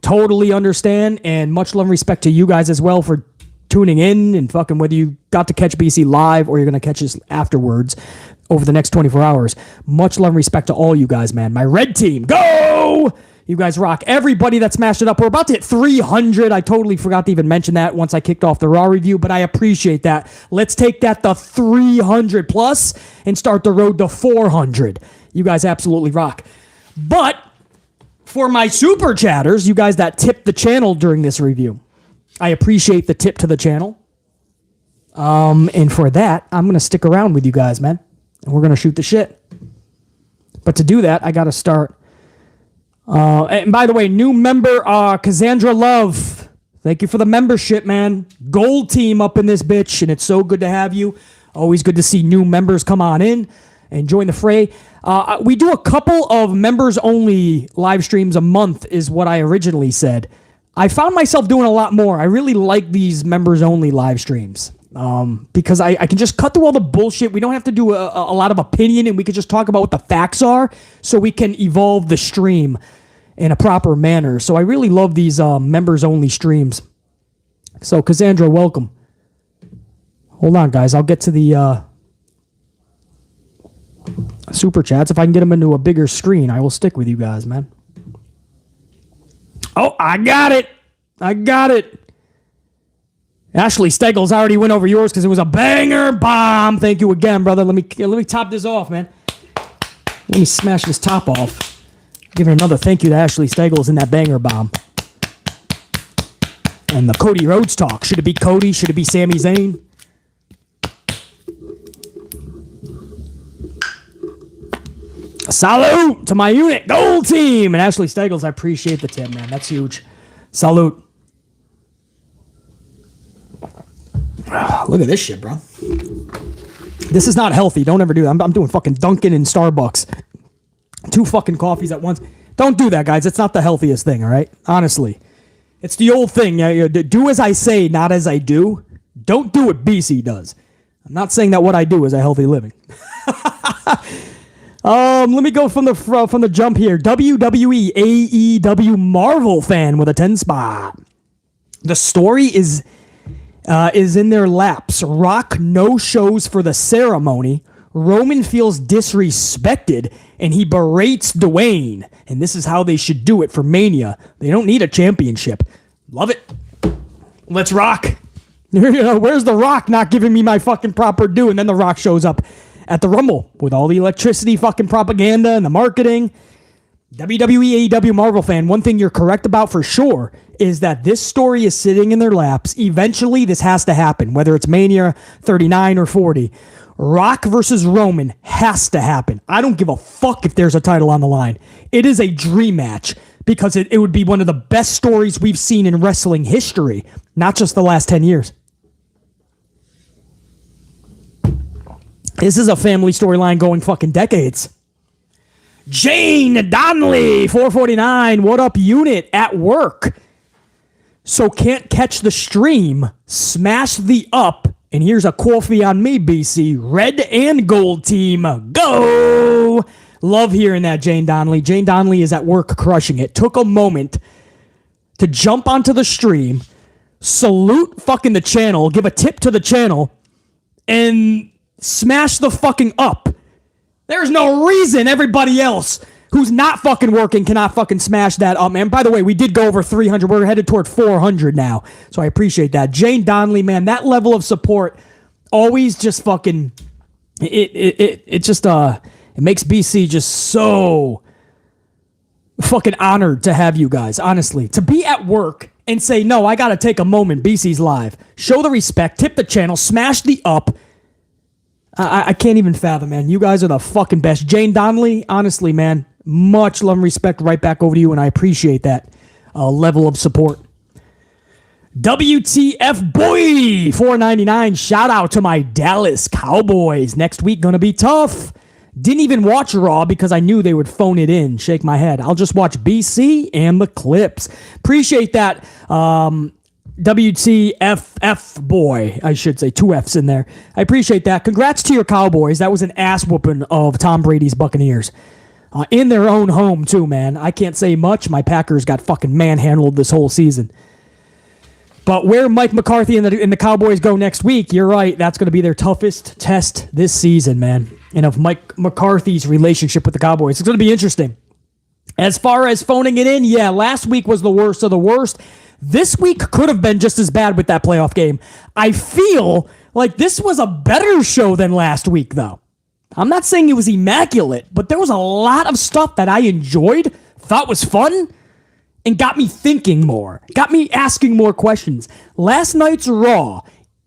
Totally understand, and much love and respect to you guys as well for tuning in and fucking whether you got to catch BC live or you're going to catch us afterwards over the next 24 hours. Much love and respect to all you guys, man. My red team, go! You guys rock. Everybody that smashed it up. We're about to hit 300. I totally forgot to even mention that once I kicked off the Raw review, but I appreciate that. Let's take that to 300 plus and start the road to 400. You guys absolutely rock. But for my super chatters, you guys that tipped the channel during this review, I appreciate the tip to the channel. And for that, I'm going to stick around with you guys, man. And we're going to shoot the shit. But to do that, I got to start. And by the way, new member, Cassandra Love. Thank you for the membership, man. Gold team up in this bitch, and it's so good to have you. Always good to see new members come on in and join the fray. We do a couple of members-only live streams a month is what I originally said. I found myself doing a lot more. I really like these members-only live streams because I can just cut through all the bullshit. We don't have to do a lot of opinion, and we can just talk about what the facts are so we can evolve the stream in a proper manner. So I really love these members-only streams. So, Cassandra, welcome. Hold on, guys. I'll get to the super chats. If I can get them into a bigger screen, I will stick with you guys, man. Oh, I got it. Ashley Steggles already went over yours because it was a banger bomb. Thank you again, brother. Let me top this off, man. Let me smash this top off. Give another thank you to Ashley Steggles in that banger bomb. And the Cody Rhodes talk. Should it be Cody? Should it be Sami Zayn? Salute to my unit, gold team. And Ashley Steggles, I appreciate the tip, man. That's huge. Salute. Look at this shit, bro. This is not healthy. Don't ever do that. I'm doing fucking Dunkin' and Starbucks. 2 fucking coffees at once. Don't do that, guys. It's not the healthiest thing, all right? Honestly. It's the old thing. Do as I say, not as I do. Don't do what BC does. I'm not saying that what I do is a healthy living. Let me go from the jump here. WWE AEW Marvel fan with a 10 spot. The story is in their laps. Rock no shows for the ceremony. Roman feels disrespected, and he berates Dwayne. And this is how they should do it for Mania. They don't need a championship. Love it. Let's rock. Where's The Rock not giving me my fucking proper due? And then The Rock shows up at the Rumble with all the electricity fucking propaganda and the marketing. WWE AEW Marvel fan, one thing you're correct about for sure is that this story is sitting in their laps. Eventually, this has to happen, whether it's Mania 39 or 40. Rock versus Roman has to happen. I don't give a fuck if there's a title on the line. It is a dream match because it would be one of the best stories we've seen in wrestling history, not just the last 10 years. This is a family storyline going fucking decades. Jane Donnelly, 449. What up, unit? At work. So can't catch the stream. Smash the up. And here's a coffee on me, BC. Red and gold team. Go! Love hearing that, Jane Donnelly. Jane Donnelly is at work crushing it. Took a moment to jump onto the stream, salute fucking the channel, give a tip to the channel, and smash the fucking up. There's no reason everybody else who's not fucking working cannot fucking smash that up, man. By the way, we did go over 300. We're headed toward 400 now, so I appreciate that. Jane Donnelly, man, that level of support always just fucking... It just... It makes BC just so fucking honored to have you guys, honestly. To be at work and say, no, I got to take a moment. BC's live. Show the respect. Tip the channel. Smash the up. I can't even fathom, man. You guys are the fucking best. Jane Donnelly, honestly, man, much love and respect right back over to you, and I appreciate that level of support. WTF boy, $4.99. Shout out to my Dallas Cowboys. Next week going to be tough. Didn't even watch Raw because I knew they would phone it in. Shake my head. I'll just watch BC and the clips. Appreciate that. WTFF boy, I should say. 2 F's in there. I appreciate that. Congrats to your Cowboys. That was an ass whooping of Tom Brady's Buccaneers. In their own home, too, man. I can't say much. My Packers got fucking manhandled this whole season. But where Mike McCarthy and the Cowboys go next week, you're right. That's going to be their toughest test this season, man. And of Mike McCarthy's relationship with the Cowboys. It's going to be interesting. As far as phoning it in, yeah, last week was the worst of the worst. This week could have been just as bad with that playoff game. I feel like this was a better show than last week, though. I'm not saying it was immaculate, but there was a lot of stuff that I enjoyed, thought was fun, and got me thinking more. Got me asking more questions. Last night's Raw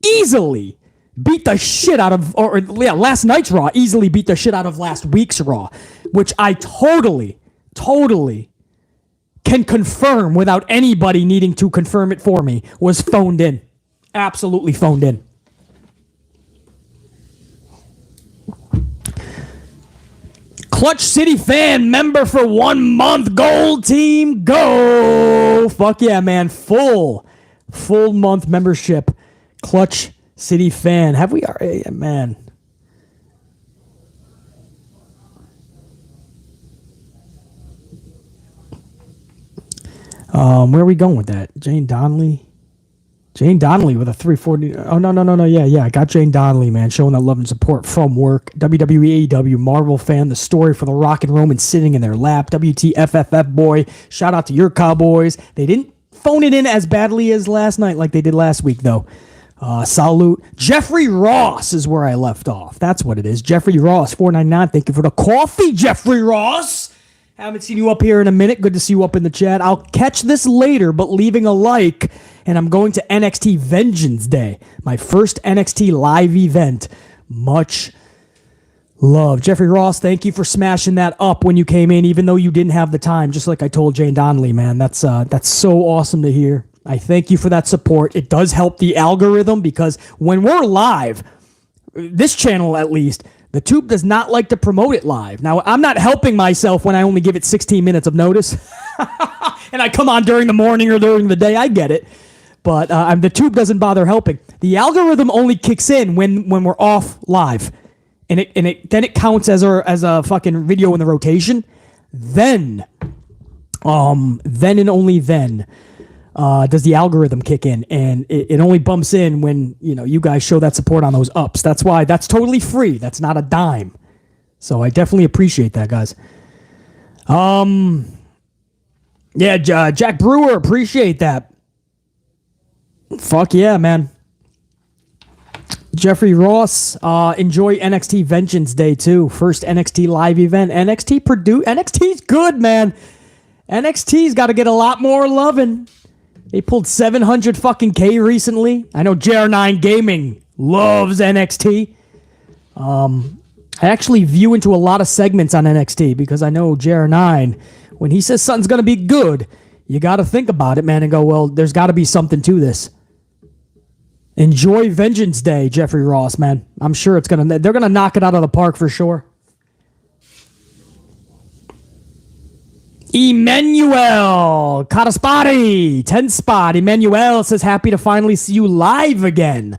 easily beat the shit out of, last night's Raw easily beat the shit out of last week's Raw, which I totally can confirm without anybody needing to confirm it for me, was phoned in. Absolutely phoned in. Clutch City fan member for 1 month. Gold team, go! Fuck yeah, man. Full month membership. Clutch City fan. Have we already? Man. Where are we going with that? Jane Donnelly? Jane Donnelly with a 340. Oh, no. Yeah. I got Jane Donnelly, man, showing that love and support from work. WWE AEW Marvel fan, the story for the Rock and Roman sitting in their lap. WTFFF boy, shout out to your Cowboys. They didn't phone it in as badly as last night like they did last week, though. Salute. Jeffrey Ross is where I left off. That's what it is. Jeffrey Ross, $4.99. Thank you for the coffee, Jeffrey Ross. Haven't seen you up here in a minute. Good to see you up in the chat. I'll catch this later, but leaving a like, and I'm going to NXT Vengeance Day, my first NXT live event. Much love. Jeffrey Ross, thank you for smashing that up when you came in, even though you didn't have the time, just like I told Jane Donnelly, man. That's so awesome to hear. I thank you for that support. It does help the algorithm because when we're live, this channel at least, the tube does not like to promote it live. Now, I'm not helping myself when I only give it 16 minutes of notice. And I come on during the morning or during the day. I get it. But the tube doesn't bother helping. The algorithm only kicks in when we're off live. And it counts as a fucking video in the rotation. Then and only then does the algorithm kick in, and it only bumps in when you guys show that support on those ups. That's why that's totally free. That's not a dime. So I definitely appreciate that, guys. Yeah, Jack Brewer, appreciate that. Fuck yeah, man. Jeffrey Ross, enjoy NXT Vengeance Day too. First NXT live event. NXT's good, man. NXT's got to get a lot more loving. They pulled 700 fucking K recently. I know JR9 Gaming loves NXT. I actually view into a lot of segments on NXT because I know JR9, when he says something's going to be good, you got to think about it, man, and go, well, there's got to be something to this. Enjoy Vengeance Day, Jeffrey Ross, man. I'm sure they're going to knock it out of the park for sure. Emmanuel Karaspati, 10 spot. Emmanuel says, happy to finally see you live again.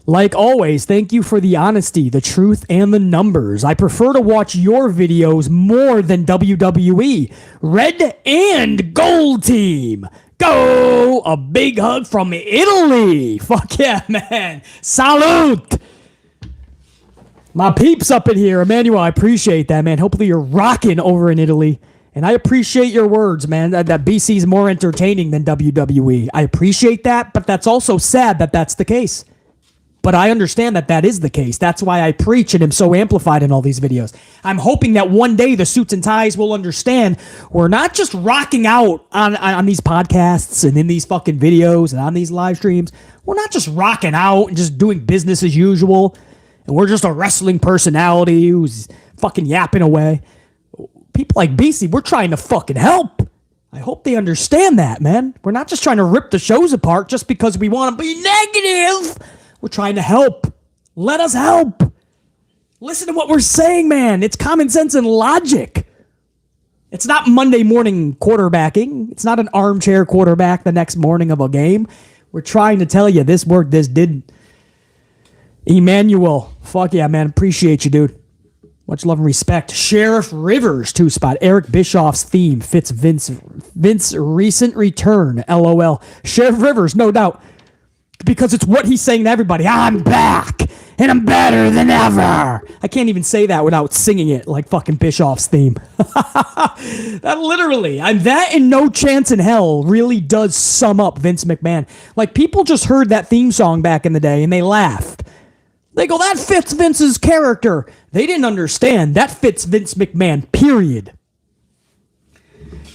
Like always, thank you for the honesty, the truth, and the numbers. I prefer to watch your videos more than WWE. Red and gold team. Go! A big hug from Italy. Fuck yeah, man. Salute! My peeps up in here. Emmanuel, I appreciate that, man. Hopefully you're rocking over in Italy. And I appreciate your words, man, that BC is more entertaining than WWE. I appreciate that, but that's also sad that that's the case. But I understand that that is the case. That's why I preach and am so amplified in all these videos. I'm hoping that one day the suits and ties will understand we're not just rocking out on these podcasts and in these fucking videos and on these live streams. We're not just rocking out and just doing business as usual. And we're just a wrestling personality who's fucking yapping away. People like BC, we're trying to fucking help. I hope they understand that, man. We're not just trying to rip the shows apart just because we want to be negative. We're trying to help. Let us help. Listen to what we're saying, man. It's common sense and logic. It's not Monday morning quarterbacking. It's not an armchair quarterback the next morning of a game. We're trying to tell you this worked, this didn't. Emmanuel, fuck yeah, man. Appreciate you, dude. Much love and respect. Sheriff Rivers, 2-spot. Eric Bischoff's theme fits Vince's recent return. LOL. Sheriff Rivers, no doubt. Because it's what he's saying to everybody. I'm back, and I'm better than ever. I can't even say that without singing it like fucking Bischoff's theme. That literally, that and No Chance in Hell really does sum up Vince McMahon. Like, people just heard that theme song back in the day, and they laughed. They go, that fits Vince's character. They didn't understand. That fits Vince McMahon, period.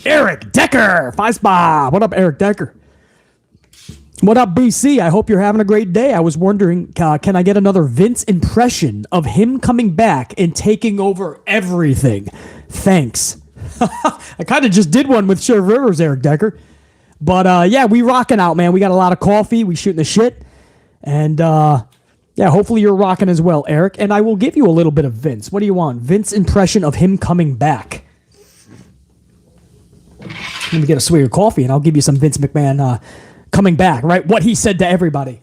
Eric Decker, 5-spot. What up, Eric Decker? What up, BC? I hope you're having a great day. I was wondering, can I get another Vince impression of him coming back and taking over everything? Thanks. I kind of just did one with Sheriff Rivers, Eric Decker. But, yeah, we rocking out, man. We got a lot of coffee. We shooting the shit. And, yeah, hopefully you're rocking as well, Eric. And I will give you a little bit of Vince. What do you want? Vince impression of him coming back. Let me get a swig of coffee, and I'll give you some Vince McMahon coming back, right? What he said to everybody.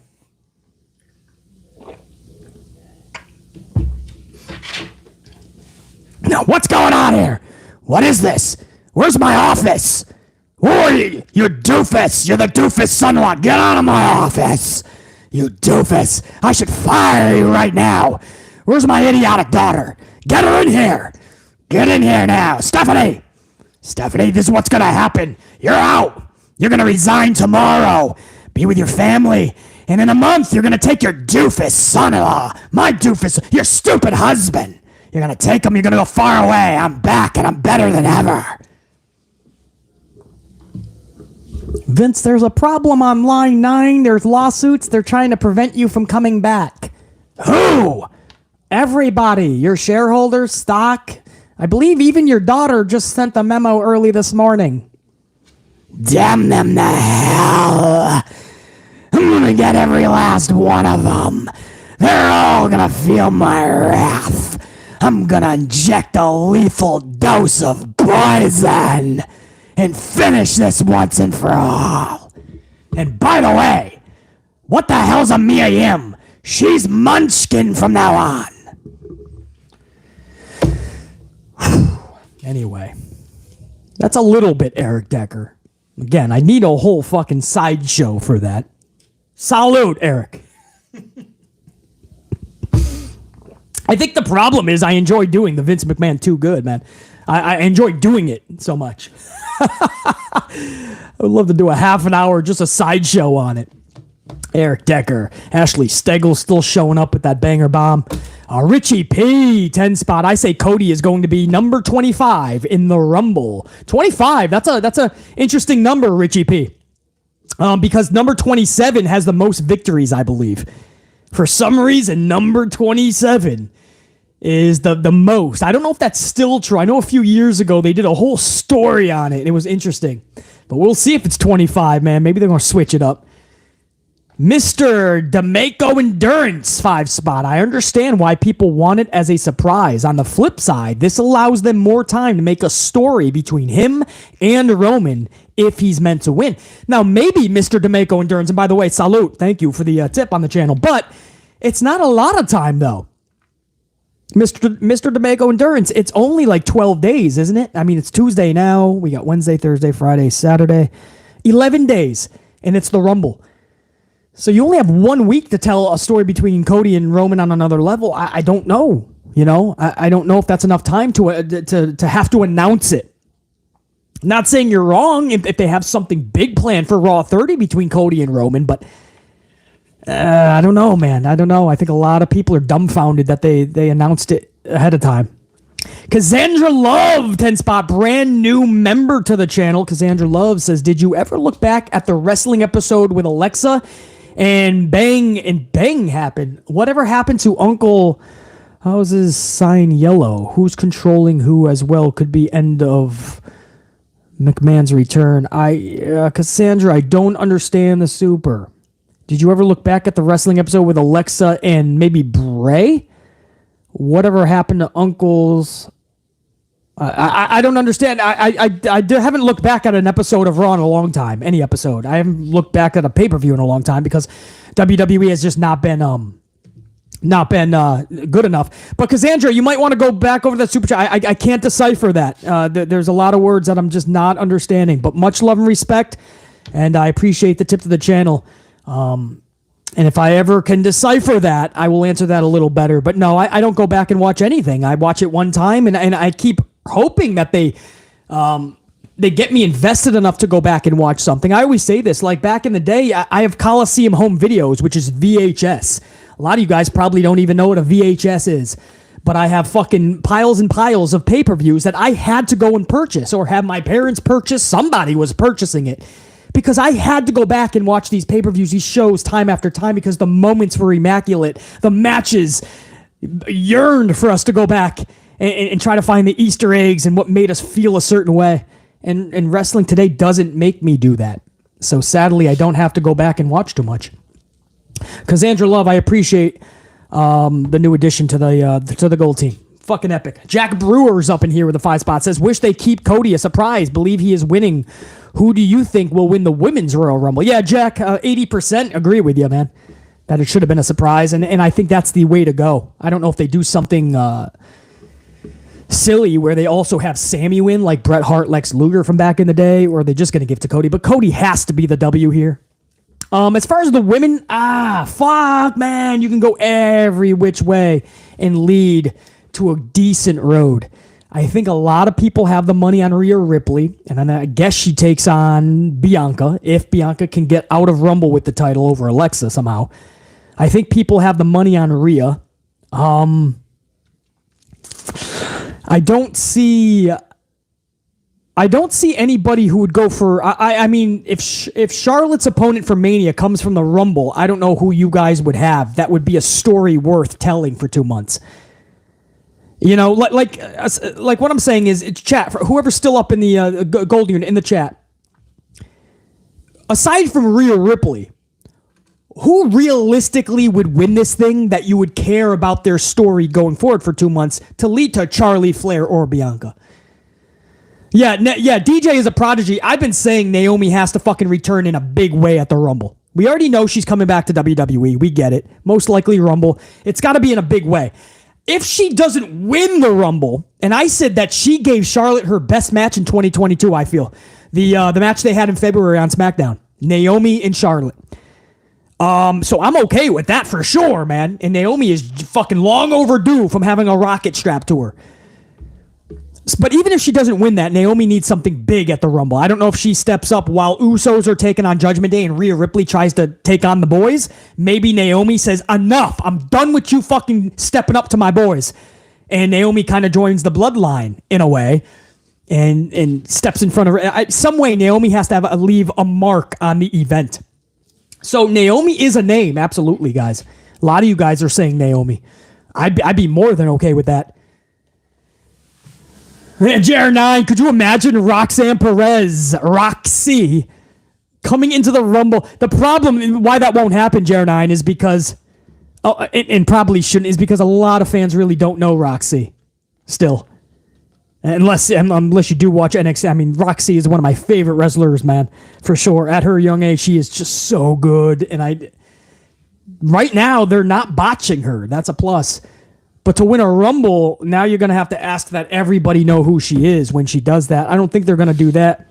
Now, what's going on here? What is this? Where's my office? Who are you? You doofus. You're the doofus son-in-law. Get out of my office. You doofus. I should fire you right now. Where's my idiotic daughter? Get her in here. Get in here now. Stephanie, this is what's going to happen. You're out. You're going to resign tomorrow. Be with your family. And in a month, you're going to take your doofus son-in-law. My doofus, your stupid husband. You're going to take him. You're going to go far away. I'm back, and I'm better than ever. Vince, there's a problem on line 9. There's lawsuits. They're trying to prevent you from coming back. Who? Everybody. Your shareholders, stock. I believe even your daughter just sent a memo early this morning. Damn them to hell. I'm gonna get every last one of them. They're all gonna feel my wrath. I'm gonna inject a lethal dose of poison and finish this once and for all. And by the way, what the hell's a Mia Yim? She's Munchkin from now on. Anyway, that's a little bit Eric Decker. Again, I need a whole fucking sideshow for that. Salute, Eric. I think the problem is I enjoy doing the Vince McMahon Too Good, man. I enjoy doing it so much. I would love to do a half an hour, just a sideshow on it. Eric Decker. Ashley Stegel still showing up with that banger bomb. Richie P, 10-spot. I say Cody is going to be number 25 in the Rumble. 25, that's a interesting number, Richie P. Because number 27 has the most victories, I believe. For some reason, number 27 is the most. I don't know if that's still true. I know a few years ago they did a whole story on it, and it was interesting. But we'll see if it's 25, man. Maybe they're going to switch it up. Mr. D'Amico Endurance, 5-spot. I understand why people want it as a surprise. On the flip side, this allows them more time to make a story between him and Roman if he's meant to win. Now, maybe Mr. D'Amico Endurance, and by the way, salute, thank you for the tip on the channel, but It's not a lot of time, though. Mr. DeMago Endurance, it's only like 12 days, isn't it? I mean, it's Tuesday now. We got Wednesday, Thursday, Friday, Saturday. 11 days, and it's the Rumble. So you only have 1 week to tell a story between Cody and Roman on another level. I don't know. You know, I don't know if that's enough time to have to announce it. Not saying you're wrong if they have something big planned for Raw 30 between Cody and Roman, but I don't know, man. I don't know. I think a lot of people are dumbfounded that they announced it ahead of time. Cassandra Love, 10 spot, brand new member to the channel. Cassandra Love says, did you ever look back at the wrestling episode with Alexa and bang happened? Whatever happened to Uncle, how's his sign yellow? Who's controlling who as well? Could be end of McMahon's return. Cassandra, I don't understand the super. Did you ever look back at the wrestling episode with Alexa and maybe Bray? Whatever happened to Uncle's? I don't understand. I haven't looked back at an episode of Raw in a long time. Any episode. I haven't looked back at a pay-per-view in a long time because WWE has just not been good enough. But Cassandra, you might want to go back over that super chat. I can't decipher that. There's a lot of words that I'm just not understanding. But much love and respect, and I appreciate the tip to the channel. And if I ever can decipher that, I will answer that a little better. But no, I don't go back and watch anything. I watch it one time, and I keep hoping that they get me invested enough to go back and watch something. I always say this, like back in the day, I have Coliseum Home Videos, which is VHS. A lot of you guys probably don't even know what a VHS is. But I have fucking piles and piles of pay-per-views that I had to go and purchase or have my parents purchase. Somebody was purchasing it. Because I had to go back and watch these pay-per-views, these shows time after time because the moments were immaculate. The matches yearned for us to go back and try to find the Easter eggs and what made us feel a certain way. And wrestling today doesn't make me do that. So sadly, I don't have to go back and watch too much. Cassandra Love, I appreciate the new addition to the gold team. Fucking epic. Jack Brewer's up in here with a 5 spot. Says, wish they keep Cody a surprise. Believe he is winning. Who do you think will win the women's Royal Rumble? Yeah, Jack, 80% agree with you, man. That it should have been a surprise. And I think that's the way to go. I don't know if they do something silly where they also have Sammy win like Bret Hart, Lex Luger from back in the day, or are they just going to give it to Cody? But Cody has to be the W here. As far as the women, fuck, man. You can go every which way and lead to a decent road. I think a lot of people have the money on Rhea Ripley, and then I guess she takes on Bianca, if Bianca can get out of Rumble with the title over Alexa somehow. I think people have the money on Rhea. I don't see anybody who would go for... I mean, if Charlotte's opponent for Mania comes from the Rumble, I don't know who you guys would have. That would be a story worth telling for 2 months. You know, like what I'm saying is, it's chat, for whoever's still up in the gold unit in the chat. Aside from Rhea Ripley, who realistically would win this thing that you would care about their story going forward for 2 months to lead to Charlie, Flair, or Bianca? Yeah, DJ is a prodigy. I've been saying Naomi has to fucking return in a big way at the Rumble. We already know she's coming back to WWE. We get it. Most likely Rumble. It's got to be in a big way. If she doesn't win the Rumble, and I said that she gave Charlotte her best match in 2022, I feel. The match they had in February on SmackDown. Naomi and Charlotte. So I'm okay with that for sure, man. And Naomi is fucking long overdue from having a rocket strapped to her. But even if she doesn't win that, Naomi needs something big at the Rumble. I don't know if she steps up while Usos are taking on Judgment Day and Rhea Ripley tries to take on the boys. Maybe Naomi says, enough. I'm done with you fucking stepping up to my boys. And Naomi kind of joins the bloodline in a way and steps in front of her. Some way Naomi has to leave a mark on the event. So Naomi is a name. Absolutely, guys. A lot of you guys are saying Naomi. I'd be more than okay with that. JR9, could you imagine Roxanne Perez, Roxy, coming into the Rumble? The problem why that won't happen, JR9, is because, and probably shouldn't, is because a lot of fans really don't know Roxy still. Unless you do watch NXT. I mean, Roxy is one of my favorite wrestlers, man, for sure. At her young age, she is just so good. And right now, they're not botching her. That's a plus. But to win a Rumble, now you're going to have to ask that everybody know who she is when she does that. I don't think they're going to do that.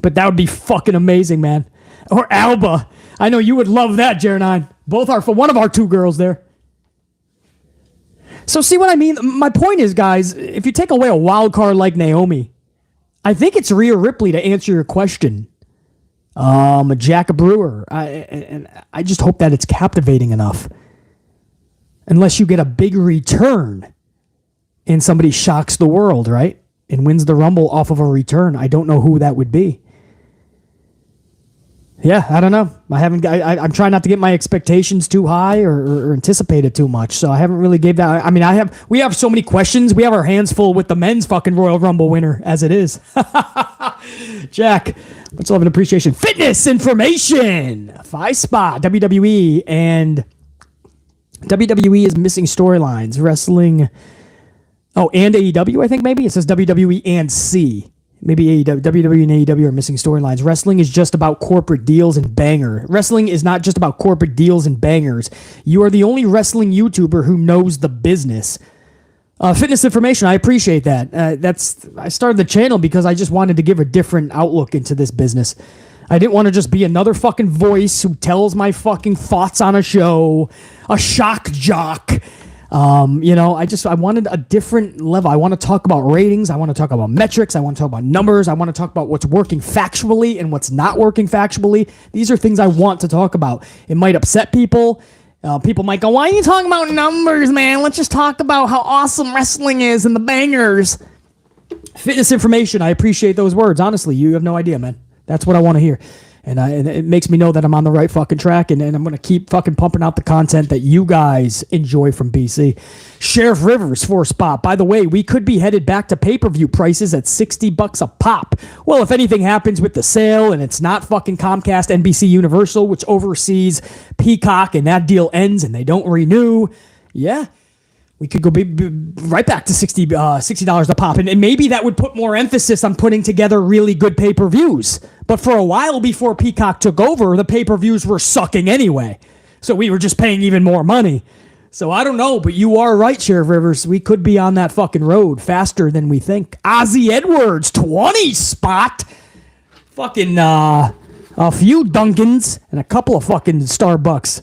But that would be fucking amazing, man. Or Alba. I know you would love that, Jer9. Both are for one of our two girls there. So see what I mean? My point is, guys, if you take away a wild card like Naomi, I think it's Rhea Ripley to answer your question. Jack Brewer. I just hope that it's captivating enough. Unless you get a big return and somebody shocks the world, right? And wins the Rumble off of a return. I don't know who that would be. Yeah, I don't know. I'm trying not to get my expectations too high or anticipate it too much. So I haven't really gave that. I mean, we have so many questions. We have our hands full with the men's fucking Royal Rumble winner as it is. Jack, much love and appreciation. Fitness information. 5 spot. WWE and WWE is missing storylines. Wrestling. Oh, and AEW, I think maybe. It says WWE and C. Maybe AEW, WWE and AEW are missing storylines. Wrestling is just about corporate deals and banger. Wrestling is not just about corporate deals and bangers. You are the only wrestling YouTuber who knows the business. Fitness information, I appreciate that. I started the channel because I just wanted to give a different outlook into this business. I didn't want to just be another fucking voice who tells my fucking thoughts on a show, a shock jock. I wanted a different level. I want to talk about ratings. I want to talk about metrics. I want to talk about numbers. I want to talk about what's working factually and what's not working factually. These are things I want to talk about. It might upset people. People might go, why are you talking about numbers, man? Let's just talk about how awesome wrestling is and the bangers. Fitness information. I appreciate those words. Honestly, you have no idea, man. That's what I want to hear. And it makes me know that I'm on the right fucking track, and I'm going to keep fucking pumping out the content that you guys enjoy from BC. Sheriff Rivers, 4 spot. By the way, we could be headed back to pay-per-view prices at $60 a pop. Well, if anything happens with the sale and it's not fucking Comcast, NBC Universal, which oversees Peacock, and that deal ends and they don't renew, yeah, we could go right back to $60 a pop. And maybe that would put more emphasis on putting together really good pay-per-views. But for a while before Peacock took over, the pay-per-views were sucking anyway. So we were just paying even more money. So I don't know, but you are right, Sheriff Rivers. We could be on that fucking road faster than we think. Ozzy Edwards, 20 spot. Fucking a few Dunkins and a couple of fucking Starbucks.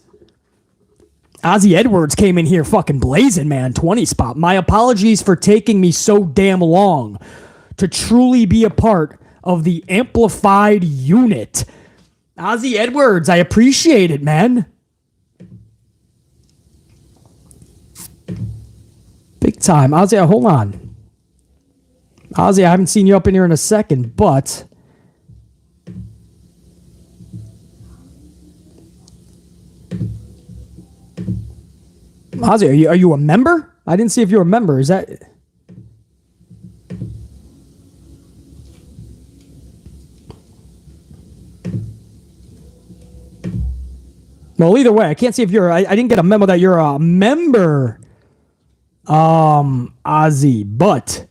Ozzy Edwards came in here fucking blazing, man. 20 spot. My apologies for taking me so damn long to truly be a part of the amplified unit. Ozzy Edwards, I appreciate it, man. Big time. Ozzy, hold on. Ozzy, I haven't seen you up in here in a second, but Ozzy, are you a member? I didn't see if you're a member. Is that... Well, either way, I can't see if you're... I didn't get a memo that you're a member, Ozzy. But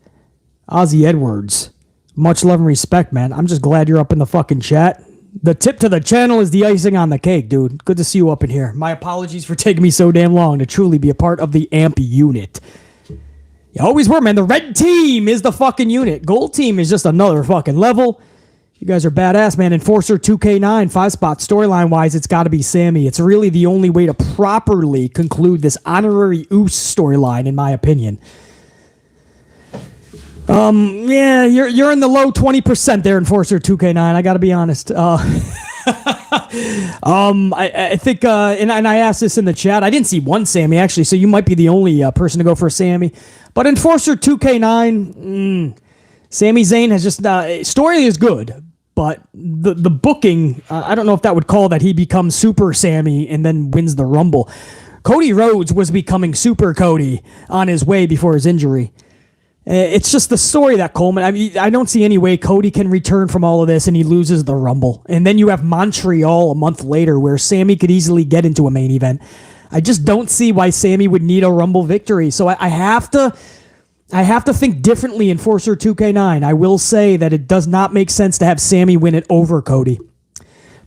Ozzy Edwards, much love and respect, man. I'm just glad you're up in the fucking chat. The tip to the channel is the icing on the cake, dude. Good to see you up in here. My apologies for taking me so damn long to truly be a part of the AMP unit. You always were, man. The red team is the fucking unit. Gold team is just another fucking level. You guys are badass, man. Enforcer 2K9, 5 spot. Storyline-wise, it's got to be Sammy. It's really the only way to properly conclude this honorary Oos storyline, in my opinion. Yeah, you're in the low 20% there, Enforcer 2K9. I got to be honest. I think, and I asked this in the chat. I didn't see one Sammy, actually, so you might be the only person to go for Sammy. But Enforcer 2K9, Sami Zayn has just... story is good, but the booking, I don't know if that would call that he becomes Super Sammy and then wins the Rumble. Cody Rhodes was becoming Super Cody on his way before his injury. It's just the story that Coleman... I mean, I don't see any way Cody can return from all of this and he loses the Rumble. And then you have Montreal a month later where Sammy could easily get into a main event. I just don't see why Sammy would need a Rumble victory. So I have to think differently, Enforcer 2K9. I will say that it does not make sense to have Sammy win it over Cody.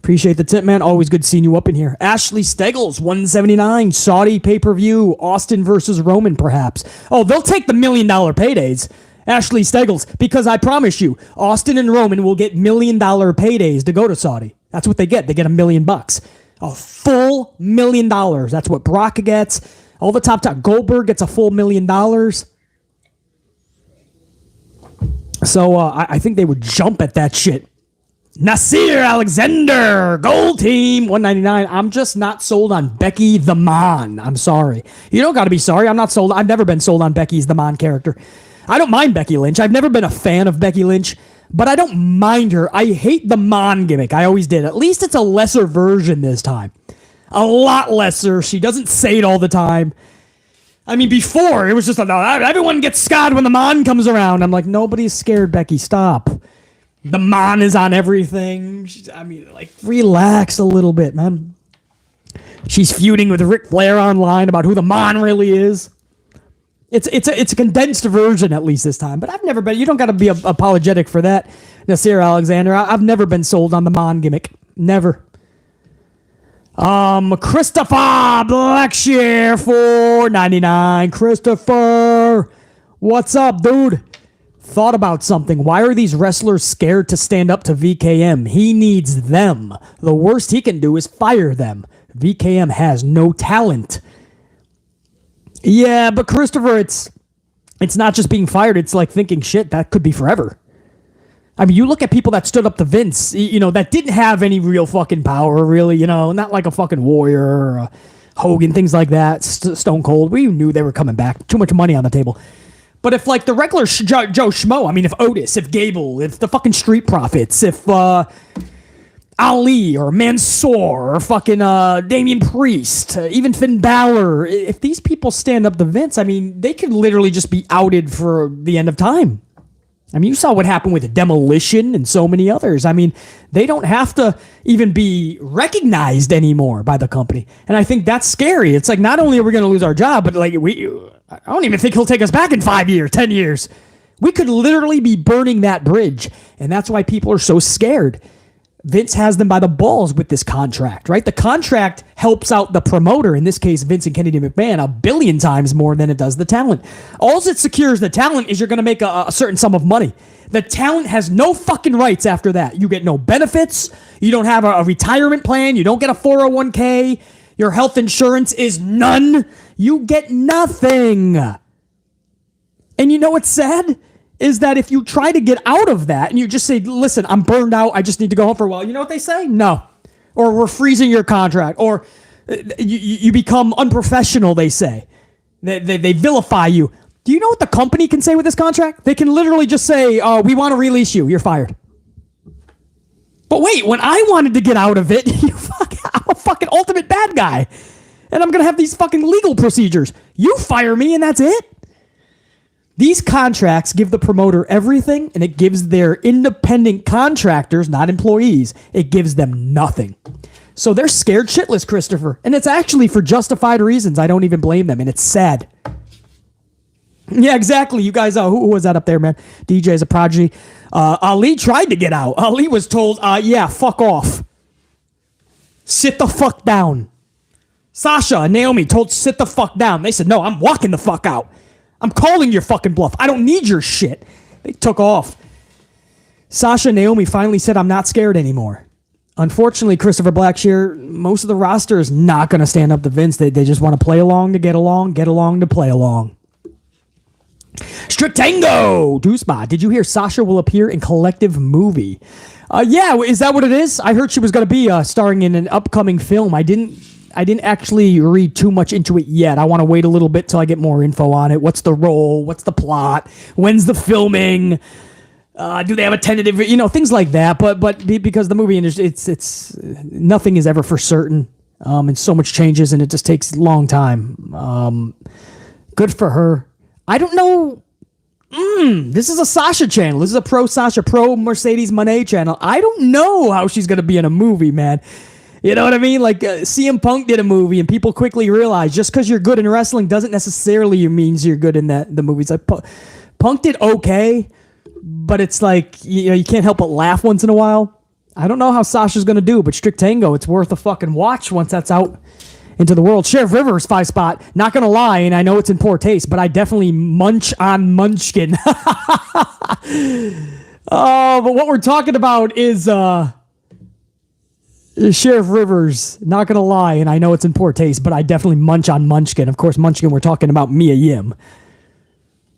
Appreciate the tip, man. Always good seeing you up in here. Ashley Steggles, 179. Saudi pay-per-view. Austin versus Roman, perhaps. Oh, they'll take the $1 million paydays. Ashley Steggles, because I promise you, Austin and Roman will get $1 million paydays to go to Saudi. That's what they get. They get $1 million. A full $1 million. That's what Brock gets. All the top. Goldberg gets a full $1 million. So I think they would jump at that shit. Nasir Alexander, Gold Team, 199. I'm just not sold on Becky the Mon. I'm sorry. You don't got to be sorry. I'm not sold. I've never been sold on Becky's the Mon character. I don't mind Becky Lynch. I've never been a fan of Becky Lynch, but I don't mind her. I hate the Mon gimmick. I always did. At least it's a lesser version this time. A lot lesser. She doesn't say it all the time. I mean, before, it was just, everyone gets scared when the Mon comes around. I'm like, nobody's scared, Becky. Stop. The Mon is on everything. Relax a little bit, man. She's feuding with Ric Flair online about who the Mon really is. It's a condensed version, at least this time. But I've never been, you don't got to be apologetic for that, Nasir Alexander. I've never been sold on the Mon gimmick. Never. Christopher Blackshear, 499. Christopher, what's up, dude? Thought about something. Why are these wrestlers scared to stand up to VKM? He needs them. The worst he can do is fire them. VKM has no talent. Yeah, but Christopher, it's not just being fired. It's like thinking, shit, that could be forever. I mean, you look at people that stood up to Vince, that didn't have any real fucking power, really, not like a fucking Warrior or a Hogan, things like that, Stone Cold. We knew they were coming back. Too much money on the table. But if, like, the regular Joe Schmo, I mean, if Otis, if Gable, if the fucking Street Profits, if Ali or Mansoor or fucking Damian Priest, even Finn Balor, if these people stand up to Vince, I mean, they could literally just be outed for the end of time. I mean, you saw what happened with Demolition and so many others. I mean, they don't have to even be recognized anymore by the company. And I think that's scary. It's like, not only are we going to lose our job, but like I don't even think he'll take us back in 5 years, 10 years. We could literally be burning that bridge. And that's why people are so scared. Vince has them by the balls with this contract, right? The contract helps out the promoter, in this case, Vince and Kennedy McMahon, 1 billion times more than it does the talent. All it secures the talent is you're going to make a certain sum of money. The talent has no fucking rights after that. You get no benefits. You don't have a retirement plan. You don't get a 401k. Your health insurance is none. You get nothing. And you know what's sad? Is that if you try to get out of that and you just say, listen, I'm burned out, I just need to go home for a while, you know what they say? No. Or we're freezing your contract. Or you become unprofessional, they say. They vilify you. Do you know what the company can say with this contract? They can literally just say, we want to release you. You're fired. But wait, when I wanted to get out of it, I'm a fucking ultimate bad guy. And I'm going to have these fucking legal procedures. You fire me and that's it? These contracts give the promoter everything, and it gives their independent contractors, not employees, it gives them nothing. So they're scared shitless, Christopher. And it's actually for justified reasons. I don't even blame them, and it's sad. Yeah, exactly. You guys, who was that up there, man? DJ's a prodigy. Ali tried to get out. Ali was told, yeah, fuck off. Sit the fuck down. Sasha and Naomi told sit the fuck down. They said, no, I'm walking the fuck out. I'm calling your fucking bluff. I don't need your shit. They took off. Sasha and Naomi finally said, I'm not scared anymore. Unfortunately, Christopher Blackshear, most of the roster is not going to stand up to Vince. They just want to play along to get along to play along. Stratango, Deucebot. Did you hear Sasha will appear in Collective movie? Yeah, is that what it is? I heard she was going to be starring in an upcoming film. I didn't actually read too much into it yet. I want to wait a little bit till I get more info on it. What's the role? What's the plot? When's the filming? Do they have a tentative? Things like that. But because the movie industry, it's nothing is ever for certain, and so much changes, and it just takes a long time. Good for her. I don't know. This is a Sasha channel. This is a pro Sasha, pro Mercedes Moné channel. I don't know how she's gonna be in a movie, man. You know what I mean? Like CM Punk did a movie, and people quickly realized just because you're good in wrestling doesn't necessarily means you're good in the movies. Like Punk did okay, but it's like you can't help but laugh once in a while. I don't know how Sasha's going to do, but Strict Tango, it's worth a fucking watch once that's out into the world. Sheriff Rivers, 5 spot. Not going to lie, and I know it's in poor taste, but I definitely munch on Munchkin. But what we're talking about is Sheriff Rivers. Not going to lie, and I know it's in poor taste, but I definitely munch on Munchkin. Of course, Munchkin, we're talking about Mia Yim,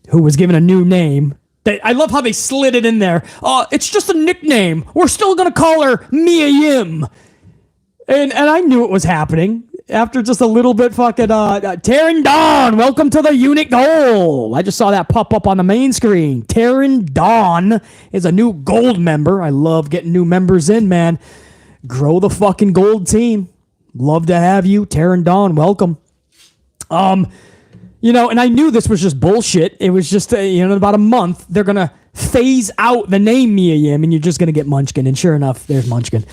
who was given a new name. I love how they slid it in there. It's just a nickname. We're still going to call her Mia Yim. And I knew it was happening after just a little bit fucking... Taryn Dawn, welcome to the unit goal. I just saw that pop up on the main screen. Taryn Dawn is a new gold member. I love getting new members in, man. Grow the fucking gold team. Love to have you. Taryn Dawn, welcome. You know, and I knew this was just bullshit. It was just, in about a month, they're going to phase out the name Mia Yim, and you're just going to get Munchkin. And sure enough, there's Munchkin.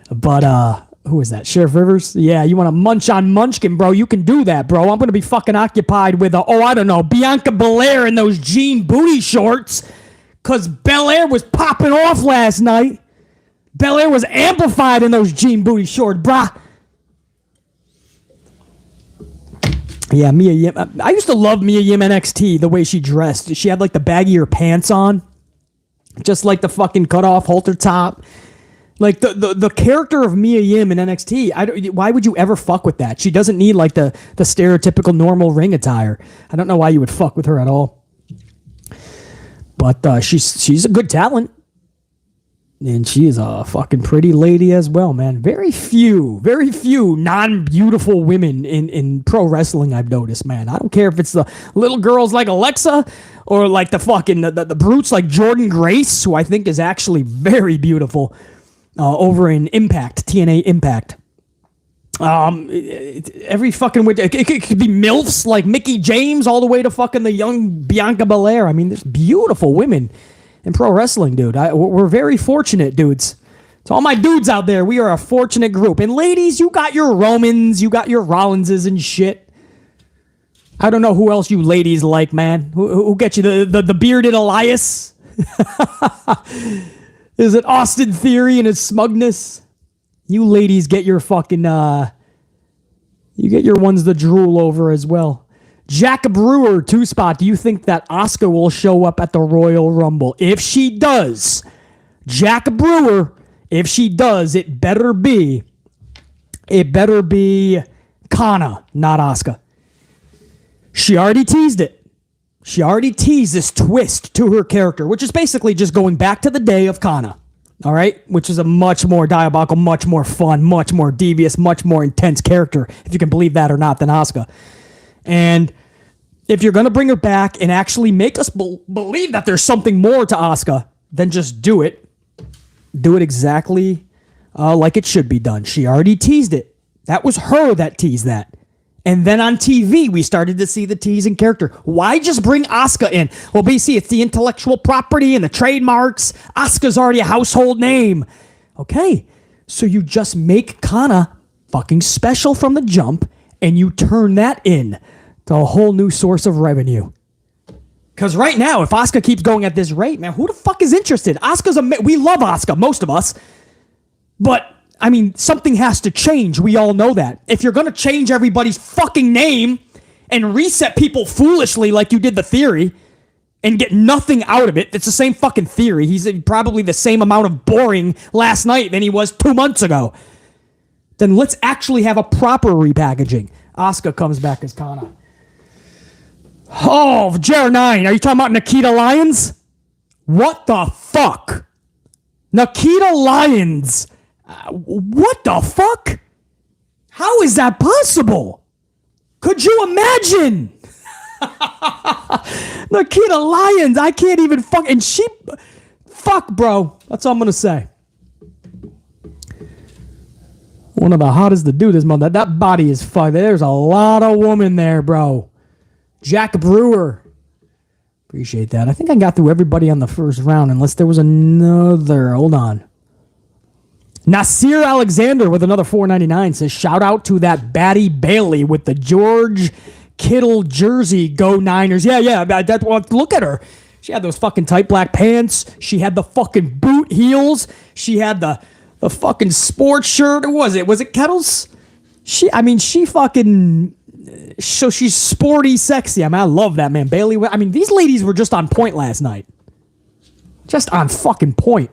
But, who is that? Sheriff Rivers? Yeah, you want to munch on Munchkin, bro? You can do that, bro. I'm going to be fucking occupied with, I don't know, Bianca Belair in those jean booty shorts, because Belair was popping off last night. Belair was amplified in those jean booty shorts, brah. Yeah, Mia Yim. I used to love Mia Yim NXT, the way she dressed. She had like the baggier pants on, just like the fucking cutoff halter top. Like the character of Mia Yim in NXT, why would you ever fuck with that? She doesn't need like the stereotypical normal ring attire. I don't know why you would fuck with her at all. But she's a good talent. And she is a fucking pretty lady as well, man. Very few non-beautiful women in pro wrestling, I've noticed, man. I don't care if it's the little girls like Alexa or like the fucking the brutes like Jordan Grace, who I think is actually very beautiful over in Impact, TNA Impact. Every fucking it could be MILFs like Mickey James all the way to fucking the young Bianca Belair. I mean, there's beautiful women in pro wrestling, dude. We're very fortunate, dudes. To all my dudes out there, we are a fortunate group. And ladies, you got your Romans, you got your Rollinses and shit. I don't know who else you ladies like, man. Who gets you the bearded Elias? Is it Austin Theory and his smugness? You ladies get your fucking you get your ones to drool over as well. Jack Brewer, 2 spot. Do you think that Asuka will show up at the Royal Rumble? If she does, Jack Brewer, if she does, it better be Kana, not Asuka. She already teased it. She already teased this twist to her character, which is basically just going back to the day of Kana. All right? Which is a much more diabolical, much more fun, much more devious, much more intense character, if you can believe that or not, than Asuka. And if you're going to bring her back and actually make us believe that there's something more to Asuka, then just do it. Do it exactly like it should be done. She already teased it. That was her that teased that. And then on TV, we started to see the tease in character. Why just bring Asuka in? Well, BC, it's the intellectual property and the trademarks. Asuka's already a household name. Okay, so you just make Kana fucking special from the jump, and you turn that in to a whole new source of revenue. Because right now, if Asuka keeps going at this rate, man, who the fuck is interested? We love Asuka, most of us. But, I mean, something has to change. We all know that. If you're going to change everybody's fucking name and reset people foolishly like you did the Theory and get nothing out of it, it's the same fucking Theory. He's probably the same amount of boring last night than he was 2 months ago. Then let's actually have a proper repackaging. Asuka comes back as Kana. Oh, JR9, are you talking about Nikita Lyons? What the fuck? Nikita Lyons? What the fuck? How is that possible? Could you imagine? Nikita Lyons, I can't even fuck. And she, fuck, bro. That's all I'm going to say. One of the hottest to do this month. That body is fucked. There's a lot of woman there, bro. Jack Brewer. Appreciate that. I think I got through everybody on the first round, unless there was another. Hold on. Nasir Alexander with another $4.99 says, shout out to that baddie Bayley with the George Kittle jersey. Go Niners. Yeah. Look at her. She had those fucking tight black pants. She had the fucking boot heels. She had the the fucking sports shirt. Or was it Kettles? She fucking. So she's sporty, sexy. I love that, man. Bayley. These ladies were just on point last night. Just on fucking point.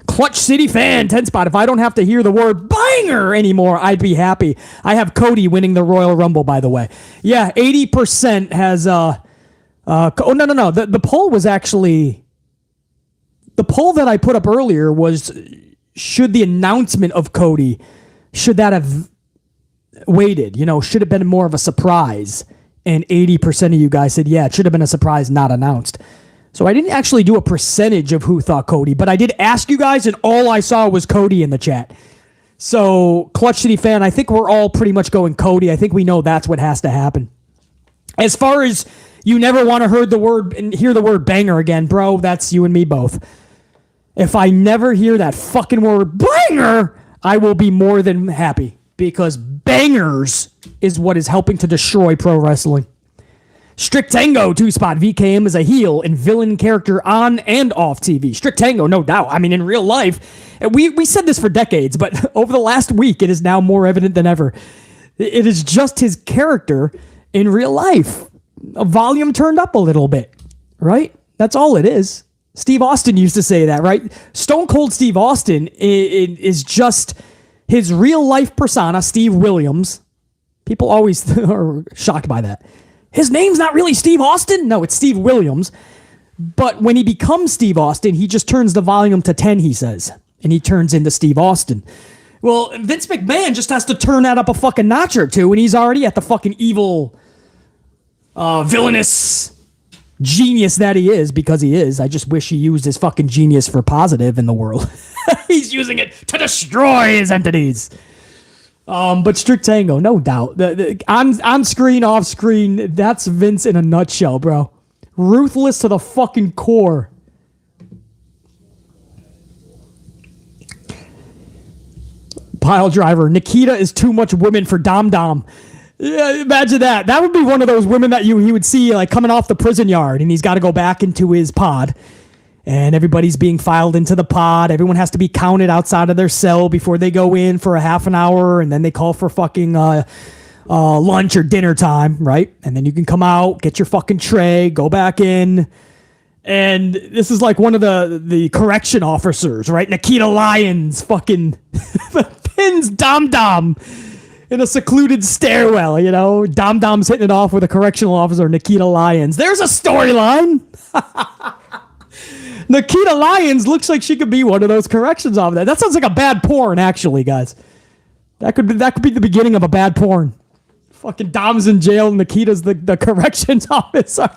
Clutch City fan, 10 spot. If I don't have to hear the word banger anymore, I'd be happy. I have Cody winning the Royal Rumble, by the way. Yeah, 80% has, no. The poll was actually, the poll that I put up earlier was, should the announcement of Cody, should that have waited? Should have been more of a surprise? And 80% of you guys said, yeah, it should have been a surprise, not announced. So I didn't actually do a percentage of who thought Cody, but I did ask you guys, and all I saw was Cody in the chat. So, Clutch City fan, I think we're all pretty much going Cody. I think we know that's what has to happen. As far as you never want to hear the word banger again, bro, that's you and me both. If I never hear that fucking word banger, I will be more than happy, because bangers is what is helping to destroy pro wrestling. Strict Tango, 2 spot. VKM is a heel and villain character on and off TV. Strict Tango, no doubt. In real life, we said this for decades, but over the last week, it is now more evident than ever. It is just his character in real life. A volume turned up a little bit, right? That's all it is. Steve Austin used to say that, right? Stone Cold Steve Austin is just his real life persona, Steve Williams. People always are shocked by that. His name's not really Steve Austin. No, it's Steve Williams. But when he becomes Steve Austin, he just turns the volume to 10, he says. And he turns into Steve Austin. Well, Vince McMahon just has to turn that up a fucking notch or two, and he's already at the fucking evil, villainous genius that he is, because he is. I just wish he used his fucking genius for positive in the world. He's using it to destroy his entities. But Strict Tango, no doubt. On screen, off screen, that's Vince in a nutshell, bro. Ruthless to the fucking core. Pile driver. Nikita is too much women for Dom Dom. Yeah, imagine that. That would be one of those women that he would see like coming off the prison yard, and he's got to go back into his pod. And everybody's being filed into the pod. Everyone has to be counted outside of their cell before they go in for a half an hour. And then they call for fucking lunch or dinner time, right? And then you can come out, get your fucking tray, go back in. And this is like one of the correction officers, right? Nikita Lyons fucking pins Dom Dom in a secluded stairwell, Dom Dom's hitting it off with a correctional officer, Nikita Lyons. There's a storyline. Nikita Lyons looks like she could be one of those corrections officers. That sounds like a bad porn, actually, guys. That could be the beginning of a bad porn. Fucking Dom's in jail, and Nikita's the corrections officer.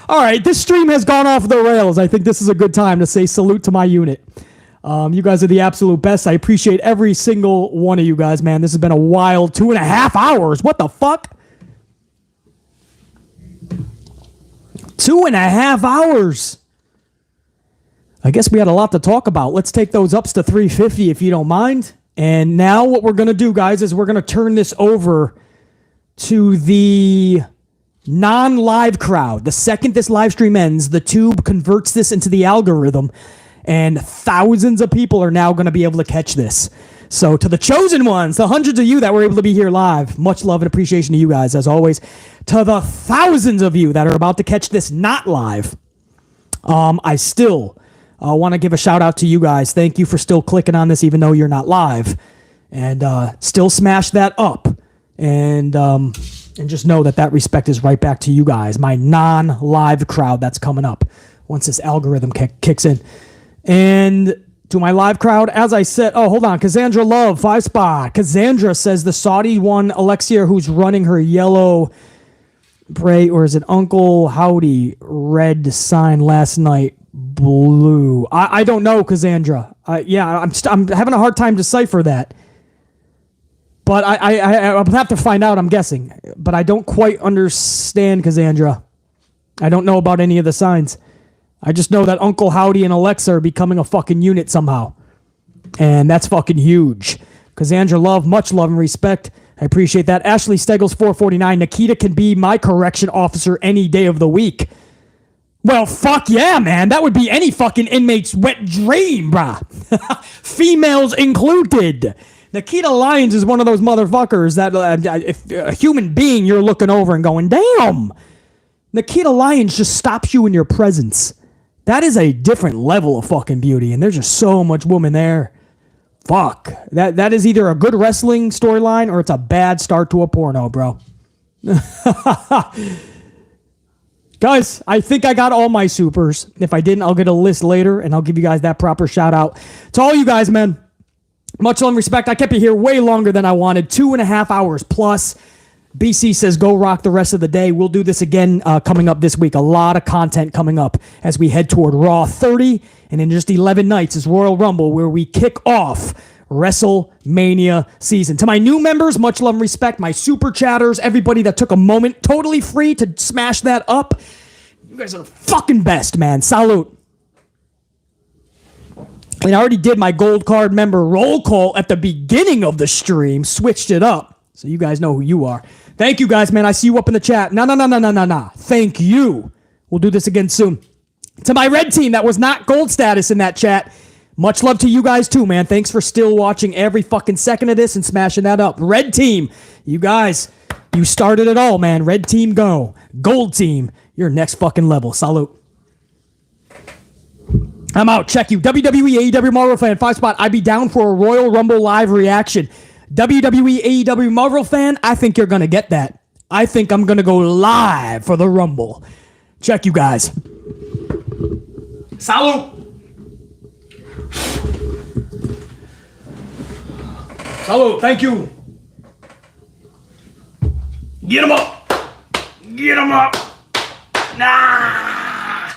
All right, this stream has gone off the rails. I think this is a good time to say salute to my unit. You guys are the absolute best. I appreciate every single one of you guys, man. This has been a wild 2.5 hours. What the fuck? 2.5 hours. I guess we had a lot to talk about. Let's take those ups to 350 if you don't mind. And now what we're going to do, guys, is we're going to turn this over to the non-live crowd. The second this live stream ends, the tube converts this into the algorithm, and thousands of people are now going to be able to catch this. So to the chosen ones, the hundreds of you that were able to be here live, much love and appreciation to you guys, as always. To the thousands of you that are about to catch this not live, I still want to give a shout out to you guys. Thank you for still clicking on this even though you're not live. And still smash that up. And just know that respect is right back to you guys, my non-live crowd that's coming up once this algorithm kicks in. And to my live crowd, as I said, hold on, Cassandra Love, 5 spot. Cassandra says the Saudi one, Alexia, who's running her yellow Bray, or is it Uncle Howdy red sign last night? Blue. I don't know, Cassandra. I'm having a hard time decipher that. But I'll have to find out, I'm guessing. But I don't quite understand, Cassandra. I don't know about any of the signs. I just know that Uncle Howdy and Alexa are becoming a fucking unit somehow. And that's fucking huge. Cassandra Love, much love and respect. I appreciate that. Ashley Steggles, 449. Nikita can be my correction officer any day of the week. Well, fuck yeah, man. That would be any fucking inmate's wet dream, bruh. Females included. Nikita Lyons is one of those motherfuckers that if a human being you're looking over and going, damn. Nikita Lyons just stops you in your presence. That is a different level of fucking beauty, and there's just so much woman there. Fuck. That is either a good wrestling storyline or it's a bad start to a porno, bro. Guys, I think I got all my supers. If I didn't, I'll get a list later, and I'll give you guys that proper shout out. To all you guys, man, much love and respect. I kept you here way longer than I wanted, 2.5 hours plus. BC says, go rock the rest of the day. We'll do this again coming up this week. A lot of content coming up as we head toward Raw 30, and in just 11 nights is Royal Rumble, where we kick off WrestleMania season. To my new members, much love and respect. My super chatters, everybody that took a moment, totally free to smash that up. You guys are the fucking best, man. Salute. And I already did my gold card member roll call at the beginning of the stream. Switched it up, so you guys know who you are. Thank you guys, man. I see you up in the chat. No. Thank you. We'll do this again soon. To my red team that was not gold status in that chat, much love to you guys too, man. Thanks for still watching every fucking second of this and smashing that up. Red team, you guys, you started it all, man. Red team, go. Gold team, you're next fucking level. Salute. I'm out. Check you. WWE AEW Marvel fan, 5 spot. I'd be down for a Royal Rumble live reaction. WWE AEW Marvel fan, I think you're going to get that. I think I'm going to go live for the Rumble. Check you guys. Salute. Salute. Thank you. Get him up. Get him up. Nah.